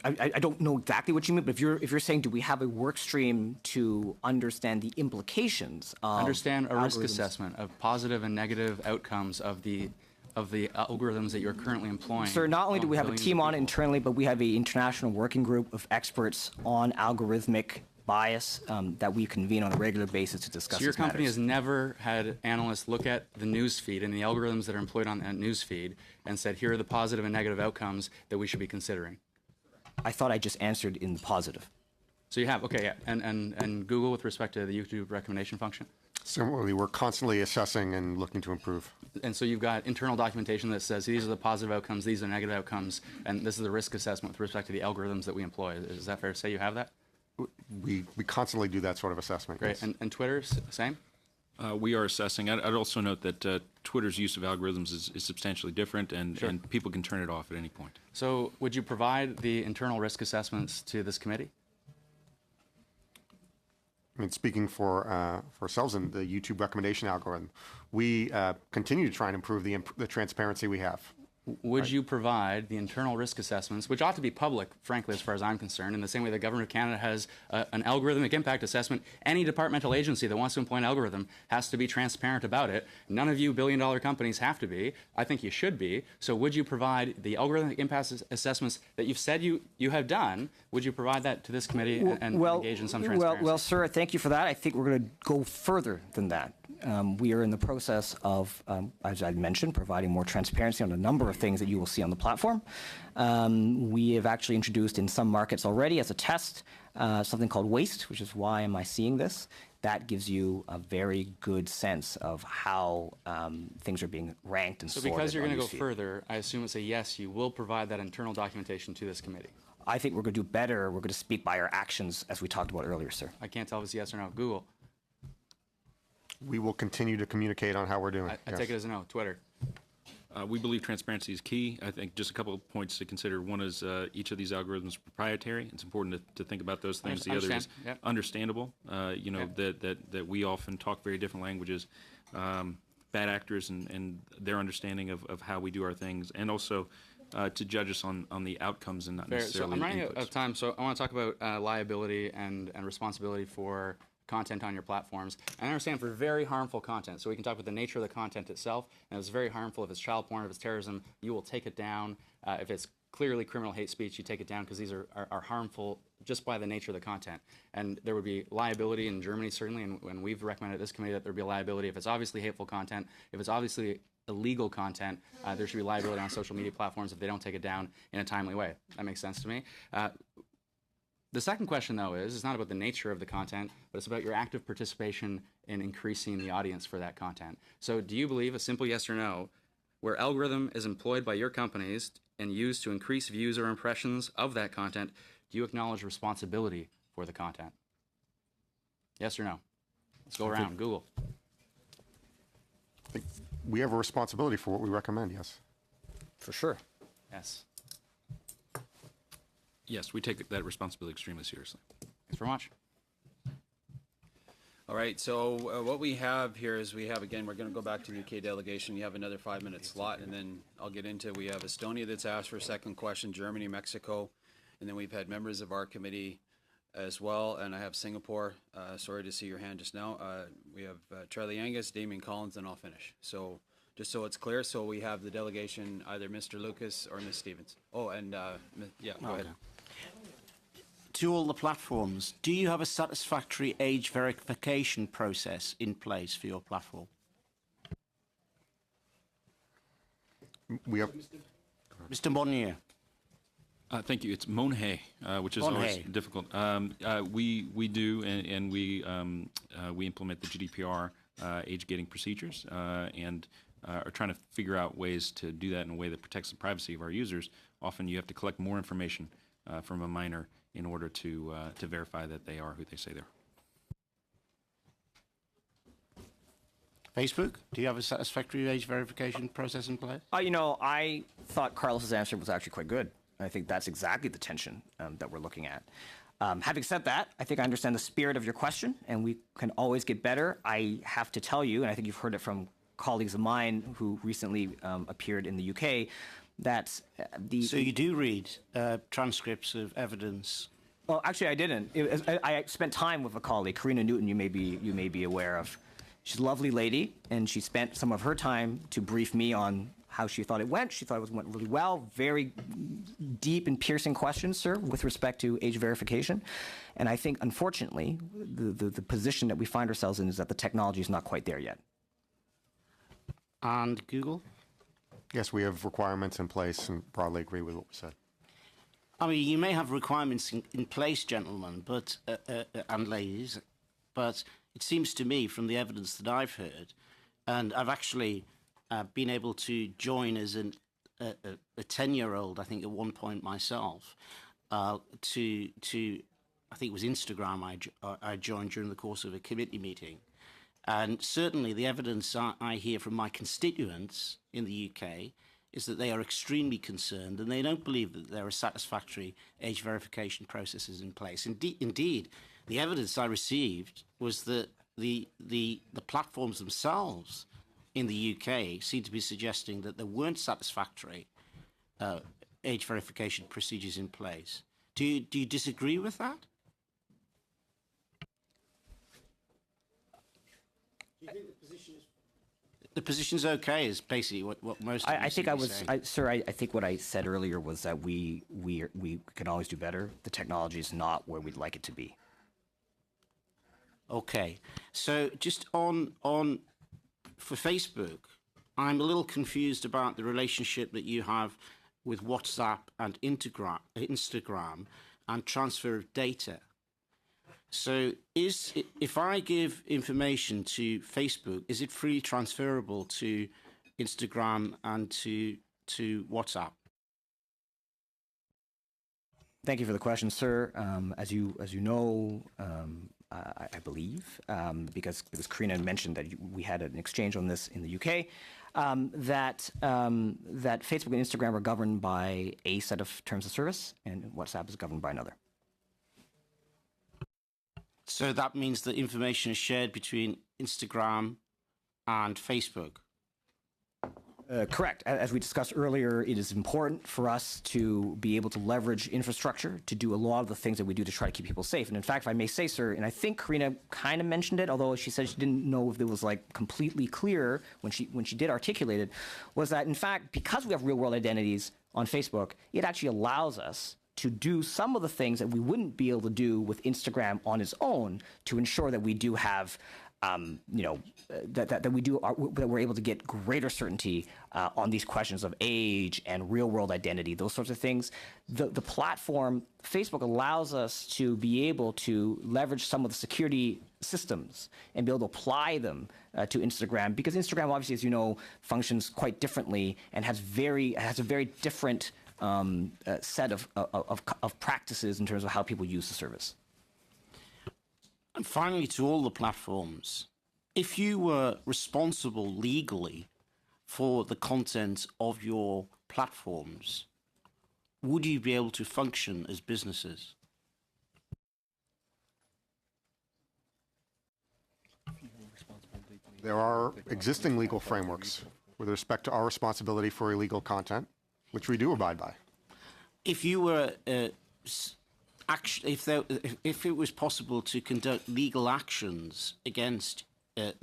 I don't know exactly what you mean, but if you're saying, do we have a work stream to understand the implications of Understand a risk algorithms? assessment of positive and negative outcomes of the algorithms that you're currently employing. Sir, not only do we have a billions team of on it people. internally, but we have an international working group of experts on algorithmic bias that we convene on a regular basis to discuss So your these company matters. has never had analysts look at the news feed and the algorithms that are employed on that news feed and said, here are the positive and negative outcomes that we should be considering. I thought I just answered in the positive. So you have, okay, yeah. And Google with respect to the YouTube recommendation function? Similarly, we're constantly assessing and looking to improve. And so you've got internal documentation that says these are the positive outcomes, these are negative outcomes, and this is the risk assessment with respect to the algorithms that we employ. Is that fair to say you have that? We constantly do that sort of assessment. Great. Yes. And Twitter, same? We are assessing. I'd also note that Twitter's use of algorithms is substantially different, and people can turn it off at any point. So would you provide the internal risk assessments to this committee? I mean, speaking for ourselves and the YouTube recommendation algorithm, we continue to try and improve the transparency we have. Would you provide the internal risk assessments, which ought to be public, frankly, as far as I'm concerned, in the same way the government of Canada has an algorithmic impact assessment? Any departmental agency that wants to employ an algorithm has to be transparent about it. None of you billion-dollar companies have to be. I think you should be. So would you provide the algorithmic impact assessments that you've said you have done? Would you provide that to this committee and engage in some transparency? Well, sir, thank you for that. I think we're going to go further than that. We are in the process of, as I mentioned, providing more transparency on a number of things that you will see on the platform. We have actually introduced in some markets already as a test something called waste, which is why am I seeing this? That gives you a very good sense of how things are being ranked and So sorted. because you're on going to go newsfeed. further, I assume it's a yes, you will provide that internal documentation to this committee. I think we're going to do better. We're going to speak by our actions, as we talked about earlier, sir. I can't tell if it's yes or no. Google. We will continue to communicate on how we're doing. I take it as a no. Twitter. We believe transparency is key. I think just a couple of points to consider. One is each of these algorithms is proprietary. It's important to think about those things. The other is Yep. understandable. That we often talk very different languages. Bad actors and their understanding of how we do our things, and also to judge us on the outcomes and not Fair. So necessarily I'm running out inputs. of time, so I want to talk about liability and responsibility for content on your platforms. And I understand for very harmful content, so we can talk about the nature of the content itself, and if it's very harmful, if it's child porn, if it's terrorism, you will take it down. If it's clearly criminal hate speech, you take it down because these are harmful just by the nature of the content. And there would be liability in Germany, certainly, and we've recommended at this committee that there be liability if it's obviously hateful content, if it's obviously illegal content, there should be liability on social media platforms if they don't take it down in a timely way. That makes sense to me. The second question, though, is it's not about the nature of the content, but it's about your active participation in increasing the audience for that content. So do you believe, a simple yes or no, where algorithm is employed by your companies and used to increase views or impressions of that content, do you acknowledge responsibility for the content? Yes or no? Let's go around. Google. We have a responsibility for what we recommend, yes. For sure. Yes. Yes, we take that responsibility extremely seriously. Thanks very much. All right, so what we have here is we're going to go back to the UK delegation. You have another 5-minute slot, and then I'll get into, we have Estonia that's asked for a second question, Germany, Mexico, and then we've had members of our committee as well, and I have Singapore. Sorry to see your hand just now. We have Charlie Angus, Damien Collins, and I'll finish. So just so it's clear, so we have the delegation, either Mr. Lucas or Ms. Stevens. Oh, and yeah, go ahead. to all the platforms, do you have a satisfactory age verification process in place for your platform? We have Mr. Monnier. Thank you. It's Monhe, which is always difficult. We do, and we implement the GDPR age gating procedures, and are trying to figure out ways to do that in a way that protects the privacy of our users. Often, you have to collect more information from a minor in order to verify that they are who they say they are. Facebook, do you have a satisfactory age verification process in place? I thought Carlos's answer was actually quite good. I think that's exactly the tension that we're looking at. Having said that, I think I understand the spirit of your question, and we can always get better. I have to tell you, and I think you've heard it from colleagues of mine who recently appeared in the UK, that So you do read transcripts of evidence? Well, actually, I didn't. I spent time with a colleague, Karina Newton. You may be aware of. She's a lovely lady, and she spent some of her time to brief me on how she thought it went. She thought it went really well. Very deep and piercing questions, sir, with respect to age verification. And I think, unfortunately, the position that we find ourselves in is that the technology is not quite there yet. And Google? Yes, we have requirements in place and broadly agree with what was said. I mean, you may have requirements in place, gentlemen, but and ladies, but it seems to me from the evidence that I've heard, and I've actually been able to join as a 10-year-old, I think at one point myself, to I think it was Instagram I joined during the course of a committee meeting. And certainly the evidence I hear from my constituents in the UK is that they are extremely concerned and they don't believe that there are satisfactory age verification processes in place. Indeed, the evidence I received was that the platforms themselves in the UK seem to be suggesting that there weren't satisfactory age verification procedures in place. Do you disagree with that? Do you think the position's okay? Is basically what most. I think sir. I think what I said earlier was that we can always do better. The technology is not where we'd like it to be. Okay, so just on for Facebook, I'm a little confused about the relationship that you have with WhatsApp and Instagram and transfer of data. So if I give information to Facebook, is it freely transferable to Instagram and to WhatsApp? Thank you for the question, sir. As you know, I believe, because Karina mentioned that we had an exchange on this in the UK, that Facebook and Instagram are governed by a set of terms of service, and WhatsApp is governed by another. So that means that information is shared between Instagram and Facebook? Correct. As we discussed earlier, it is important for us to be able to leverage infrastructure to do a lot of the things that we do to try to keep people safe. And in fact, if I may say, sir, and I think Karina kind of mentioned it, although she said she didn't know if it was like completely clear when she did articulate it, was that in fact, because we have real-world identities on Facebook, it actually allows us to do some of the things that we wouldn't be able to do with Instagram on its own to ensure that we do have that we're able to get greater certainty on these questions of age and real-world identity, those sorts of things. The platform, Facebook, allows us to be able to leverage some of the security systems and be able to apply them to Instagram, because Instagram, obviously, as you know, functions quite differently and has a very different set of practices in terms of how people use the service. And finally, to all the platforms, if you were responsible legally for the content of your platforms, would you be able to function as businesses? There are existing legal frameworks with respect to our responsibility for illegal content, which we do abide by. If you were if it was possible to conduct legal actions against the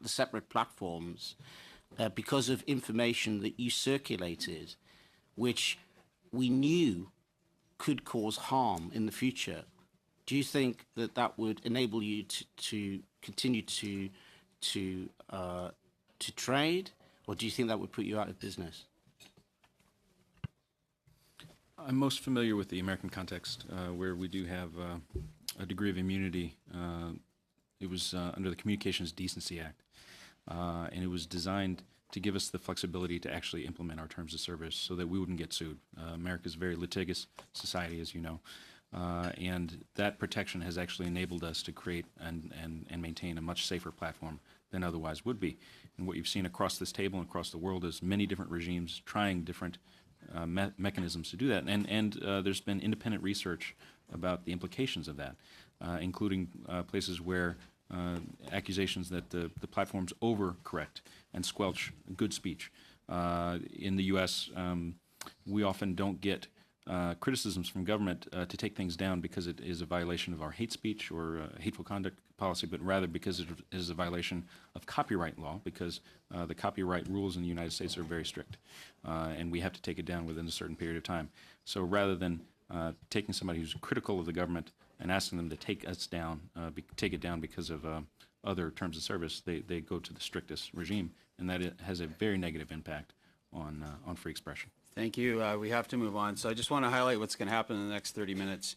separate platforms because of information that you circulated, which we knew could cause harm in the future, do you think that that would enable you to continue to trade, or do you think that would put you out of business? I'm most familiar with the American context, where we do have a degree of immunity. It was under the Communications Decency Act, and it was designed to give us the flexibility to actually implement our terms of service so that we wouldn't get sued. America is a very litigious society, as you know, and that protection has actually enabled us to create and maintain a much safer platform than otherwise would be. And what you've seen across this table and across the world is many different regimes trying different mechanisms to do that. And there's been independent research about the implications of that, including places where accusations that the platforms overcorrect and squelch good speech. In the U.S., we often don't get criticisms from government to take things down because it is a violation of our hate speech or hateful conduct policy, but rather because it is a violation of copyright law, because the copyright rules in the United States are very strict, and we have to take it down within a certain period of time. So rather than taking somebody who's critical of the government and asking them to take us down, take it down because of other terms of service, they go to the strictest regime, and that has a very negative impact on free expression. Thank you. We have to move on. So I just want to highlight what's going to happen in the next 30 minutes.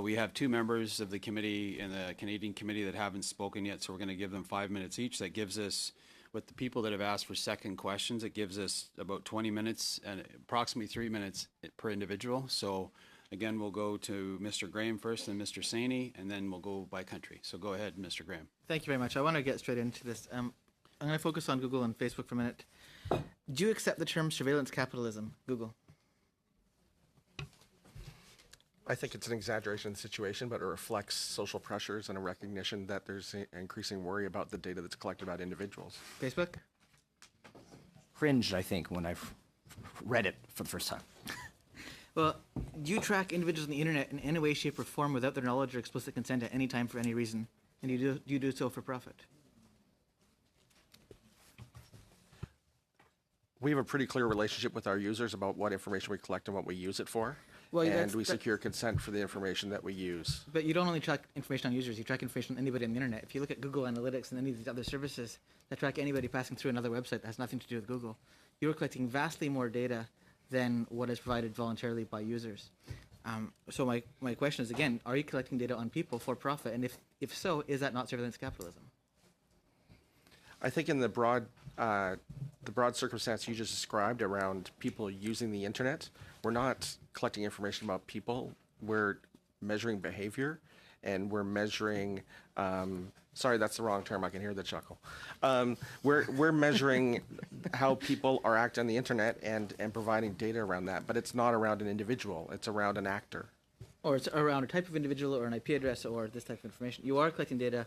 We have two members of the committee in the Canadian committee that haven't spoken yet, so we're going to give them 5 minutes each. That gives us, with the people that have asked for second questions, it gives us about 20 minutes and approximately 3 minutes per individual. So again, we'll go to Mr. Graham first and Mr. Saini, and then we'll go by country. So go ahead, Mr. Graham. Thank you very much. I want to get straight into this. I'm going to focus on Google and Facebook for a minute. Do you accept the term surveillance capitalism, Google? I think it's an exaggeration of the situation, but it reflects social pressures and a recognition that there's an increasing worry about the data that's collected about individuals. Facebook? Cringed, I think, when I've read it for the first time. Well, do you track individuals on the internet in any way, shape, or form without their knowledge or explicit consent at any time for any reason? And do you do so for profit? We have a pretty clear relationship with our users about what information we collect and what we use it for. Well, and we secure consent for the information that we use. But you don't only track information on users, you track information on anybody on the internet. If you look at Google Analytics and any of these other services that track anybody passing through another website that has nothing to do with Google, you're collecting vastly more data than what is provided voluntarily by users. So my question is, again, are you collecting data on people for profit? And if so, is that not surveillance capitalism? I think in the broad circumstance you just described around people using the internet, we're not collecting information about people. We're measuring behavior, and we're measuring. Sorry, that's the wrong term. I can hear the chuckle. We're measuring how people are acting on the internet and providing data around that. But it's not around an individual. It's around an actor. Or it's around a type of individual or an IP address or this type of information. You are collecting data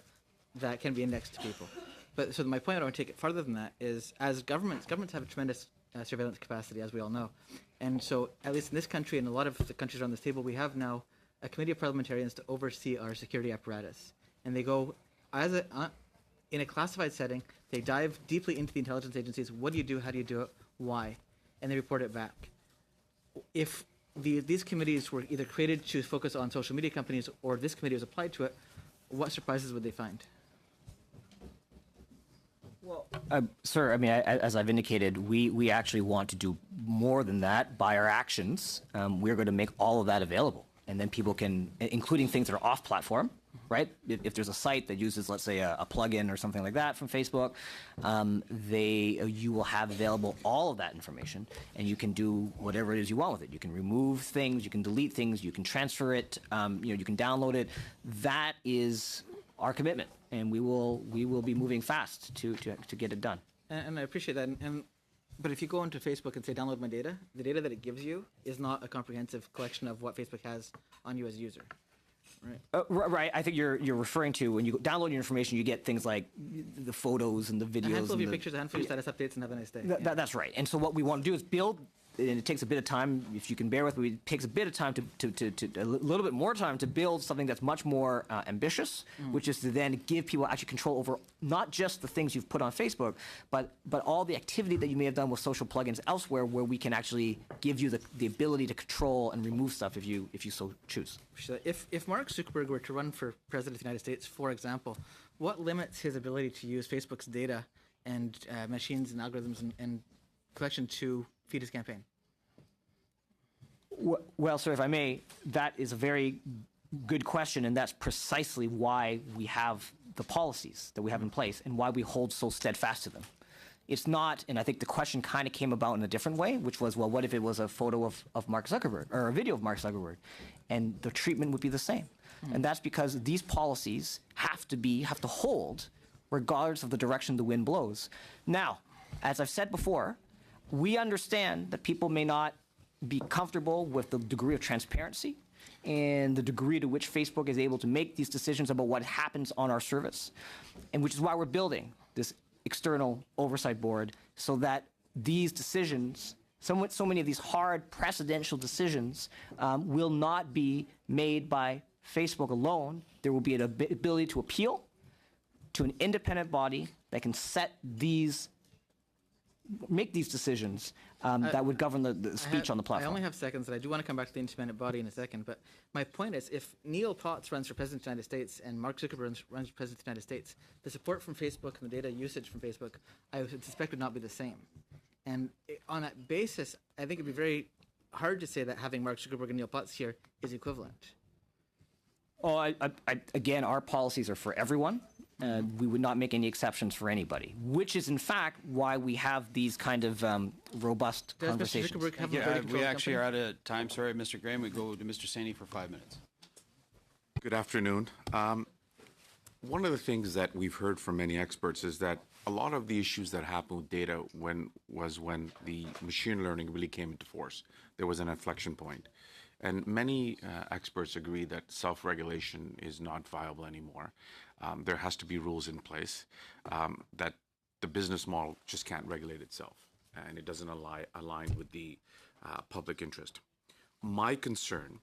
that can be indexed to people. But so my point, I want to take it further than that, is as governments have a tremendous surveillance capacity, as we all know. And so at least in this country and a lot of the countries around this table, we have now a committee of parliamentarians to oversee our security apparatus. And they go, in a classified setting, they dive deeply into the intelligence agencies. What do you do? How do you do it? Why? And they report it back. If these committees were either created to focus on social media companies or this committee was applied to it, what surprises would they find? Well, sir, I mean, as I've indicated, we actually want to do more than that by our actions. We're going to make all of that available. And then people can, including things that are off-platform, right? If there's a site that uses, let's say, a plugin or something like that from Facebook, you will have available all of that information, and you can do whatever it is you want with it. You can remove things, you can delete things, you can transfer it, you can download it. That is our commitment, and we will be moving fast to get it done. And I appreciate that. But if you go into Facebook and say, download my data, the data that it gives you is not a comprehensive collection of what Facebook has on you as a user. Right. Right. I think you're referring to when you download your information, you get things like the photos and the videos. A handful of your pictures, a handful of your status updates, and have a nice day. That's right. And so what we want to do is build and it takes a bit of time. If you can bear with me, it takes a bit of time to a little bit more time to build something that's much more ambitious, which is to then give people actually control over not just the things you've put on Facebook, but all the activity that you may have done with social plugins elsewhere, where we can actually give you the ability to control and remove stuff if you so choose. If Mark Zuckerberg were to run for president of the United States, for example, what limits his ability to use Facebook's data and machines and algorithms and collection to feed his campaign? Well, sir, if I may, that is a very good question, and that's precisely why we have the policies that we have in place and why we hold so steadfast to them. It's not, and I think the question kind of came about in a different way, which was, well, what if it was a photo of Mark Zuckerberg or a video of Mark Zuckerberg? And the treatment would be the same. And that's because these policies have to hold regardless of the direction the wind blows. Now, as I've said before, we understand that people may not be comfortable with the degree of transparency and the degree to which Facebook is able to make these decisions about what happens on our service, and which is why we're building this external oversight board so that these decisions, so many of these hard precedential decisions, will not be made by Facebook alone. There will be an ability to appeal to an independent body that can make these decisions that would govern the speech on the platform. I only have seconds, and I do want to come back to the independent body in a second. But my point is, if Neil Potts runs for president of the United States and Mark Zuckerberg runs for president of the United States, the support from Facebook and the data usage from Facebook, I would suspect would not be the same. And on that basis, I think it'd be very hard to say that having Mark Zuckerberg and Neil Potts here is equivalent. Oh, again, our policies are for everyone. We would not make any exceptions for anybody, which is in fact why we have these kind of robust conversations. We actually are out of time. Sorry, Mr. Graham. We go to Mr. Saini for 5 minutes. Good afternoon. One of the things that we've heard from many experts is that a lot of the issues that happened with data when the machine learning really came into force. There was an inflection point. And many experts agree that self-regulation is not viable anymore. There has to be rules in place that the business model just can't regulate itself, and it doesn't align with the public interest. My concern,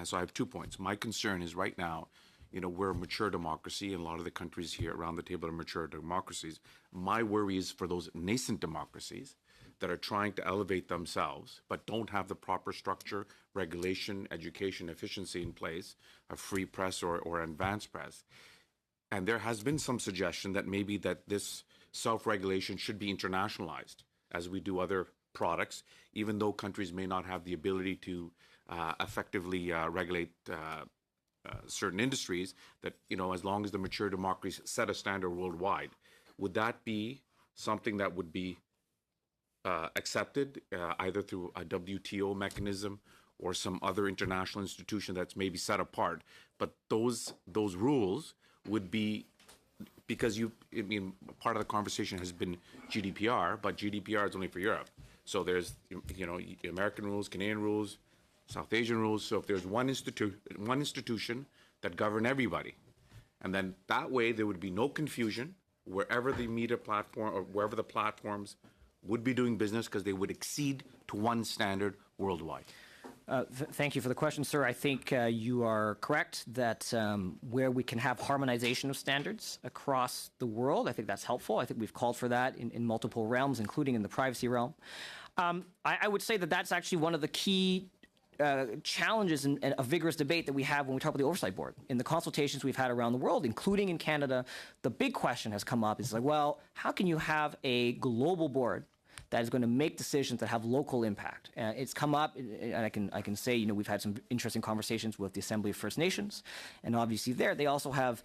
so I have 2 points. My concern is right now, we're a mature democracy, and a lot of the countries here around the table are mature democracies. My worry is for those nascent democracies that are trying to elevate themselves but don't have the proper structure, regulation, education, efficiency in place, a free press or advanced press. And there has been some suggestion that maybe that this self-regulation should be internationalized as we do other products, even though countries may not have the ability to effectively regulate certain industries, that, as long as the mature democracies set a standard worldwide. Would that be something that would be accepted either through a WTO mechanism or some other international institution that's maybe set apart? But those rules would be, because part of the conversation has been GDPR, but GDPR is only for Europe. So there's American rules, Canadian rules, South Asian rules. So if there's one institution that govern everybody, and then that way there would be no confusion wherever the media platform or wherever the platforms would be doing business, because they would accede to one standard worldwide. Thank you for the question, sir. I think you are correct that where we can have harmonization of standards across the world, I think that's helpful. I think we've called for that in multiple realms, including in the privacy realm. I would say that that's actually one of the key challenges and a vigorous debate that we have when we talk about the Oversight Board. In the consultations we've had around the world, including in Canada, the big question has come up is like, well, how can you have a global board that is going to make decisions that have local impact? It's come up, and I can say, we've had some interesting conversations with the Assembly of First Nations, and obviously they also have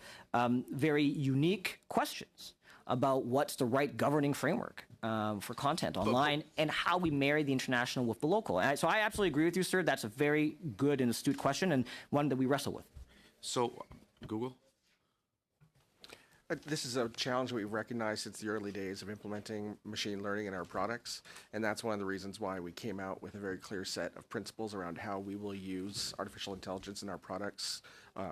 very unique questions about what's the right governing framework for content online and how we marry the international with the local. And so I absolutely agree with you, sir. That's a very good and astute question, and one that we wrestle with. So, Google? This is a challenge we recognize since the early days of implementing machine learning in our products, and that's one of the reasons why we came out with a very clear set of principles around how we will use artificial intelligence in our products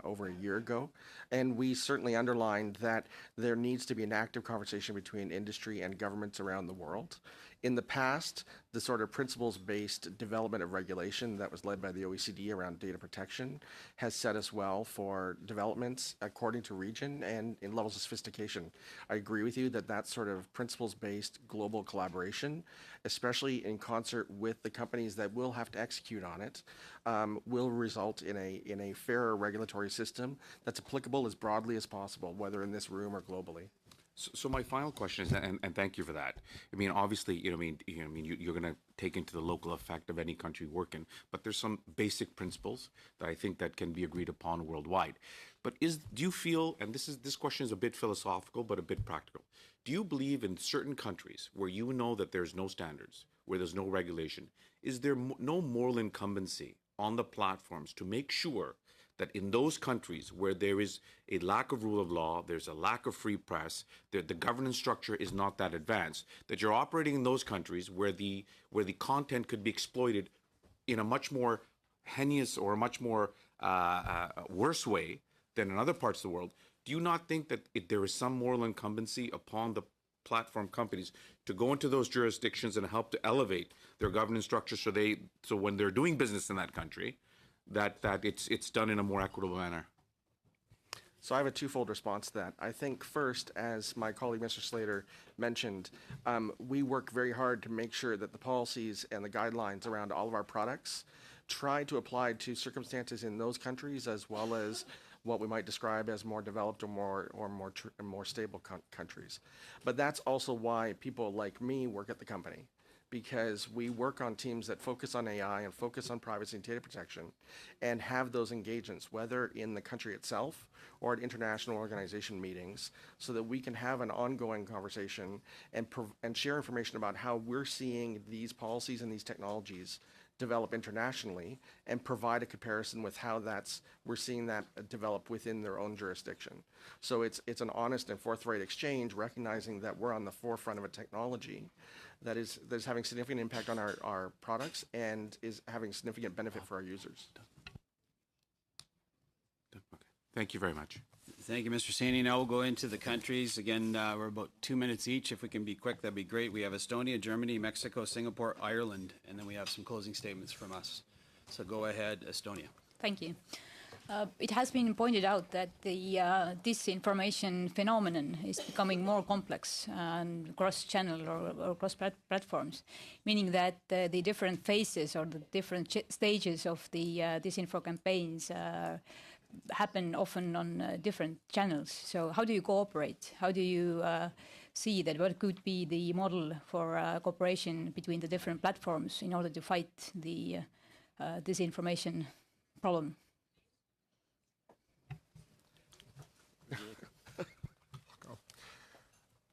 over a year ago. And we certainly underlined that there needs to be an active conversation between industry and governments around the world. In the past, the sort of principles-based development of regulation that was led by the OECD around data protection has set us well for developments according to region and in levels of sophistication. I agree with you that that sort of principles-based global collaboration, especially in concert with the companies that will have to execute on it, will result in a fairer regulatory system that's applicable as broadly as possible, whether in this room or globally. So my final question is, and thank you for that. I mean, obviously, you're going to take into the local effect of any country working, but there's some basic principles that I think that can be agreed upon worldwide. But do you feel, and this question is a bit philosophical, but a bit practical. Do you believe in certain countries where you know that there's no standards, where there's no regulation, is there no moral incumbency on the platforms to make sure that in those countries where there is a lack of rule of law, there's a lack of free press, the governance structure is not that advanced, that you're operating in those countries where the content could be exploited in a much more heinous or a much more worse way than in other parts of the world? Do you not think that there is some moral incumbency upon the platform companies to go into those jurisdictions and help to elevate their governance structure so when they're doing business in that country, that it's done in a more equitable manner? So I have a twofold response to that. I think first, as my colleague Mr. Slater mentioned, we work very hard to make sure that the policies and the guidelines around all of our products try to apply to circumstances in those countries as well as what we might describe as more developed or more stable countries. But that's also why people like me work at the company, because we work on teams that focus on AI and focus on privacy and data protection and have those engagements, whether in the country itself or at international organization meetings, so that we can have an ongoing conversation and share information about how we're seeing these policies and these technologies develop internationally and provide a comparison with how we're seeing that develop within their own jurisdiction. So it's an honest and forthright exchange, recognizing that we're on the forefront of a technology that is having significant impact on our products and is having significant benefit for our users. Okay. Thank you very much. Thank you, Mr. Saini. Now we'll go into the countries. Again, we're about 2 minutes each. If we can be quick, that'd be great. We have Estonia, Germany, Mexico, Singapore, Ireland, and then we have some closing statements from us. So go ahead, Estonia. Thank you. It has been pointed out that the disinformation phenomenon is becoming more complex and cross-channel or cross-platforms, meaning that the different phases or the different stages of the disinfo campaigns happen often on different channels. So how do you cooperate? How do you see that? What could be the model for cooperation between the different platforms in order to fight the disinformation problem?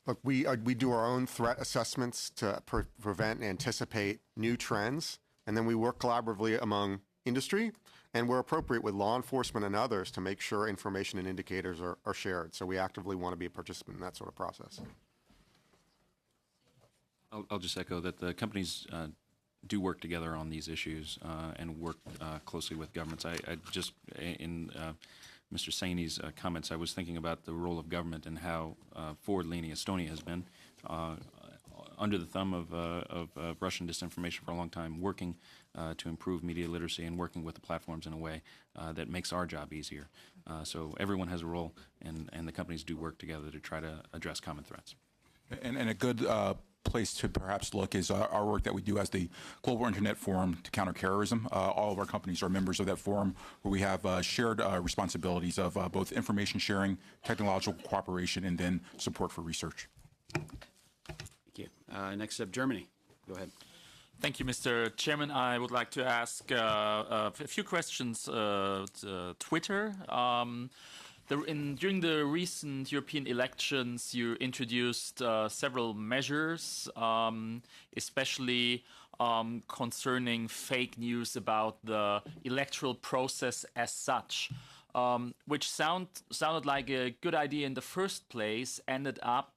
Look, we do our own threat assessments to prevent and anticipate new trends, and then we work collaboratively among industry, and we're appropriate with law enforcement and others to make sure information and indicators are shared. So we actively want to be a participant in that sort of process. I'll just echo that the companies do work together on these issues and work closely with governments. I just, in Mr. Saini's comments, I was thinking about the role of government and how forward-leaning Estonia has been under the thumb of Russian disinformation for a long time, working to improve media literacy and working with the platforms in a way that makes our job easier. So everyone has a role, and the companies do work together to try to address common threats. And a good place to perhaps look is our work that we do as the Global Internet Forum to Counter Terrorism. All of our companies are members of that forum, where we have shared responsibilities of both information sharing, technological cooperation, and then support for research. Thank you. Next up, Germany. Go ahead. Thank you, Mr. Chairman. I would like to ask a few questions to Twitter. During the recent European elections, you introduced several measures, especially concerning fake news about the electoral process as such, which sounded like a good idea in the first place, ended up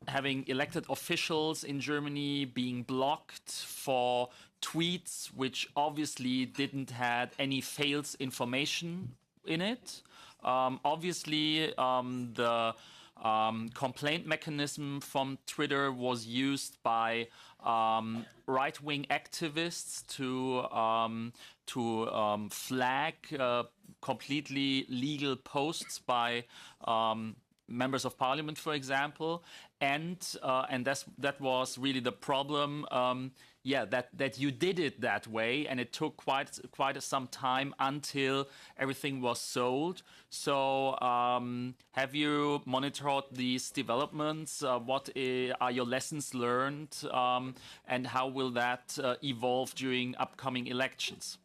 having elected officials in Germany being blocked for tweets which obviously didn't had any false information in it. Obviously, the complaint mechanism from Twitter was used by right-wing activists to flag completely legal posts by members of parliament, for example, and that was really the problem. That you did it that way, and it took quite some time until everything was sold. So, have you monitored these developments? What are your lessons learned, and how will that evolve during upcoming elections?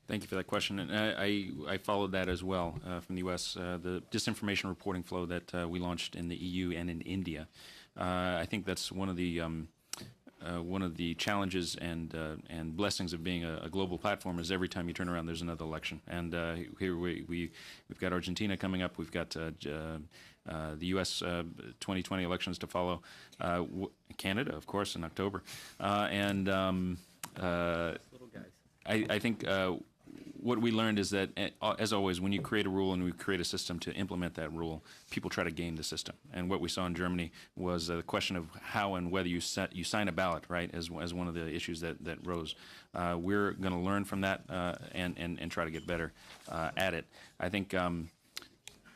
Thank you for that question. And I followed that as well from the U.S. The disinformation reporting flow that we launched in the EU and in India. I think that's one of the challenges and blessings of being a global platform is every time you turn around, there's another election. And here we've got Argentina coming up. We've got the U.S. 2020 elections to follow. Canada, of course, in October. I think what we learned is that, as always, when you create a rule and we create a system to implement that rule, people try to game the system. And what we saw in Germany was the question of how and whether you sign a ballot, right, as one of the issues that rose. We're going to learn from that and try to get better at it. I think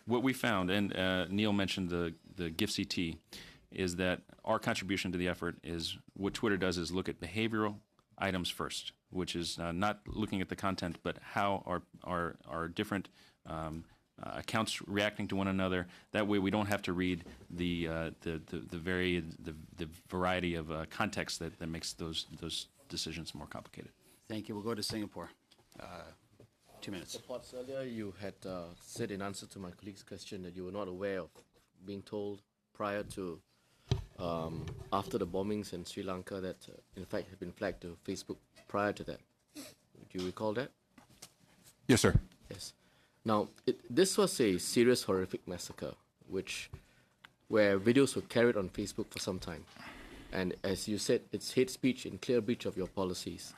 what we found, and Neil mentioned the GIF-CT, is that our contribution to the effort is what Twitter does is look at behavioral items first, which is not looking at the content, but how are different accounts reacting to one another. That way, we don't have to read the variety of context that makes those decisions more complicated. Thank you. We'll go to Singapore. 2 minutes. Mr. Potts, earlier you had said in answer to my colleague's question that you were not aware of being told prior to after the bombings in Sri Lanka that, in fact, had been flagged to Facebook prior to that. Do you recall that? Yes, sir. Yes. Now, this was a serious, horrific massacre, where videos were carried on Facebook for some time. And as you said, it's hate speech in clear breach of your policies.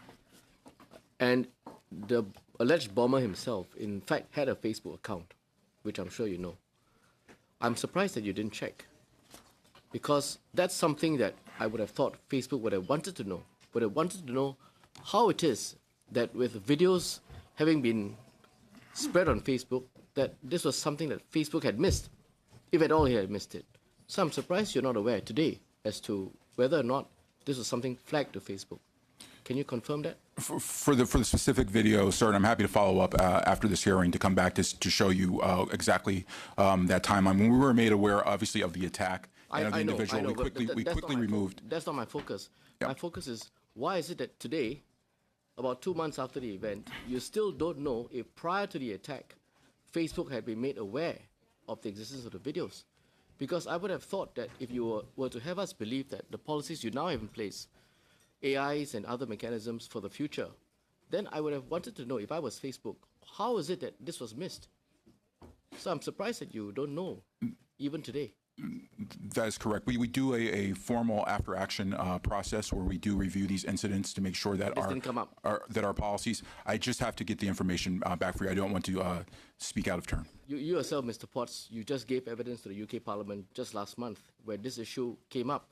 And the alleged bomber himself, in fact, had a Facebook account, which I'm sure you know. I'm surprised that you didn't check, because that's something that I would have thought Facebook would have wanted to know, how it is that with videos having been spread on Facebook, that this was something that Facebook had missed, if at all he had missed it. So I'm surprised you're not aware today as to whether or not this was something flagged to Facebook. Can you confirm that? For the specific video, sir, and I'm happy to follow up after this hearing to come back to show you exactly that timeline. When we were made aware, obviously, of the attack and of the individual, we quickly removed. That's not my focus. Yep. My focus is, why is it that today, about 2 months after the event, you still don't know if prior to the attack, Facebook had been made aware of the existence of the videos? Because I would have thought that if you were to have us believe that the policies you now have in place, AIs and other mechanisms for the future, then I would have wanted to know, if I was Facebook, how is it that this was missed? So I'm surprised that you don't know, even today. That is correct. We do a formal after-action process where we do review these incidents to make sure that our policies. I just have to get the information back for you. I don't want to speak out of turn. You yourself, Mr. Potts, you just gave evidence to the UK Parliament just last month where this issue came up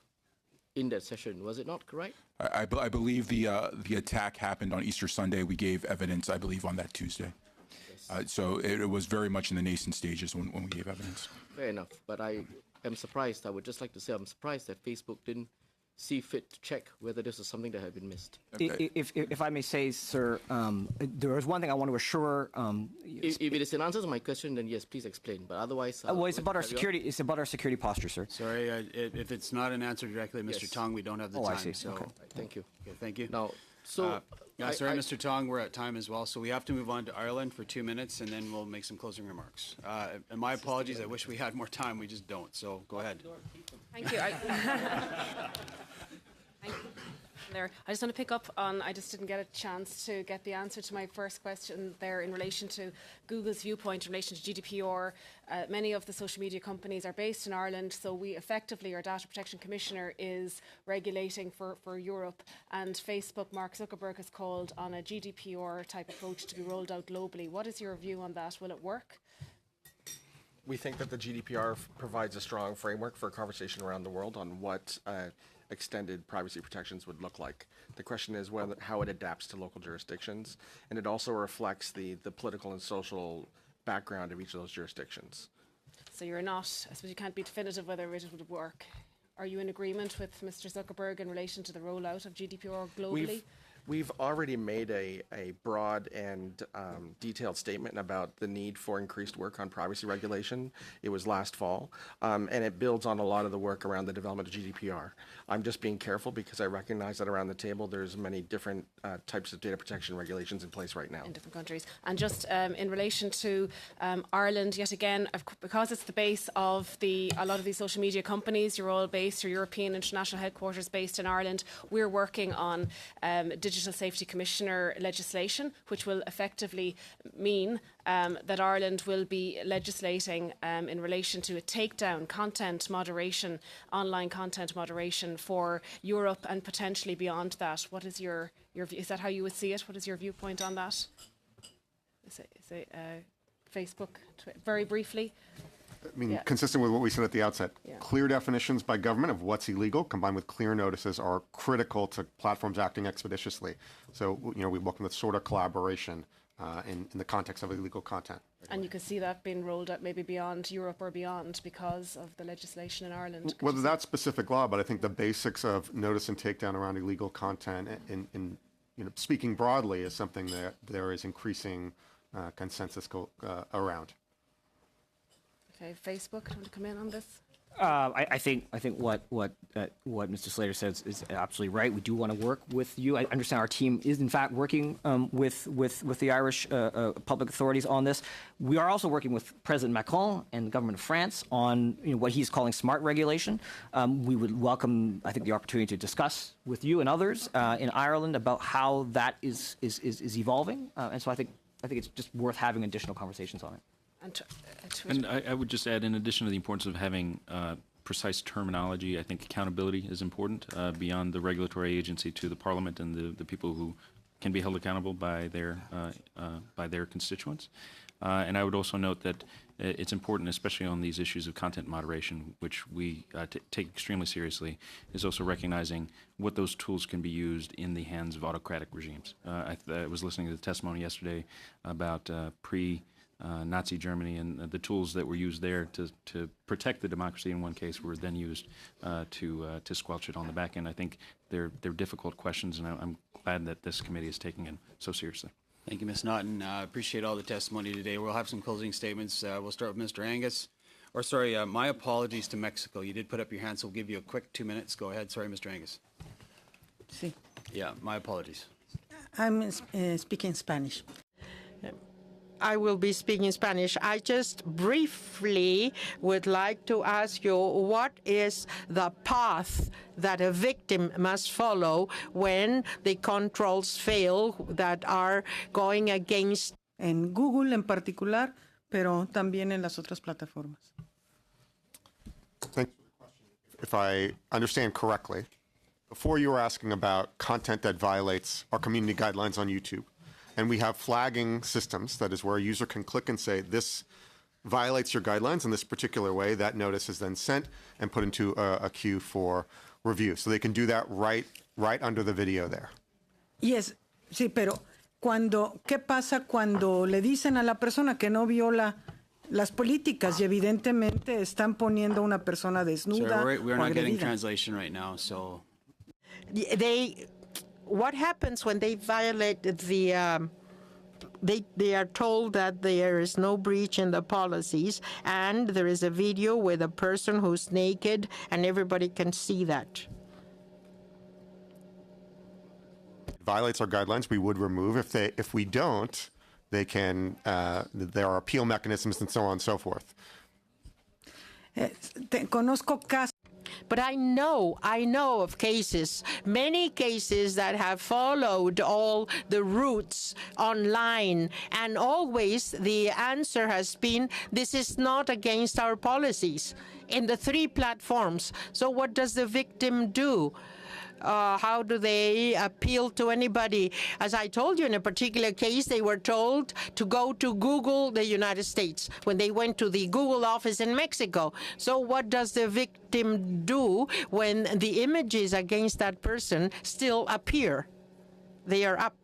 in that session. Was it not correct? I believe the attack happened on Easter Sunday. We gave evidence, I believe, on that Tuesday. Yes. So it was very much in the nascent stages when we gave evidence. Fair enough. But I am surprised. I would just like to say I'm surprised that Facebook didn't see fit to check whether this was something that had been missed. If I may say, sir, there is one thing I want to assure. If it is an answer to my question, then yes, please explain. But otherwise, well, it's about our security. It's about our security posture, sir. Sorry, if it's not an answer directly, Mr. Tong, we don't have the time. I see. So Okay. Thank you. Okay, thank you. Now, sorry, Mr. Tong, we're at time as well, so we have to move on to Ireland for 2 minutes, and then we'll make some closing remarks. And my apologies. I wish we had more time. We just don't. So go ahead. Thank you. there. I just want to pick up on, I just didn't get a chance to get the answer to my first question there in relation to Google's viewpoint in relation to GDPR. Many of the social media companies are based in Ireland, so we effectively, our Data Protection Commissioner is regulating for Europe, and Facebook, Mark Zuckerberg has called on a GDPR type approach to be rolled out globally. What is your view on that? Will it work? We think that the GDPR provides a strong framework for a conversation around the world on what extended privacy protections would look like. The question is how it adapts to local jurisdictions, and it also reflects the political and social background of each of those jurisdictions. So you're not, I suppose you can't be definitive whether it would work. Are you in agreement with Mr. Zuckerberg in relation to the rollout of GDPR globally? We've already made a broad and detailed statement about the need for increased work on privacy regulation. It was last fall, and it builds on a lot of the work around the development of GDPR. I'm just being careful because I recognize that around the table there's many different types of data protection regulations in place right now. In different countries. And just in relation to Ireland, yet again, because it's the base of a lot of these social media companies, you're all based, your European international headquarters based in Ireland, we're working on Digital Safety Commissioner legislation, which will effectively mean that Ireland will be legislating in relation to a takedown, content moderation, online content moderation for Europe and potentially beyond that. What is your view? Is that how you would see it? What is your viewpoint on that? Facebook, very briefly. I mean, consistent with what we said at the outset, clear definitions by government of what's illegal combined with clear notices are critical to platforms acting expeditiously. So, we welcome the sort of collaboration in the context of illegal content. And you can see that being rolled out maybe beyond Europe or beyond because of the legislation in Ireland. Whether that's specific law, but I think the basics of notice and takedown around illegal content in speaking broadly is something that there is increasing consensus around. Okay, Facebook, do you want to come in on this? I think what Mr. Slater says is absolutely right. We do want to work with you. I understand our team is in fact working with the Irish public authorities on this. We are also working with President Macron and the government of France on what he's calling smart regulation. We would welcome, I think, the opportunity to discuss with you and others in Ireland about how that is evolving. And so I think it's just worth having additional conversations on it. And I would just add, in addition to the importance of having precise terminology, I think accountability is important beyond the regulatory agency to the Parliament and the people who can be held accountable by their constituents. And I would also note that it's important, especially on these issues of content moderation, which we take extremely seriously, is also recognizing what those tools can be used in the hands of autocratic regimes. I was listening to the testimony yesterday about Nazi Germany, and the tools that were used there to protect the democracy in one case were then used to squelch it on the back end. I think they're difficult questions, and I'm glad that this committee is taking them so seriously. Thank you, Ms. Naughton. Appreciate all the testimony today. We'll have some closing statements. We'll start with Mr. Angus. My apologies to Mexico. You did put up your hand, so we'll give you a quick 2 minutes. Go ahead. Sorry, Mr. Angus. Sí. Yeah, my apologies. I'm speaking Spanish. I will be speaking Spanish. I just briefly would like to ask you, what is the path that a victim must follow when the controls fail that are going against? En Google en particular, pero también en las otras plataformas. Thank you. If I understand correctly, before you were asking about content that violates our community guidelines on YouTube. And we have flagging systems, that is where a user can click and say, this violates your guidelines in this particular way. That notice is then sent and put into a queue for review. So they can do that right under the video there. Yes, sí, pero ¿qué pasa cuando le dicen a la persona que no viola las políticas y evidentemente están poniendo a una persona desnuda Sorry, we're o not getting agredida? translation right now, so... What happens when they violate the, they are told that there is no breach in the policies, and there is a video with a person who's naked, and everybody can see that. Violates our guidelines, we would remove. If we don't, they can, there are appeal mechanisms and so on and so forth. Conozco casos. But I know of cases, many cases that have followed all the routes online, and always the answer has been, this is not against our policies in the 3 platforms. So what does the victim do? How do they appeal to anybody? As I told you, in a particular case, they were told to go to Google, the United States, when they went to the Google office in Mexico. So what does the victim do when the images against that person still appear? They are up.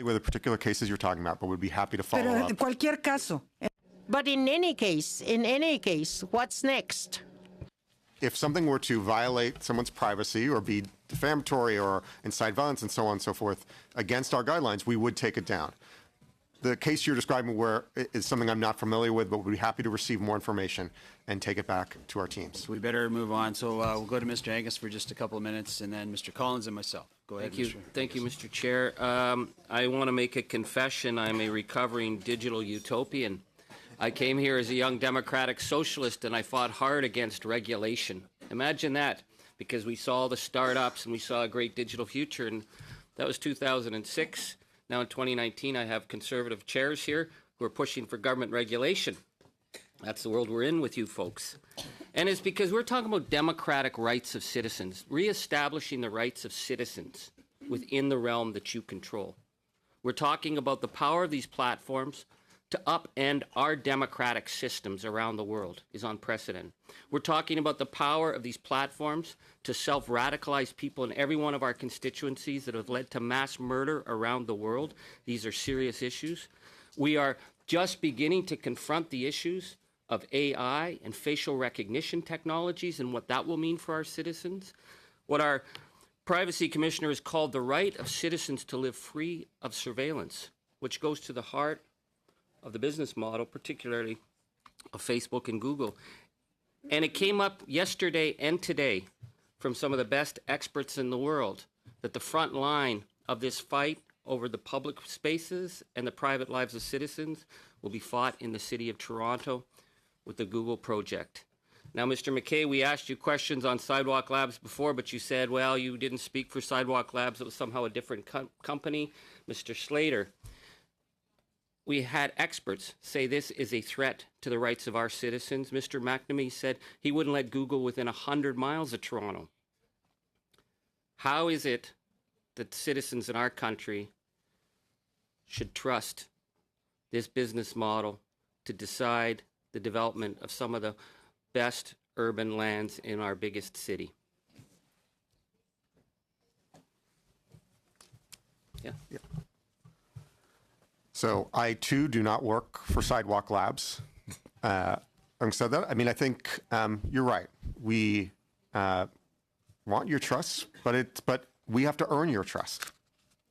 With the particular cases you're talking about, but we'd be happy to follow Pero up. en cualquier caso. But in any case, what's next? If something were to violate someone's privacy or be defamatory or incite violence and so on and so forth against our guidelines, we would take it down. The case you're describing is something I'm not familiar with, but we'd be happy to receive more information and take it back to our teams. So we better move on. So we'll go to Mr. Angus for just a couple of minutes, and then Mr. Collins and myself. Go ahead, Mr. Thank you, Mr. Chair. I want to make a confession. I'm a recovering digital utopian. I came here as a young democratic socialist, and I fought hard against regulation. Imagine that, because we saw the startups and we saw a great digital future, and that was 2006. Now in 2019, I have conservative chairs here who are pushing for government regulation. That's the world we're in with you folks. And it's because we're talking about democratic rights of citizens, reestablishing the rights of citizens within the realm that you control. We're talking about the power of these platforms to upend our democratic systems around the world is unprecedented. We're talking about the power of these platforms to self-radicalize people in every one of our constituencies that have led to mass murder around the world. These are serious issues. We are just beginning to confront the issues of AI and facial recognition technologies and what that will mean for our citizens. What our Privacy Commissioner has called the right of citizens to live free of surveillance, which goes to the heart of the business model, particularly of Facebook and Google. And it came up yesterday and today from some of the best experts in the world that the front line of this fight over the public spaces and the private lives of citizens will be fought in the city of Toronto with the Google project. Now, Mr. McKay, we asked you questions on Sidewalk Labs before, but you said, well, you didn't speak for Sidewalk Labs. It was somehow a different company. Mr. Slater, we had experts say this is a threat to the rights of our citizens. Mr. McNamee said he wouldn't let Google within 100 miles of Toronto. How is it that citizens in our country should trust this business model to decide the development of some of the best urban lands in our biggest city? Yeah. So I, too, do not work for Sidewalk Labs. Having said that, I mean, I think you're right. We want your trust, but we have to earn your trust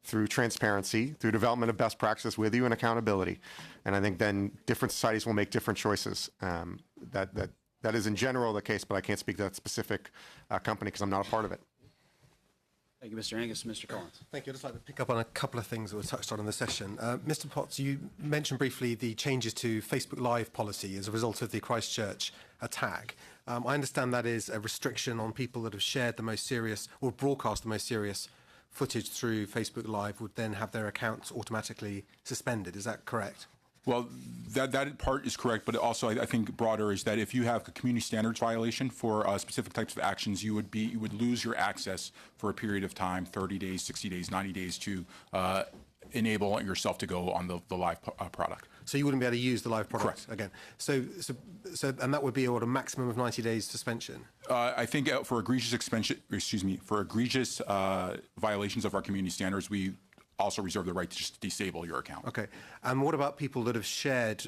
through transparency, through development of best practices with you and accountability. And I think then different societies will make different choices. That is in general the case, but I can't speak to that specific company because I'm not a part of it. Thank you, Mr. Angus. Mr. Collins. Thank you. I'd just like to pick up on a couple of things that were touched on in the session. Mr. Potts, you mentioned briefly the changes to Facebook Live policy as a result of the Christchurch attack. I understand that is a restriction on people that have shared the most serious or broadcast the most serious footage through Facebook Live would then have their accounts automatically suspended. Is that correct? Well, that part is correct, but also I think broader is that if you have a community standards violation for specific types of actions, you would lose your access for a period of time, 30 days, 60 days, 90 days, to enable yourself to go on the live product. So you wouldn't be able to use the live product Correct. again. So and that would be a maximum of 90 days suspension. I think for egregious violations of our community standards, we also reserve the right to just disable your account. Okay. And what about people that have shared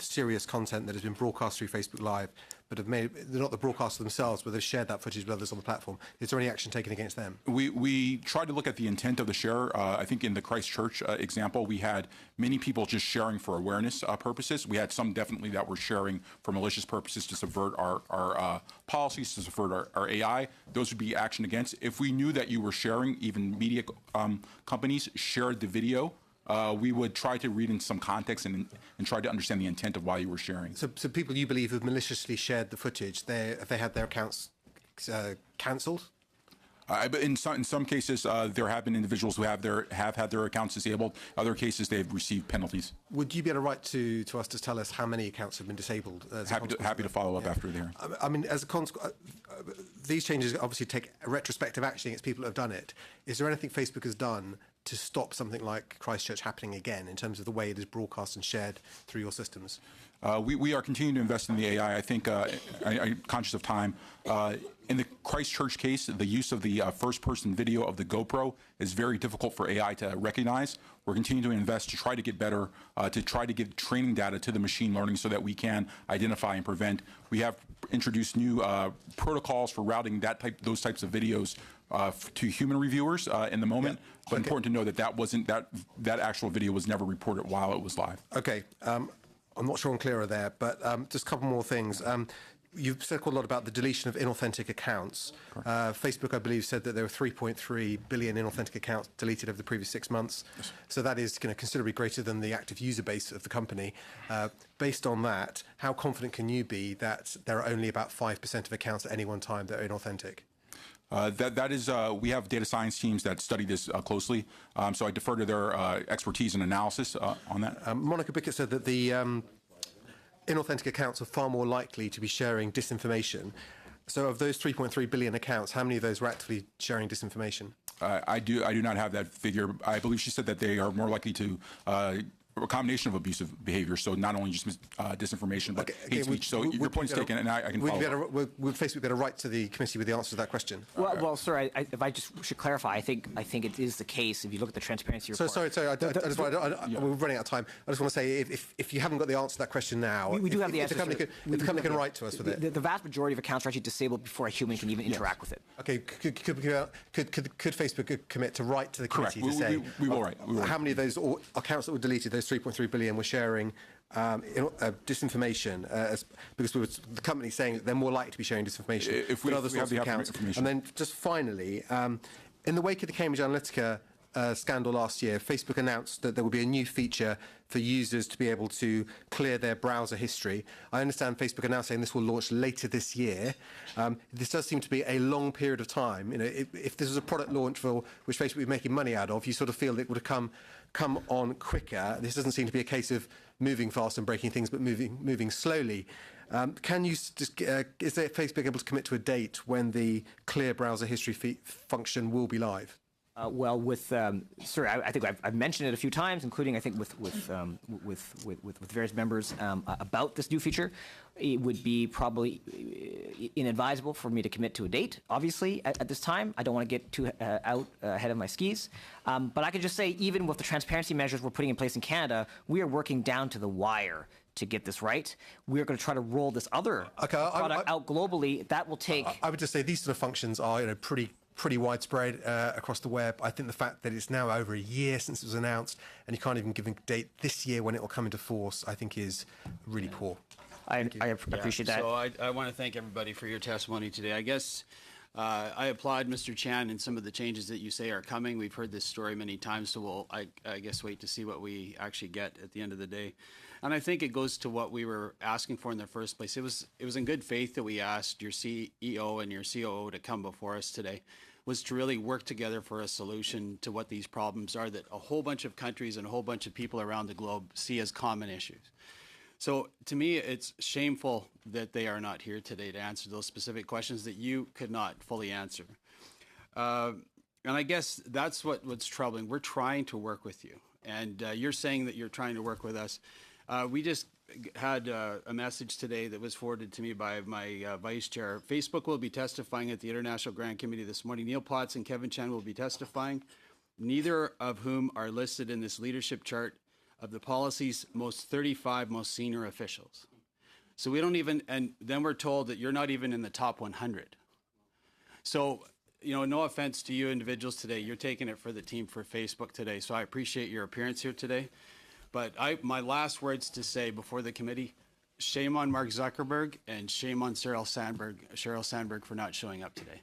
serious content that has been broadcast through Facebook Live, but they're not the broadcaster themselves, but they've shared that footage with others on the platform? Is there any action taken against them? We tried to look at the intent of the share. I think in the Christchurch example, we had many people just sharing for awareness purposes. We had some definitely that were sharing for malicious purposes to subvert our policies, to subvert our AI. Those would be action against. If we knew that you were sharing, even media companies shared the video, we would try to read in some context and try to understand the intent of why you were sharing. So people you believe have maliciously shared the footage, if they had their accounts cancelled? But in some cases, there have been individuals who have had their accounts disabled. Other cases, they've received penalties. Would you be able to write to us to tell us how many accounts have been disabled? Happy to follow up after the hearing. I mean, as a consequence, these changes obviously take retrospective action against people that have done it. Is there anything Facebook has done to stop something like Christchurch happening again in terms of the way it is broadcast and shared through your systems? We are continuing to invest in the AI. I think, I'm conscious of time, in the Christchurch case, the use of the first-person video of the GoPro is very difficult for AI to recognize. We're continuing to invest to try to get better, to try to give training data to the machine learning so that we can identify and prevent. We have introduced new protocols for routing those types of videos to human reviewers in the moment. But important to know that actual video was never reported while it was live. Okay. I'm not sure I'm clearer there, but just a couple more things. You've said quite a lot about the deletion of inauthentic accounts. Facebook, I believe, said that there were 3.3 billion inauthentic accounts deleted over the previous 6 months. Yes. So that is considerably greater than the active user base of the company. Based on that, how confident can you be that there are only about 5% of accounts at any one time that are inauthentic? That is, we have data science teams that study this closely, so I defer to their expertise and analysis on that. Monica Bickett said that the inauthentic accounts are far more likely to be sharing disinformation. So of those 3.3 billion accounts, how many of those were actively sharing disinformation? I do not have that figure. I believe she said that they are more likely to a combination of abusive behavior, so not only just disinformation, but hate speech. So your point is taken, and I can follow up. Would Facebook get a right to the committee with the answer to that question? Well, sir, if I just should clarify, I think it is the case. If you look at the transparency report. Sorry. We're running out of time. I just want to say, if you haven't got the answer to that question now, we do have the answer. If the company can write to us with it. The vast majority of accounts are actually disabled before a human can even interact with it. Okay. Could Facebook commit to write to the committee to say we will write. How many of those accounts that were deleted, those 3.3 billion, were sharing disinformation, because the company saying that they're more likely to be sharing disinformation if we than other sorts of accounts. Information. And then just finally, in the wake of the Cambridge Analytica scandal last year, Facebook announced that there will be a new feature for users to be able to clear their browser history. I understand Facebook are now saying this will launch later this year. This does seem to be a long period of time. If this was a product launch for which Facebook was making money out of, you sort of feel that it would have come on quicker. This doesn't seem to be a case of moving fast and breaking things, but moving slowly. Can you is Facebook able to commit to a date when the clear browser history function will be live? Sir, I think I've mentioned it a few times, including I think with various members about this new feature. It would be probably inadvisable for me to commit to a date. Obviously, at this time, I don't want to get too out ahead of my skis. But I could just say, even with the transparency measures we're putting in place in Canada, we are working down to the wire to get this right. We're going to try to roll this other product out globally. That will take. I would just say these sort of functions are pretty widespread across the web. I think the fact that it's now over a year since it was announced and you can't even give a date this year when it will come into force, I think is really poor. I appreciate that. So I want to thank everybody for your testimony today. I guess I applaud Mr. Chan and some of the changes that you say are coming. We've heard this story many times, so we'll, I guess, wait to see what we actually get at the end of the day. And I think it goes to what we were asking for in the first place. It was in good faith that we asked your CEO and your COO to come before us today, was to really work together for a solution to what these problems are that a whole bunch of countries and a whole bunch of people around the globe see as common issues. So to me, it's shameful that they are not here today to answer those specific questions that you could not fully answer. And I guess that's what's troubling. We're trying to work with you. And you're saying that you're trying to work with us. We just had a message today that was forwarded to me by my vice chair. Facebook will be testifying at the International Grand Committee this morning. Neil Potts and Kevin Chan will be testifying, neither of whom are listed in this leadership chart of the policy's 35 most senior officials. So we don't even, and then we're told that you're not even in the top 100. So, no offense to you individuals today, you're taking it for the team for Facebook today. So I appreciate your appearance here today. But my last words to say before the committee, shame on Mark Zuckerberg and shame on Sheryl Sandberg for not showing up today.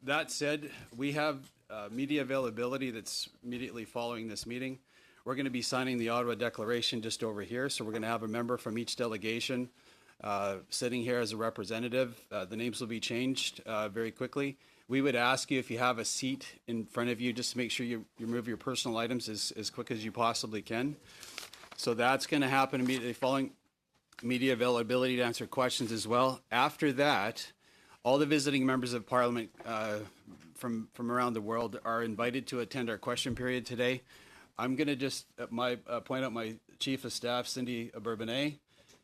That said, we have media availability that's immediately following this meeting. We're going to be signing the Ottawa Declaration just over here, so we're going to have a member from each delegation sitting here as a representative. The names will be changed very quickly. We would ask you if you have a seat in front of you, just to make sure you remove your personal items as quick as you possibly can. So that's going to happen immediately following media availability to answer questions as well. After that, all the visiting members of Parliament from around the world are invited to attend our question period today. I'm going to just point out my Chief of Staff, Cindy Bourbonnais.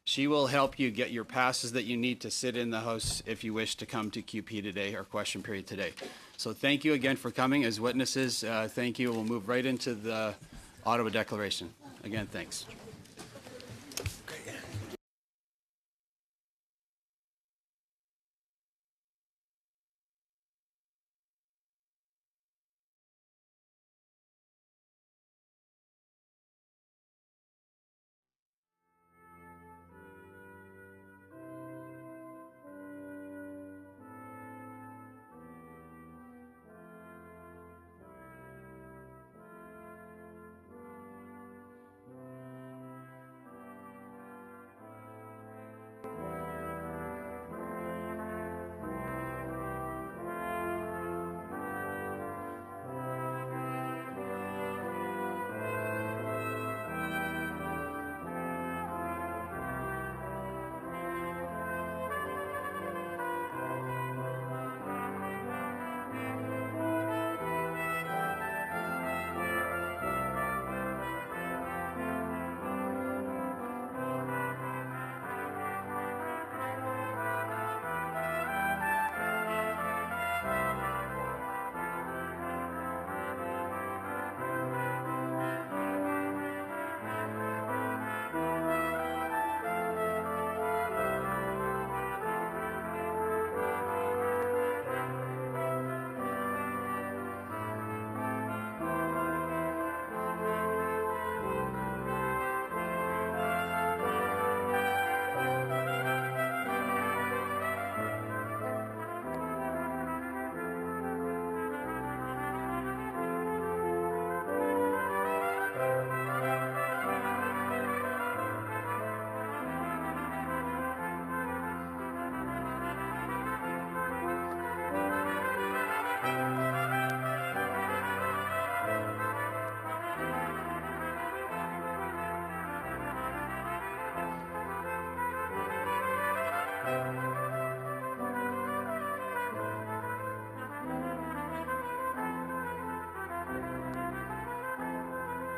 She will help you get your passes that you need to sit in the House if you wish to come to QP today, our question period today. So thank you again for coming as witnesses. Thank you. We'll move right into the Ottawa Declaration. Again, thanks.